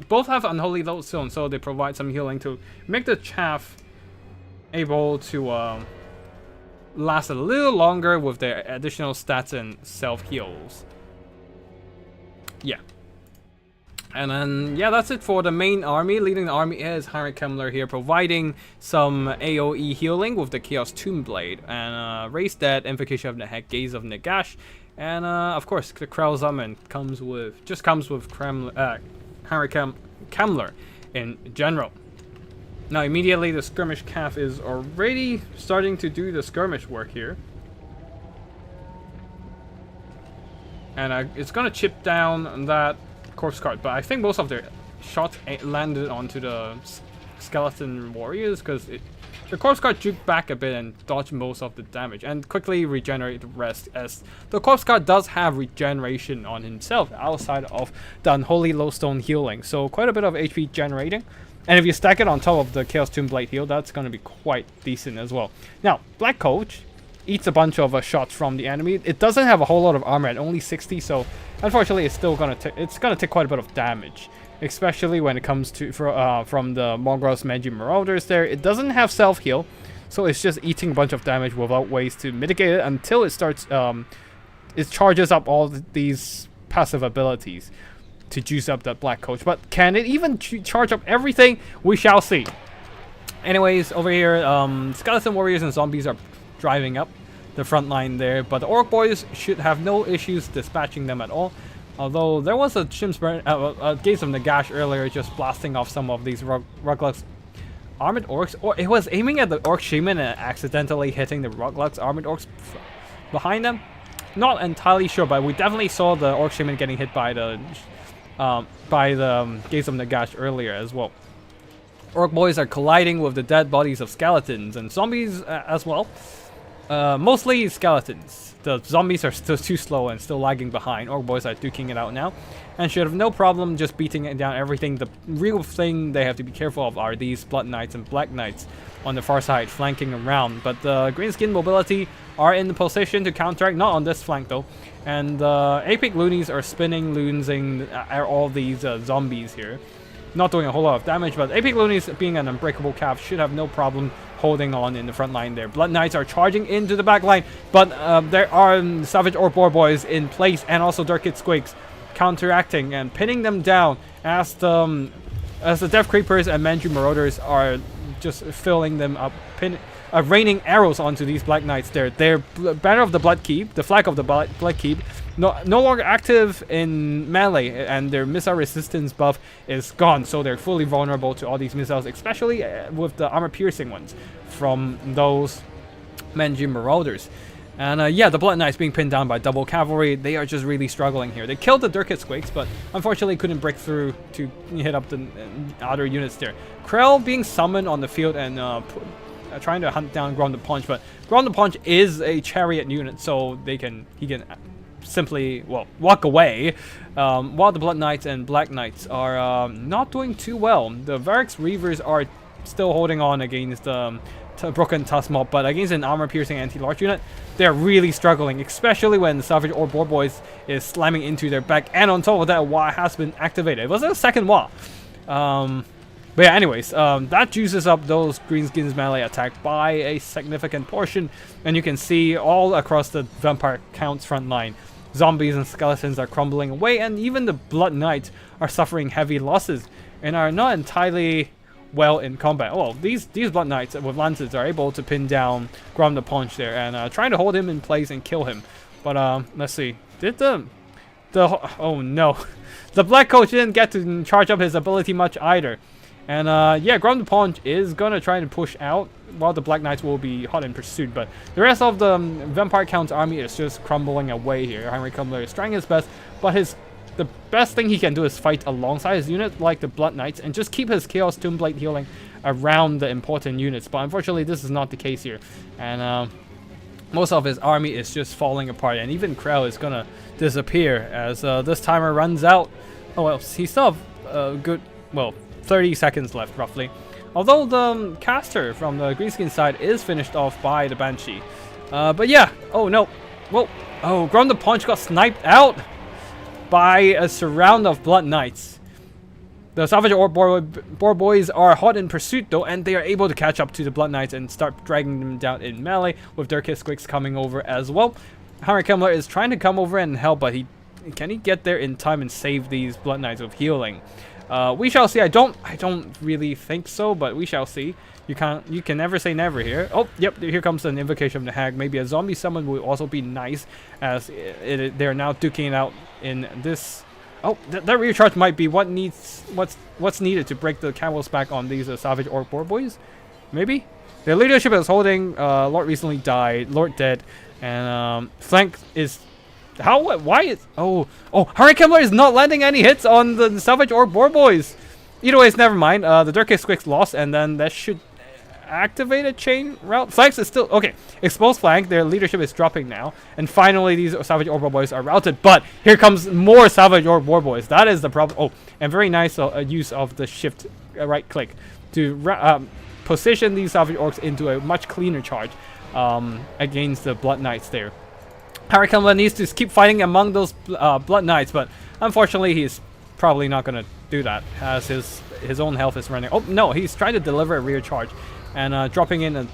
both have unholy lodestone, so they provide some healing to make the chaff able to last a little longer with their additional stats and self heals. Yeah. And then, yeah, that's it for the main army. Leading the army is Heinrich Kemmler here, providing some AoE healing with the Chaos Tomb Blade. And Raise Dead, Invocation of the Heck, Gaze of Nagash. And of course, the Krell Summon comes with Heinrich Kemmler in general. Now, immediately, the Skirmish Calf is already starting to do the skirmish work here. And it's going to chip down that corpse cart, but I think most of their shots landed onto the skeleton warriors, because the corpse cart juked back a bit and dodged most of the damage and quickly regenerate the rest, as the corpse cart does have regeneration on himself outside of the unholy lodestone healing, so quite a bit of HP generating. And if you stack it on top of the Chaos Tomb Blade heal, that's going to be quite decent as well. Now, Black Coach eats a bunch of shots from the enemy. It doesn't have a whole lot of armor at only 60, so unfortunately it's still gonna take quite a bit of damage, especially when it comes to from the Mongrel's Mangy Marauders there. It doesn't have self heal, so it's just eating a bunch of damage without ways to mitigate it until it starts it charges up all these passive abilities to juice up that Black Coach. But can it even charge up everything? We shall see. Anyways, over here, skeleton warriors and zombies are driving up the front line there, but the Orc boys should have no issues dispatching them at all. Although there was a Gaze of Nagash earlier, just blasting off some of these Ruglux armored orcs, or it was aiming at the Orc Shaman and accidentally hitting the Ruglux armored orcs behind them. Not entirely sure, but we definitely saw the Orc Shaman getting hit by the Gaze of Nagash earlier as well. Orc boys are colliding with the dead bodies of skeletons and zombies as well. Mostly skeletons. The zombies are still too slow and still lagging behind. Orc boys are duking it out now and should have no problem just beating it down everything. The real thing they have to be careful of are these Blood Knights and Black Knights on the far side flanking around. But the Greenskin Mobility are in the position to counteract, not on this flank though. And the Apic Loonies are spinning, loonsing all these zombies here. Not doing a whole lot of damage, but Apic Loonies, being an unbreakable calf, should have no problem holding on in the front line there. Blood Knights are charging into the back line, but there are Savage Orc Boar Boys in place, and also Dirkit Squigs counteracting and pinning them down as the Death Creepers and Manju Marauders are just filling them up, raining arrows onto these Black Knights there. Their Banner of the Blood Keep, the flag of the Blood Keep, no longer active in melee, and their missile resistance buff is gone, so they're fully vulnerable to all these missiles, especially with the armor-piercing ones from those Manji Marauders. And yeah, the Blood Knights being pinned down by double cavalry, they are just really struggling here. They killed the Dirkit Squigs, but unfortunately couldn't break through to hit up the other units there. Krell being summoned on the field and trying to hunt down Ground the Punch, but Ground the Punch is a chariot unit, so he can simply, well, walk away, while the Blood Knights and Black Knights are not doing too well. The Varix Reavers are still holding on against the Broken Tusk Mob, but against an armor-piercing anti-large unit, they're really struggling, especially when the Savage Orc Boar Boys is slamming into their back, and on top of that, Wa has been activated. It was a second Wa. But yeah, anyways, that juices up those Greenskins melee attack by a significant portion, and you can see all across the Vampire Count's front line, zombies and skeletons are crumbling away, and even the Blood Knights are suffering heavy losses and are not entirely well in combat. Well, these Blood Knights with lances are able to pin down Grom the Punch there and trying to hold him in place and kill him. But let's see, did oh no, the Black Coach didn't get to charge up his ability much either. And yeah, Ground the Punch is gonna try and push out, while the Black Knights will be hot in pursuit. But the rest of the Vampire Count's army is just crumbling away here. Henry Kumbler is trying his best, but the best thing he can do is fight alongside his unit like the Blood Knights and just keep his Chaos Tombblade healing around the important units. But unfortunately, this is not the case here. And most of his army is just falling apart, and even Krell is gonna disappear as this timer runs out. Oh well, he still have a good, well, 30 seconds left roughly. Although the caster from the Greenskin side is finished off by the Banshee. But yeah, oh no, whoa, oh, Ground the Punch got sniped out by a surround of Blood Knights. The Savage Boar Boys are hot in pursuit though, and they are able to catch up to the Blood Knights and start dragging them down in melee, with their Kissquicks coming over as well. Henry Kimmler is trying to come over and help, but can he get there in time and save these Blood Knights with healing? We shall see. I don't really think so, but we shall see. You can never say never here. Oh, yep, here comes an Invocation of the Hag. Maybe a zombie summon will also be nice, as they're now duking it out in this. Oh, that recharge might be what's needed to break the camel's back on these Savage Orc Boar Boys. Maybe their leadership is holding. Lord recently died. Lord dead, and flank is. Why is... Oh, Henry Kimmler is not landing any hits on the Savage Orc Boar Boys. Either way, never mind. The Dirk Squicks lost, and then that should activate a chain route. Flanks is still... Okay, exposed flank. Their leadership is dropping now. And finally, these Savage Orc Boar Boys are routed. But here comes more Savage Orc Boar Boys. That is the problem. Oh, and very nice use of the shift right click to position these Savage Orcs into a much cleaner charge against the Blood Knights there. Henry Kimmler needs to keep fighting among those Blood Knights, but unfortunately he's probably not going to do that, as his own health is running. Oh no, he's trying to deliver a rear charge and dropping in a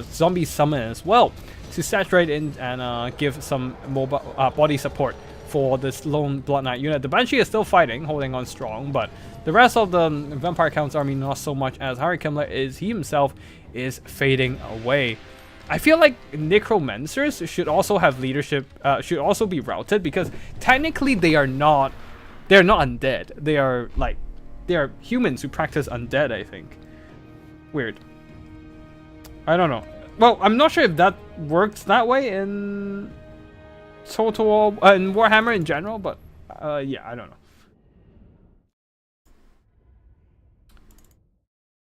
zombie summon as well to saturate in and give some mobile body support for this lone Blood Knight unit. The Banshee is still fighting, holding on strong, but the rest of the Vampire Count's army not so much, as Henry Kimmler he himself is fading away. I feel like Necromancers should also have leadership, should also be routed, because technically they are not undead. They are humans who practice undead, I think. Weird. I don't know. Well, I'm not sure if that works that way in Total in Warhammer in general, but yeah, I don't know.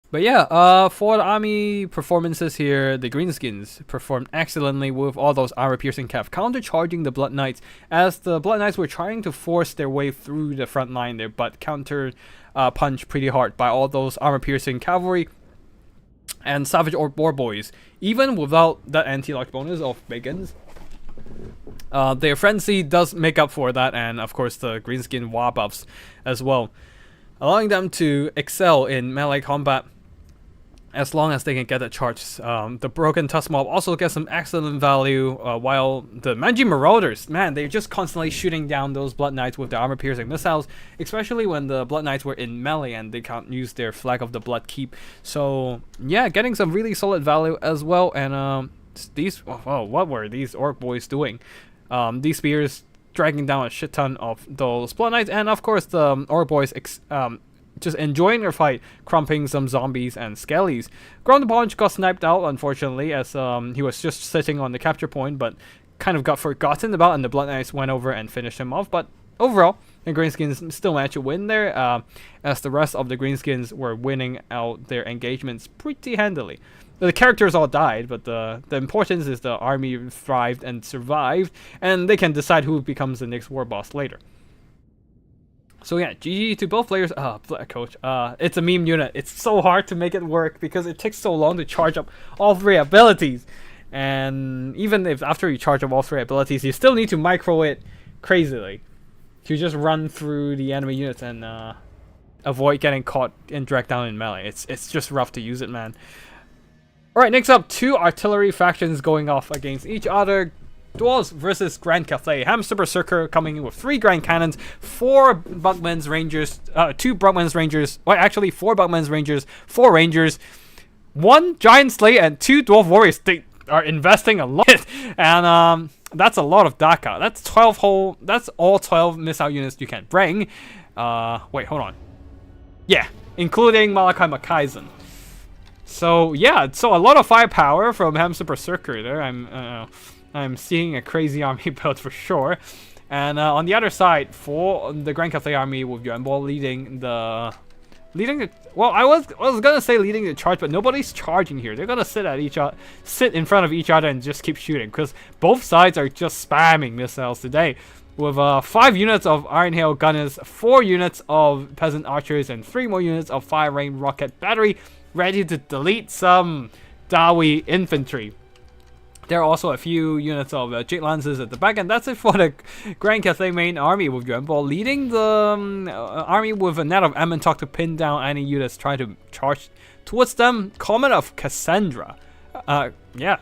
But yeah, for the army performances here, the Greenskins performed excellently with all those armor-piercing cav counter-charging the Blood Knights, as the Blood Knights were trying to force their way through the front line there, but counter-punched pretty hard by all those armor-piercing cavalry and Savage Orc Boar Boys. Even without that anti-lock bonus of Bacons, their Frenzy does make up for that, and of course the Greenskin Wa buffs as well, allowing them to excel in melee combat as long as they can get a charge. The Broken Tusk Mob also gets some excellent value, while the Manji Marauders, man, they're just constantly shooting down those Blood Knights with the armor-piercing missiles, especially when the Blood Knights were in melee and they can't use their Flag of the Blood Keep. So yeah, getting some really solid value as well. And these, oh, what were these Orc Boys doing? These spears dragging down a shit ton of those Blood Knights, and of course the Orc Boys just enjoying their fight, crumping some zombies and skellies. Ground the Punch got sniped out, unfortunately, as he was just sitting on the capture point, but kind of got forgotten about, and the Blood Knights went over and finished him off. But overall, the Greenskins still managed to win there, as the rest of the Greenskins were winning out their engagements pretty handily. The characters all died, but the importance is the army thrived and survived, and they can decide who becomes the next war boss later. So yeah, GG to both players. Coach, it's a meme unit. It's so hard to make it work because it takes so long to charge up all three abilities. And even if after you charge up all three abilities, you still need to micro it crazily to just run through the enemy units and avoid getting caught and dragged down in melee. It's just rough to use it, man. Alright, next up, two artillery factions going off against each other. Dwarves versus Grand Cathay. Hamster Berserker coming in with 3 Grand Cannons, 4 Buckman's Rangers, 2 Buckman's Rangers, well actually 4 Buckman's Rangers, 4 Rangers, 1 Giant Slayer, and 2 Dwarf Warriors. They are investing a lot, and that's a lot of Daka. That's 12 that's all 12 missile units you can bring. Wait, hold on. Yeah, including Malachi Makaisen. So yeah, so a lot of firepower from Hamster Berserker there. I'm seeing a crazy army build for sure. And on the other side, for the Grand Cathay army with Yuan Bo leading the well, I was gonna say leading the charge, but nobody's charging here. They're gonna sit in front of each other and just keep shooting, because both sides are just spamming missiles today. With 5 units of Iron Hail Gunners, 4 units of Peasant Archers, and 3 more units of Fire Rain Rocket Battery, ready to delete some Dawi infantry. There are also a few units of Jade Lancers at the back, and that's it for the Grand Cathay main army, with Yuan Bo leading the army with a net of Emmentalk to pin down any units trying to charge towards them. Comet of Cassandra. Yeah,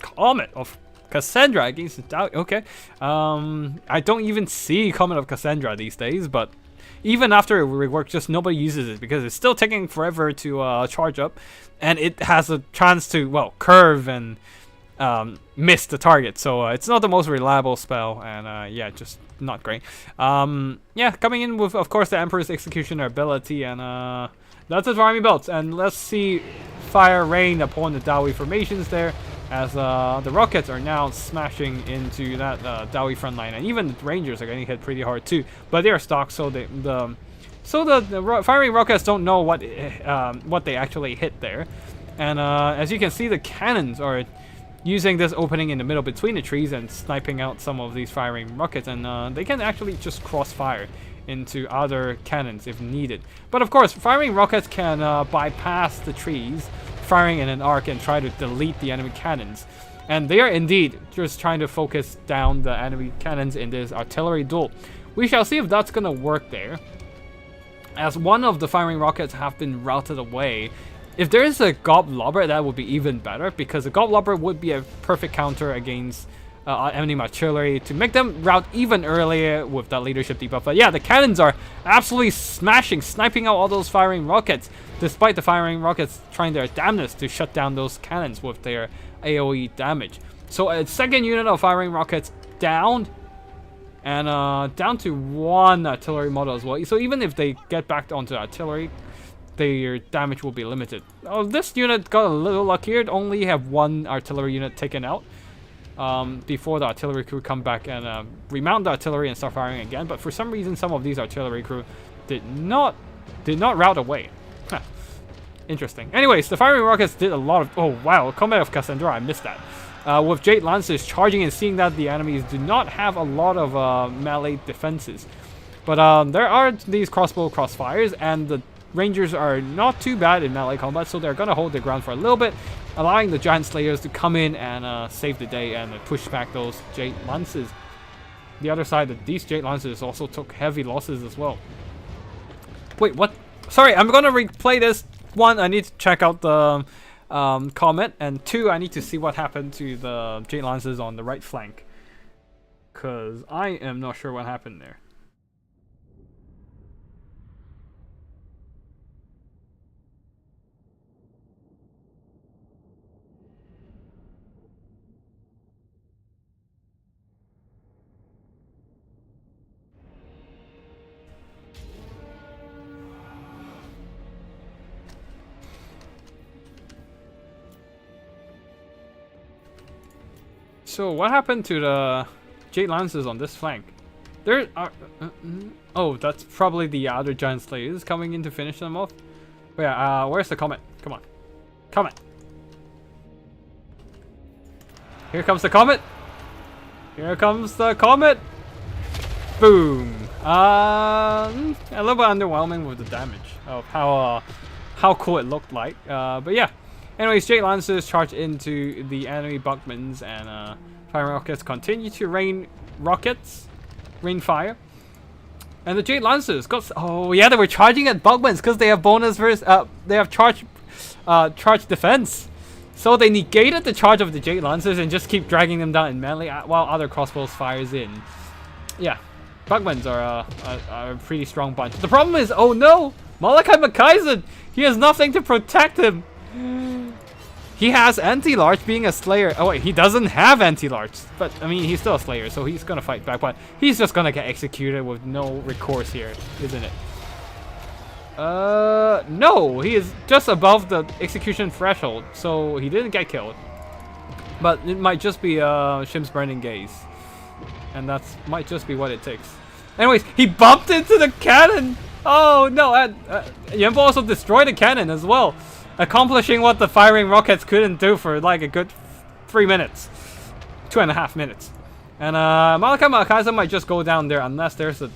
Comet of Cassandra against the Dawi. Okay. I don't even see Comet of Cassandra these days, but even after it reworked, just nobody uses it because it's still taking forever to charge up, and it has a chance to, well, curve and miss the target, so it's not the most reliable spell, and yeah, just not great. Yeah, coming in with, of course, the Emperor's Executioner ability, and that's it for army builds. And let's see fire rain upon the Dawi formations there, as the rockets are now smashing into that Dawi front line, and even the Rangers are getting hit pretty hard too, but they're stocked, so the firing rockets don't know what they actually hit there. And as you can see, the cannons are using this opening in the middle between the trees and sniping out some of these firing rockets, and they can actually just crossfire into other cannons if needed. But of course, firing rockets can bypass the trees, firing in an arc and try to delete the enemy cannons. And they are indeed just trying to focus down the enemy cannons in this artillery duel. We shall see if that's gonna work there, as one of the firing rockets have been routed away. If there is a Goblobber, that would be even better, because a Goblobber would be a perfect counter against enemy artillery to make them rout even earlier with that leadership debuff. But yeah, the cannons are absolutely smashing, sniping out all those firing rockets, despite the firing rockets trying their damnedest to shut down those cannons with their AoE damage. So a second unit of firing rockets down, and down to 1 artillery model as well. So even if they get back onto artillery, their damage will be limited. Oh, this unit got a little luckier. It only have 1 artillery unit taken out before the artillery crew come back and remount the artillery and start firing again. But for some reason, some of these artillery crew did not rout away. Huh. Interesting. Anyways, the firing rockets did a lot of... Oh, wow. Combat of Cassandra. I missed that. With Jade Lancers charging and seeing that the enemies do not have a lot of melee defenses. But there are these crossbow crossfires, and the Rangers are not too bad in melee combat, so they're gonna hold their ground for a little bit, allowing the Giant Slayers to come in and save the day and push back those Jade Lances. The other side, these Jade Lancers also took heavy losses as well. Wait, what? Sorry, I'm gonna replay this. 1, I need to check out the comment, and 2, I need to see what happened to the Jade Lancers on the right flank, because I am not sure what happened there. So what happened to the Jade Lancers on this flank? There are... oh, that's probably the other Giant Slayers coming in to finish them off. But yeah, where's the Comet? Come on. Comet. Here comes the Comet. Here comes the Comet. Boom. A little bit underwhelming with the damage of how cool it looked like. But yeah. Anyways, Jade Lancers charge into the enemy Buckmans, and fire rockets continue to rain fire. And the Jade Lancers got... Oh yeah, they were charging at Buckmans because they have bonus versus... they have charge defense. So they negated the charge of the Jade Lancers and just keep dragging them down in melee while other crossbows fires in. Yeah, Buckmans are a pretty strong bunch. The problem is, oh no! Malachi Makaisen! He has nothing to protect him! He has anti-large being a slayer. Oh wait, he doesn't have anti-large, but I mean he's still a slayer, so he's gonna fight back, but he's just gonna get executed with no recourse here, isn't it? No, he is just above the execution threshold, so he didn't get killed. But it might just be Shim's Burning Gaze, and that's might just be what it takes. Anyways, he bumped into the cannon. Oh no! Yunbo also destroyed the cannon as well, accomplishing what the firing rockets couldn't do for like a good 3 minutes, 2.5 minutes. And Malachi Malakaza might just go down there unless there's a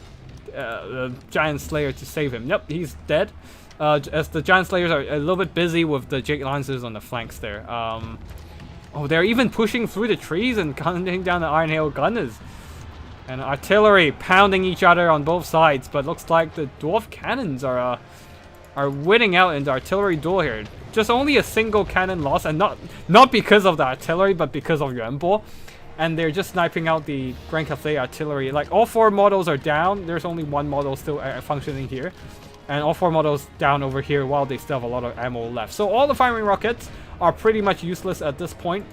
Giant Slayer to save him. Yep, he's dead. As the Giant Slayers are a little bit busy with the Jade Lancers on the flanks there. Oh, they're even pushing through the trees and hunting down the Iron Hail Gunners. And artillery pounding each other on both sides, but looks like the Dwarf Cannons are winning out in the artillery duel here. Just only a single cannon loss, and not because of the artillery, but because of Yuanbo. And they're just sniping out the Grand Cathay artillery. Like, all 4 models are down. There's only 1 model still functioning here. And all 4 models down over here while they still have a lot of ammo left. So all the firing rockets are pretty much useless at this point.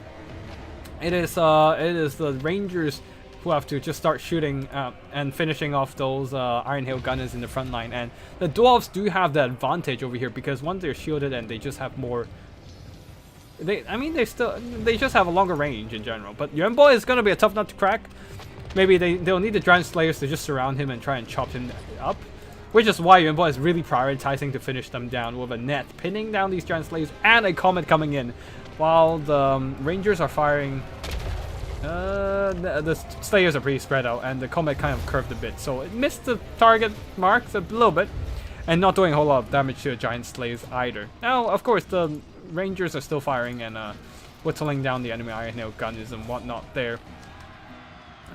It is the Rangers who have to just start shooting and finishing off those Iron Hail Gunners in the front line. And the Dwarves do have the advantage over here because once they're shielded and they just have more... they just have a longer range in general. But Yuanbo is going to be a tough nut to crack. Maybe they'll need the Giant Slayers to just surround him and try and chop him up. Which is why Yuanbo is really prioritizing to finish them down with a net, pinning down these Giant Slayers and a Comet coming in. While the Rangers are firing... the Slayers are pretty spread out and the Comet kind of curved a bit. So it missed the target marks a little bit. And not doing a whole lot of damage to the Giant Slayers either. Now, of course, the Rangers are still firing and whittling down the enemy Iron Hail Gunners and whatnot there.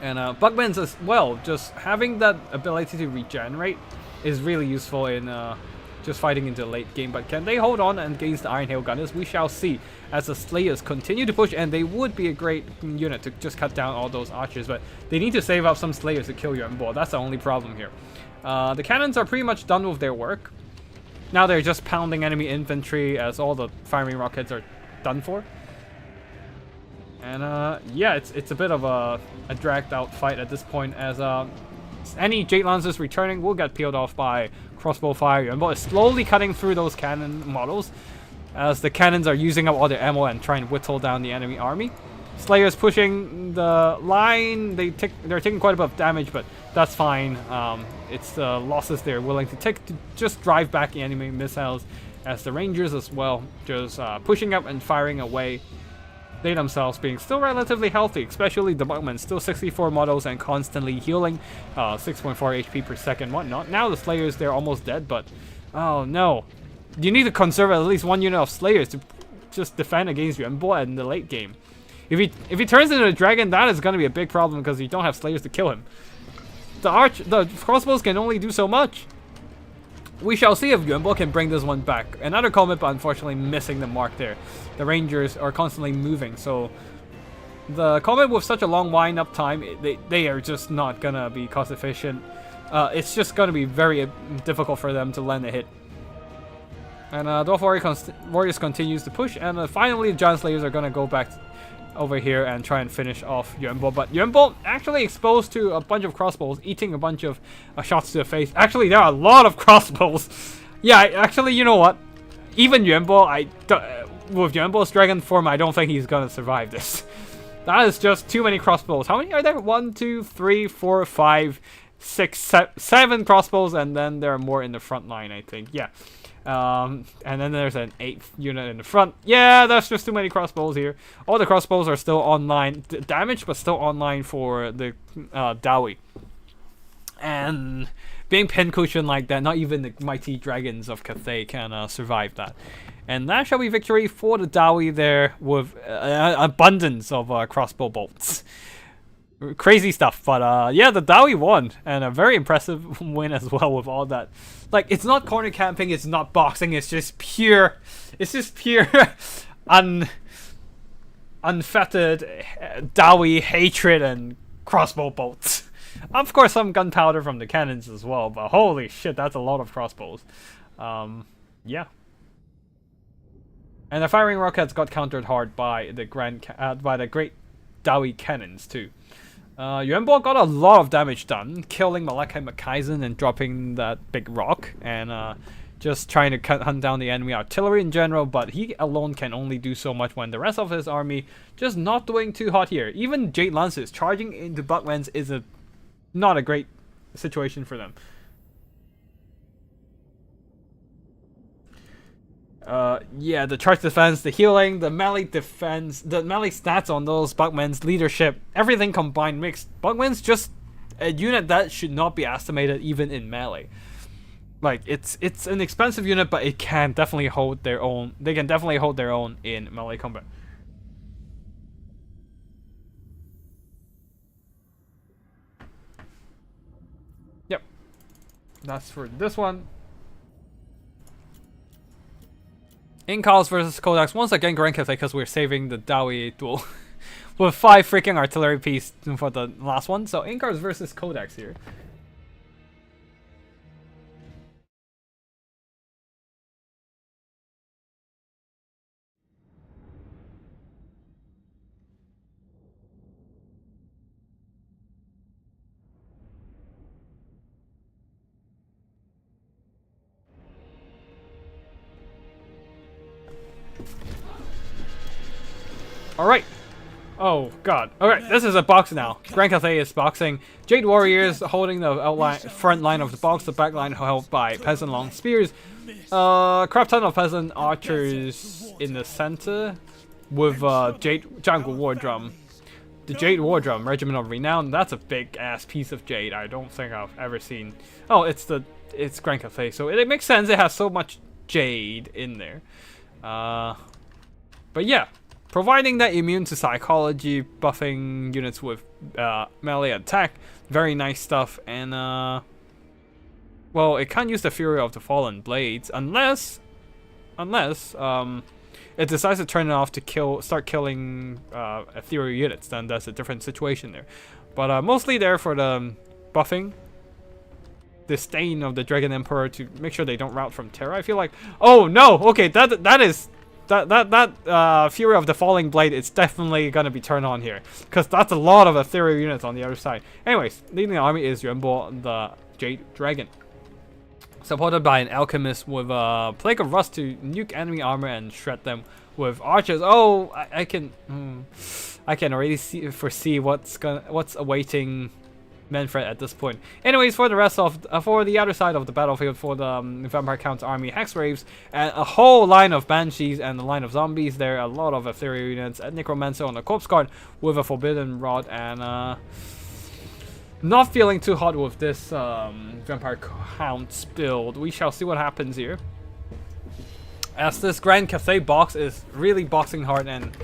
And Bugman's as well, just having that ability to regenerate is really useful in just fighting into the late game. But can they hold on against the Iron Hail Gunners? We shall see as the Slayers continue to push, and they would be a great unit to just cut down all those archers, but they need to save up some Slayers to kill Yuanbo. That's the only problem here. The cannons are pretty much done with their work. Now they're just pounding enemy infantry as all the firing rockets are done for. And yeah, it's a bit of a dragged out fight at this point as any Jade Lancers returning will get peeled off by crossbow fire. Yuanbo is slowly cutting through those cannon models as the cannons are using up all their ammo and trying to whittle down the enemy army. Slayers pushing the line. They're taking quite a bit of damage, but that's fine. It's the losses they're willing to take to just drive back the enemy missiles, as the Rangers as well just pushing up and firing away. They themselves being still relatively healthy, especially the Bugman, still 64 models and constantly healing, 6.4 HP per second, whatnot. Now the Slayers, they're almost dead, but oh no. You need to conserve at least 1 unit of Slayers to just defend against Yuanbo in the late game. If he turns into a dragon, that is going to be a big problem because you don't have Slayers to kill him. The crossbows can only do so much. We shall see if Yuanbo can bring this one back. Another Comet, but unfortunately missing the mark there. The Rangers are constantly moving, so the Comet with such a long wind-up time, they are just not going to be cost efficient. It's just going to be very difficult for them to land a hit. And Dwarf Warriors continues to push, and finally the Giant Slayers are going to go back over here and try and finish off Yuanbo. But Yuanbo actually exposed to a bunch of crossbows, eating a bunch of shots to the face. Actually, there are a lot of crossbows. Yeah, actually, you know what? Even Yuanbo, with Yuanbo's dragon form, I don't think he's gonna survive this. That is just too many crossbows. How many are there? 1, 2, 3, 4, 5, 6, 7 crossbows, and then there are more in the front line, I think. Yeah. And then there's an 8th unit in the front. Yeah, that's just too many crossbows here. All the crossbows are still online, damaged, but still online for the Dowie. And being pincushioned like that, not even the mighty dragons of Cathay can survive that. And that shall be victory for the Dowie there with abundance of crossbow bolts. Crazy stuff, but yeah, the Dowie won, and a very impressive win as well with all that. Like, it's not corner camping, it's not boxing, it's just pure unfettered Dowie hatred and crossbow bolts. Of course, some gunpowder from the cannons as well, but holy shit, that's a lot of crossbows. Yeah. And the firing rockets got countered hard by the great Dowie cannons too. Yuanbo got a lot of damage done, killing Malachi Makaisen and dropping that big rock, and just trying to hunt down the enemy artillery in general, but he alone can only do so much when the rest of his army just not doing too hot here. Even Jade Lances charging into Buckmans is not a great situation for them. Yeah, the charge defense, the healing, the melee defense, the melee stats on those Buckman's leadership, everything combined mixed. Buckman's just a unit that should not be estimated even in melee. Like, it's an expensive unit, but it can definitely hold their own. They can definitely hold their own in melee combat. Yep. That's for this one. Incals versus Codex. Once again, Grand Cathay, because we're saving the Dowie duel. With 5 freaking artillery pieces for the last one. So, Incals versus Codex here. Alright. Oh god. Alright, this is a box now. Grand Cathay is boxing. Jade Warriors holding the front line of the box, the back line held by Peasant Long Spears. Crap ton of Peasant Archers in the center with Jade Jungle War Drum. The Jade War Drum, Regiment of Renown. That's a big ass piece of Jade. I don't think I've ever seen. Oh, it's Grand Cathay, so it makes sense. It has so much Jade in there. But yeah. Providing that immune to psychology, buffing units with melee attack, very nice stuff. And well, it can't use the Fury of the Fallen Blades unless it decides to turn it off to start killing ethereal units. Then that's a different situation there. But mostly there for the buffing, disdain of the Dragon Emperor to make sure they don't rout from Terra. I feel like, oh no, okay, that is. That Fury of the Falling Blade is definitely gonna be turned on here, because that's a lot of ethereal units on the other side. Anyways, leading the army is Yuanbo, the Jade Dragon, supported by an alchemist with a Plague of Rust to nuke enemy armor and shred them with archers. Oh, I can already foresee what's awaiting Manfred at this point. Anyways, for the rest of for the other side of the battlefield, for the Vampire Count's army, Hexgraves, and a whole line of Banshees and a line of zombies. There are a lot of ethereal units, a Necromancer on the Corpse Guard with a Forbidden Rod, and not feeling too hot with this Vampire Count's build. We shall see what happens here, as this Grand Cathay box is really boxing hard, and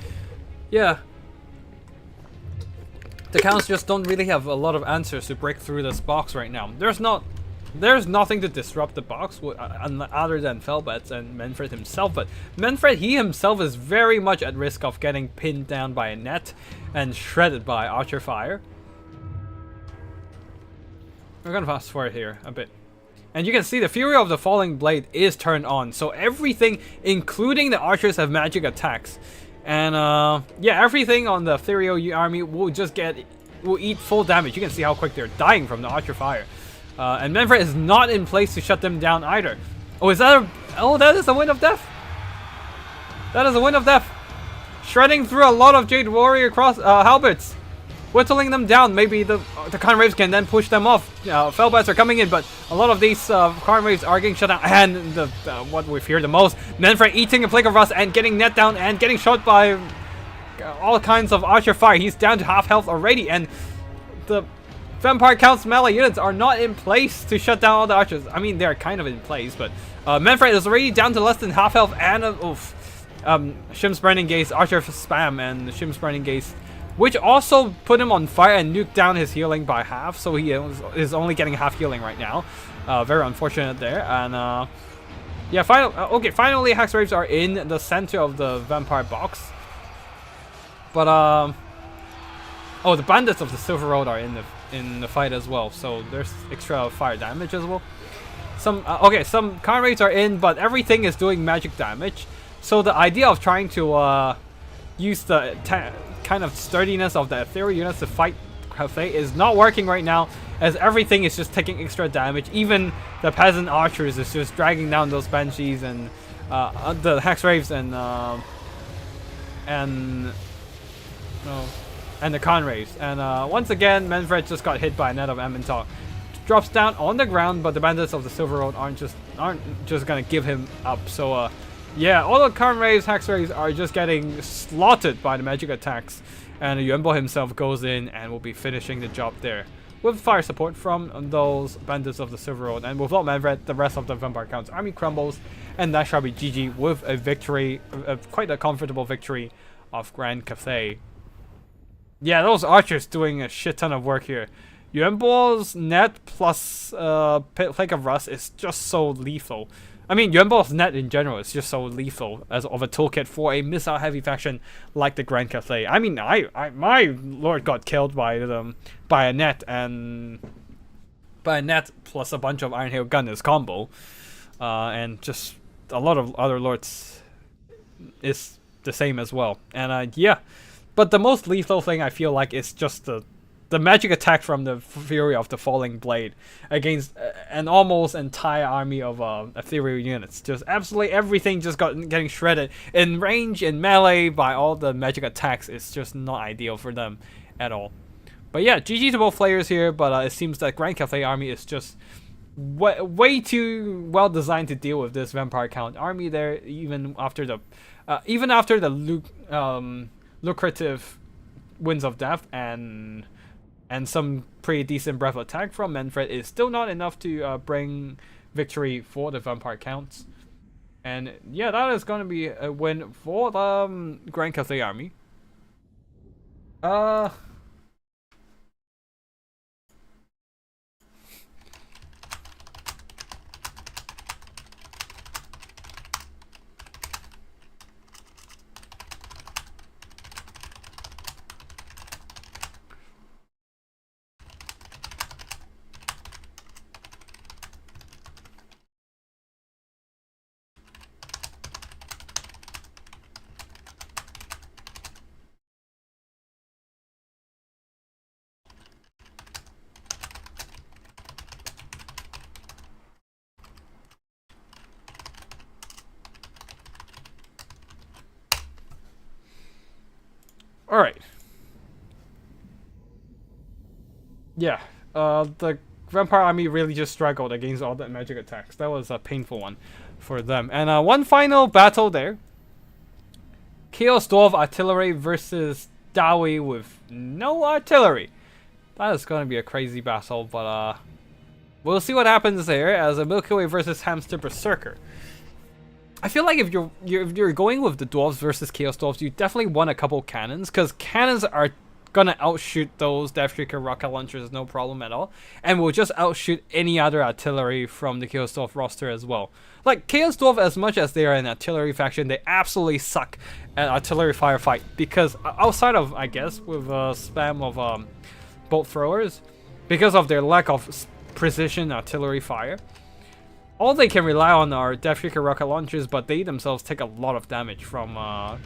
yeah. The counts just don't really have a lot of answers to break through this box right now. There's nothing to disrupt the box other than Felbets and Manfred himself. But Manfred, he himself is very much at risk of getting pinned down by a net and shredded by archer fire. We're gonna fast forward here a bit. And you can see the Fury of the Falling Blade is turned on. So everything, including the archers, have magic attacks. And yeah, everything on the ethereal army will eat full damage. You can see how quick they're dying from the archer fire. And Manfred is not in place to shut them down either. Oh, that is a Wind of Death. That is a Wind of Death. Shredding through a lot of Jade Warrior halberds. Whittling them down. Maybe the Conraves can then push them off. Felbats are coming in, but a lot of these Conraves are getting shut down. And what we fear the most, Manfred eating a Plague of Rust and getting net down and getting shot by all kinds of archer fire. He's down to half health already, and the Vampire Count's melee units are not in place to shut down all the archers. I mean, they're kind of in place, but Manfred is already down to less than half health, and Shim's Burning Gaze, archer spam, and Shim's Burning Gaze, which also put him on fire and nuked down his healing by half, so he is only getting half healing right now. Very unfortunate there. And yeah, finally Hexgraves are in the center of the vampire box. But oh, the bandits of the Silver Road are in the fight as well, so there's extra fire damage as well. Some Conraves are in, but everything is doing magic damage. So the idea of trying to use the kind of sturdiness of the ethereal units to fight Cafe is not working right now, as everything is just taking extra damage. Even the peasant archers is just dragging down those banshees and the hex raves and the con raves. And once again, Manfred just got hit by a net of Emmentalk. Drops down on the ground, but the bandits of the Silver Road aren't just gonna give him up. So yeah, all the con raves, hex raves are just getting slaughtered by the magic attacks, and Yuanbo himself goes in and will be finishing the job there with fire support from those bandits of the Silver Road. And without Manfred, the rest of the Vampire Count's army crumbles, and that shall be GG with a victory, quite a comfortable victory of Grand Cathay. Yeah, those archers doing a shit ton of work here. Yuanbo's net plus Plague of Rust is just so lethal. I mean, Yuanbo's net in general is just so lethal as of a toolkit for a missile-heavy faction like the Grand Cathay. I mean, my lord got killed by a net plus a bunch of Iron Hail Gunners combo, and just a lot of other lords is the same as well. And yeah, but the most lethal thing I feel like is just the magic attack from the Fury of the Falling Blade against an almost entire army of ethereal units. Just absolutely everything just getting shredded in range, in melee, by all the magic attacks. It's just not ideal for them at all. But yeah, GG to both players here, but it seems that Grand Cathay army is just way too well designed to deal with this Vampire Count army there, even after the lucrative Winds of Death and some pretty decent breath attack from Manfred is still not enough to bring victory for the Vampire Counts. And yeah, that is going to be a win for the Grand Cathay army. Alright. Yeah, the Vampire army really just struggled against all that magic attacks. That was a painful one for them. And one final battle there. Chaos Dwarf Artillery versus Dawi with no artillery. That is going to be a crazy battle, but we'll see what happens there as a Milky Way versus Hamster Berserker. I feel like if you're going with the dwarves versus chaos dwarves, you definitely want a couple cannons, because cannons are gonna outshoot those Death Shrieker rocket launchers no problem at all, and will just outshoot any other artillery from the chaos dwarf roster as well. Like chaos dwarf, as much as they are an artillery faction, they absolutely suck at artillery firefight, because outside of, I guess, with spam of bolt throwers, because of their lack of precision artillery fire, all they can rely on are Death Shrieker rocket launchers, but they themselves take a lot of damage from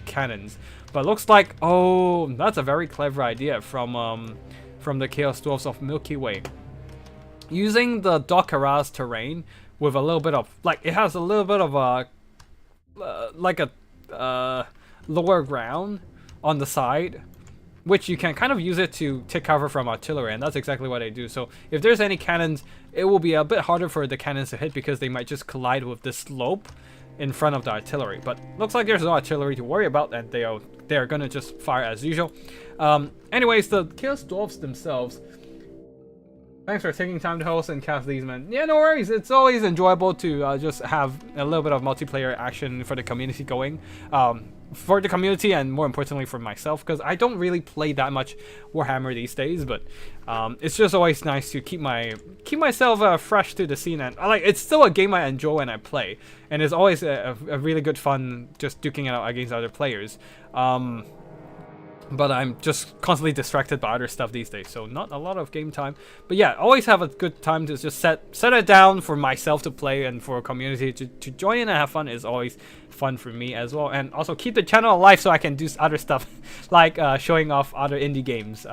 cannons. But looks like, oh, that's a very clever idea from the Chaos Dwarfs of Milky Way. Using the Dokkaraz terrain with a little bit of, like, it has a little bit of a lower ground on the side, which you can kind of use it to take cover from artillery, and that's exactly what they do. So if there's any cannons, it will be a bit harder for the cannons to hit, because they might just collide with the slope in front of the artillery. But looks like there's no artillery to worry about, and they are gonna just fire as usual. Anyways, the Chaos Dwarfs themselves, thanks for taking time to host and cast these, man. Yeah, no worries. It's always enjoyable to just have a little bit of multiplayer action for the community going. For the community, and more importantly for myself, because I don't really play that much Warhammer these days, but it's just always nice to keep myself fresh to the scene. And it's still a game I enjoy when I play, and it's always a really good fun just duking it out against other players. but I'm just constantly distracted by other stuff these days, so not a lot of game time. But yeah, always have a good time to just set it down for myself to play, and for a community to join in and have fun is always fun for me as well. And also keep the channel alive so I can do other stuff like showing off other indie games,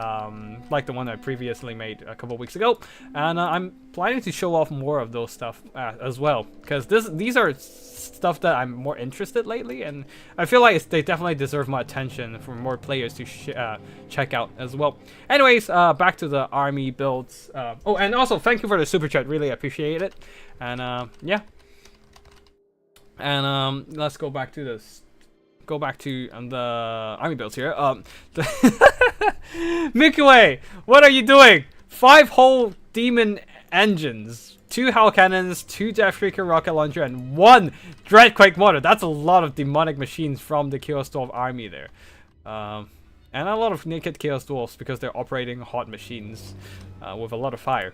like the one I previously made a couple weeks ago. And I'm planning to show off more of those stuff as well, because these are stuff that I'm more interested lately, and I feel like they definitely deserve my attention for more players to check out as well. Anyways, back to the army builds. Oh, and also thank you for the super chat, really appreciate it. And yeah, and let's go back to this. Go back to the army builds here. Milky Way, what are you doing? 5 whole demon engines, 2 Hell Cannons, 2 Deathshrieker rocket launcher, and 1 Dreadquake Mortar. That's a lot of demonic machines from the Chaos Dwarf army there. And a lot of naked Chaos Dwarfs because they're operating hot machines with a lot of fire.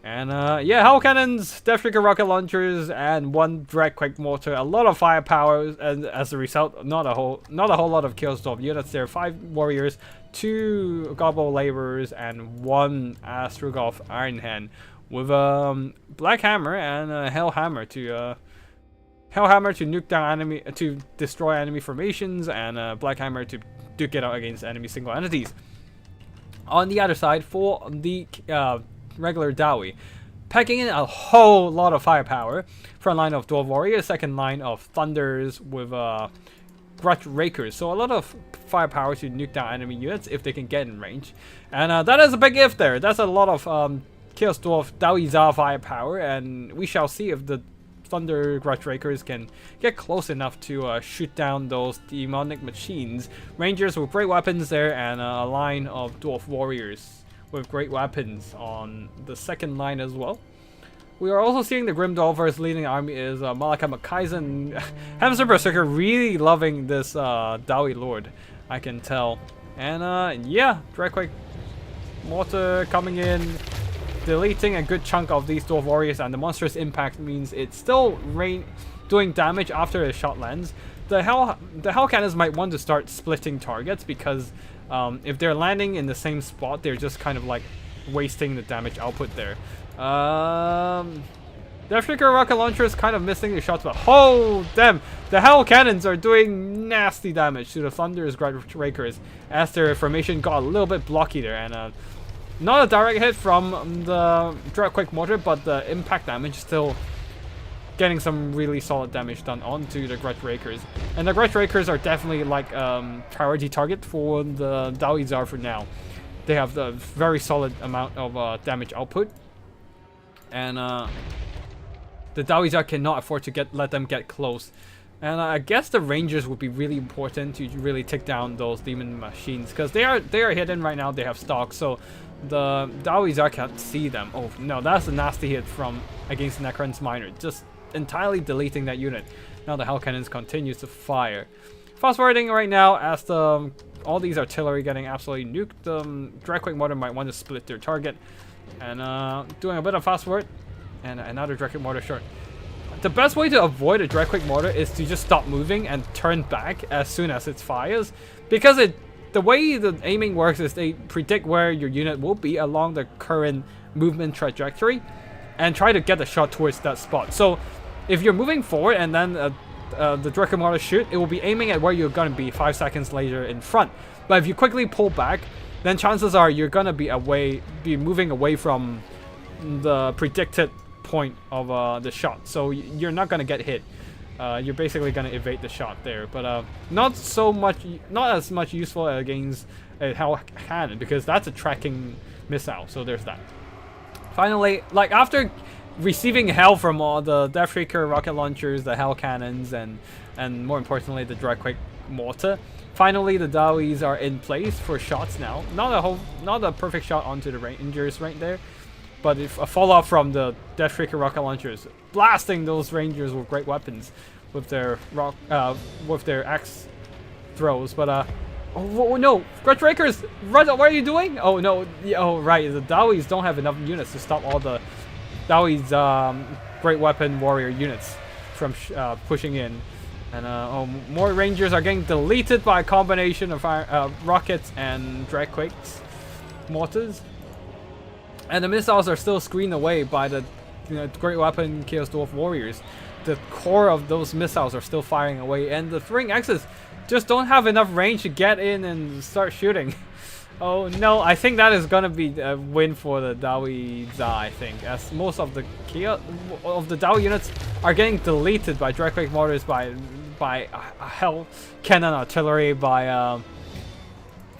And yeah, Hell Cannons, Deathshrieker rocket launchers, and 1 Dreadquake Mortar. A lot of firepower, and as a result, not a whole lot of Chaos Dwarf units there. 5 warriors, 2 Gobble Laborers, and 1 Astrogoth Iron Hand, with Black Hammer and Hell Hammer to nuke down enemy, to destroy enemy formations, and Black Hammer to duke it out against enemy single entities. On the other side, for the regular Dowie, packing in a whole lot of firepower. Front line of Dwarf Warriors, second line of Thunders with Grudge Rakers. So a lot of firepower to nuke down enemy units if they can get in range. And that is a big if there. That's a lot of Chaos Dwarf Dowie Za firepower, and we shall see if the Thunder Grudge Rakers can get close enough to shoot down those demonic machines. Rangers with great weapons there, and a line of Dwarf Warriors with great weapons on the second line as well. We are also seeing the Grim Dolphers leading army is Malaka Makaizen. Hamster Berserker really loving this Dowie Lord, I can tell. And yeah, Dreadquake Mortar coming in, deleting a good chunk of these Dwarf Warriors, and the monstrous impact means it's still doing damage after a shot lands. The Hell Cannons might want to start splitting targets, because if they're landing in the same spot, they're just kind of like wasting the damage output there. Deathshrieker rocket launcher is kind of missing the shots, but oh damn, the Hell Cannons are doing nasty damage to the Thunder's Grudge Rakers as their formation got a little bit blocky there. And not a direct hit from the Dreadquake Mortar, but the impact damage still getting some really solid damage done onto the Grudge Rakers. And the Grudge Rakers are definitely like priority target for the Dowie Za for now. They have the very solid amount of damage output, and the Dowie Za cannot afford to let them get close. And I guess the Rangers would be really important to really take down those demon machines, because they are hidden right now. They have stock, so the Dowie Za can't see them. Oh no, that's a nasty hit from against Necron's Miner, just entirely deleting that unit. Now the Hell Cannons continues to fire. Fast forwarding right now as all these artillery getting absolutely nuked. Dreadquake Mortar might want to split their target, and doing a bit of fast forward, and another Dreadquake Mortar short. The best way to avoid a Dreadquake Mortar is to just stop moving and turn back as soon as it fires, because the way the aiming works is they predict where your unit will be along the current movement trajectory and try to get the shot towards that spot. So if you're moving forward and then the Dreadquake Mortar shoot, it will be aiming at where you're going to be 5 seconds later in front. But if you quickly pull back, then chances are you're going to be moving away from the predicted point of the shot. So you're not going to get hit. You're basically going to evade the shot there. But not as much useful against a Hell Cannon, because that's a tracking missile. So there's that. Finally, like after receiving hell from all the Deathshrieker rocket launchers, the Hell Cannons, and more importantly the Dreadquake Mortar, finally the Dowies are in place for shots now. Not a perfect shot onto the Rangers right there, but if a fallout from the Deathshrieker rocket launchers, blasting those Rangers with great weapons with their axe throws. But oh no, Grudge Rakers, run! What are you doing? Oh no, oh right, the Dowies don't have enough units to stop all the Dowie's great weapon warrior units from pushing in. And more Rangers are getting deleted by a combination of rockets and Dragquakes mortars. And the missiles are still screened away by the Great Weapon Chaos Dwarf Warriors. The core of those missiles are still firing away, and the throwing X's just don't have enough range to get in and start shooting. Oh no, I think that is gonna be a win for the Dawi Za, I think, as most of the Dawi units are getting deleted by Dragquake mortars, by Hell Cannon artillery, by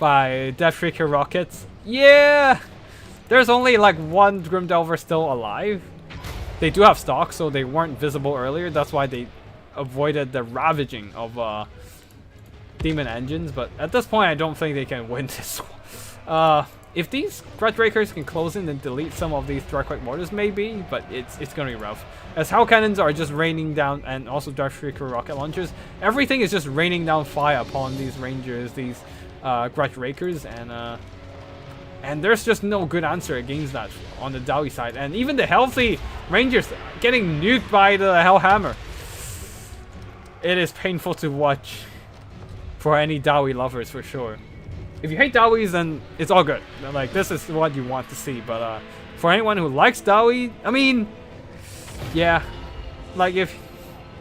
Death Shrieker rockets. Yeah, there's only like one Grim Delver still alive. They do have stock, so they weren't visible earlier. That's why they avoided the ravaging of demon engines. But at this point, I don't think they can win this one. If these Grudge Breakers can close in and delete some of these Dragquake mortars, maybe, but it's gonna be rough. As Hell Cannons are just raining down, and also Death Shrieker rocket launchers, everything is just raining down fire upon these Rangers, these Grudge Breakers, and there's just no good answer against that on the Dawi side. And even the healthy Rangers getting nuked by the Hellhammer. It is painful to watch for any Dawi lovers, for sure. If you hate Dawis, then it's all good. Like, this is what you want to see. But for anyone who likes Dawi, I mean, yeah. Like,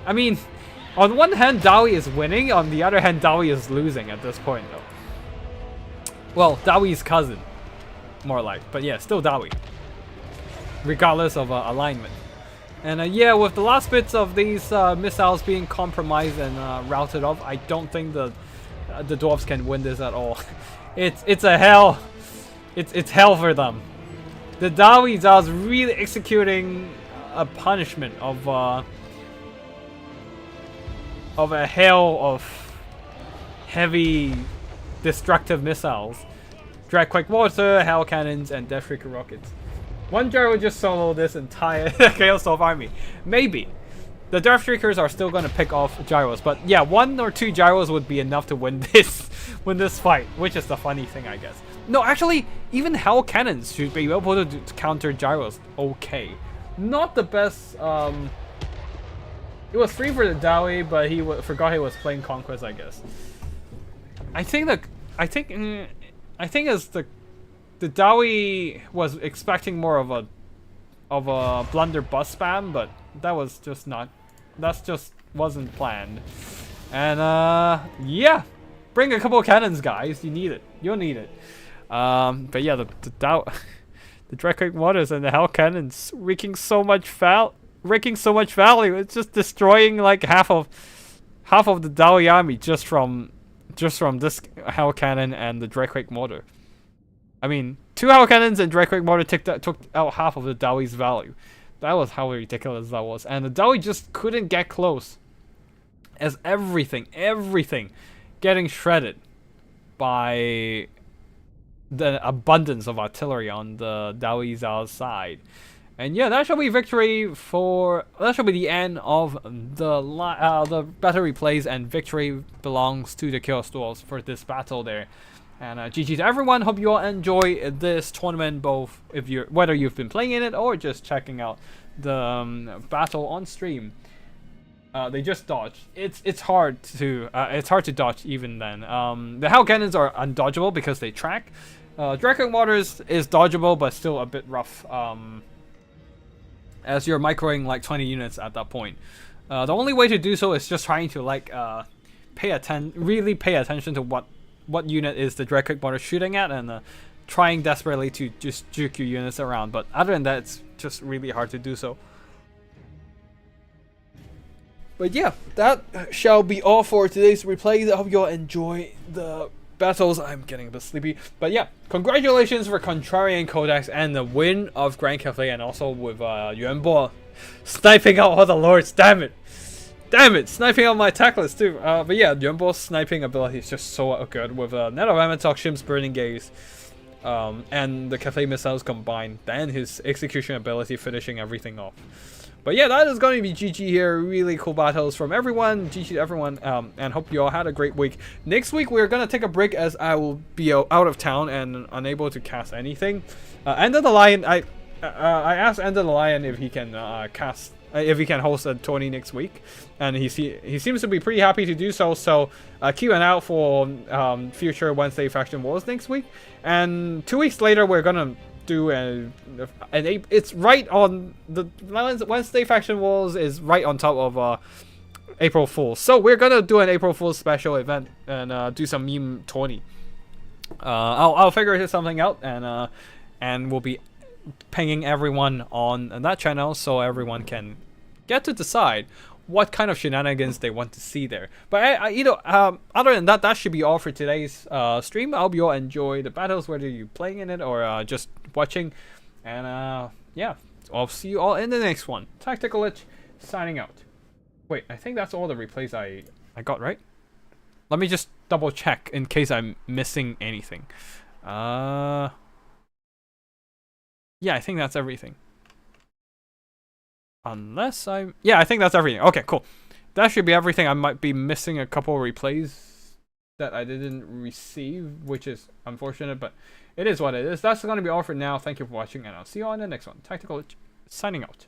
on one hand, Dawi is winning. On the other hand, Dawi is losing at this point, though. Well, Dawi's cousin, more like. But yeah, still Dawi, regardless of alignment. And yeah, with the last bits of these missiles being compromised and routed off, I don't think the dwarves can win this at all. It's a hell. It's hell for them. The Dawi is really executing a punishment of a hail of heavy destructive missiles. Dragquake mortar, Hell Cannons, and Death Shrieker rockets. One gyro just solo this entire Chaos Dwarf army. Maybe. The Death Shriekers are still going to pick off gyros, but yeah, 1 or 2 gyros would be enough to win this fight, which is the funny thing, I guess. No, actually, even Hell Cannons should be able to counter gyros okay. Not the best, it was free for the Dawi, but he forgot he was playing Conquest, I guess. I think as the Dawi was expecting more of a blunderbuss spam, but that was just not. That just wasn't planned. And yeah, bring a couple of cannons, guys. You need it. You'll need it. But yeah, the Dragquake mortars and the Hell Cannons wreaking so much value. It's just destroying like half of the Dawi army just from this Hell Cannon and the Dragquake mortar. I mean, 2 Hell Cannons and Dragquake mortar took out half of the Dawi's value. That was how ridiculous that was. And the Dawi just couldn't get close. As everything getting shredded by the abundance of artillery on the Dawi's side. And yeah, that shall be victory for... That shall be the end of the battle replays, and victory belongs to the Chaos Dwarfs for this battle there. And GG to everyone. Hope you all enjoy this tournament, both whether you've been playing in it or just checking out the battle on stream. They just dodged. It's hard to dodge even then. The Hell Cannons are undodgeable because they track. Dragquake mortars is dodgeable but still a bit rough. As you're microing like 20 units at that point. The only way to do so is just trying to like really pay attention to what unit is the Dragquake mortar shooting at, and trying desperately to just juke your units around. But other than that, it's just really hard to do so. But yeah, that shall be all for today's replay. I hope you all enjoy the battles. I'm getting a bit sleepy. But yeah, congratulations for Contrarian Codex and the win of Grand Cafe, and also with Yuan Bo sniping out all the lords. Damn it, sniping out my attack list too. But yeah, Yuan Bo's sniping ability is just so good with Netheramatok, Shim's Burning Gaze, and the Cafe missiles combined, then his execution ability finishing everything off. But yeah, that is going to be GG here. Really cool battles from everyone. GG to everyone, and hope you all had a great week. Next week, we're going to take a break as I will be out of town and unable to cast anything. End of the line, I asked Ender the Lion if he can if he can host a tourney next week, and he seems to be pretty happy to do so. So keep an eye out for future Wednesday Faction Wars next week, and 2 weeks later we're gonna do it's right on the Wednesday Faction Wars is right on top of April Fool's. So we're gonna do an April Fool's special event and do some meme tourney. I'll figure something out, and we'll be pinging everyone on that channel so everyone can get to decide what kind of shenanigans they want to see there. But other than that, that should be all for today's stream. I hope you all enjoy the battles, whether you're playing in it or just watching. And yeah, I'll see you all in the next one. Tactical Itch signing out. Wait, I think that's all the replays I got, right? Let me just double check in case I'm missing anything. Yeah, I think that's everything. Unless I'm... Yeah, I think that's everything. Okay, cool. That should be everything. I might be missing a couple replays that I didn't receive, which is unfortunate, but it is what it is. That's going to be all for now. Thank you for watching, and I'll see you on the next one. Tactical signing out.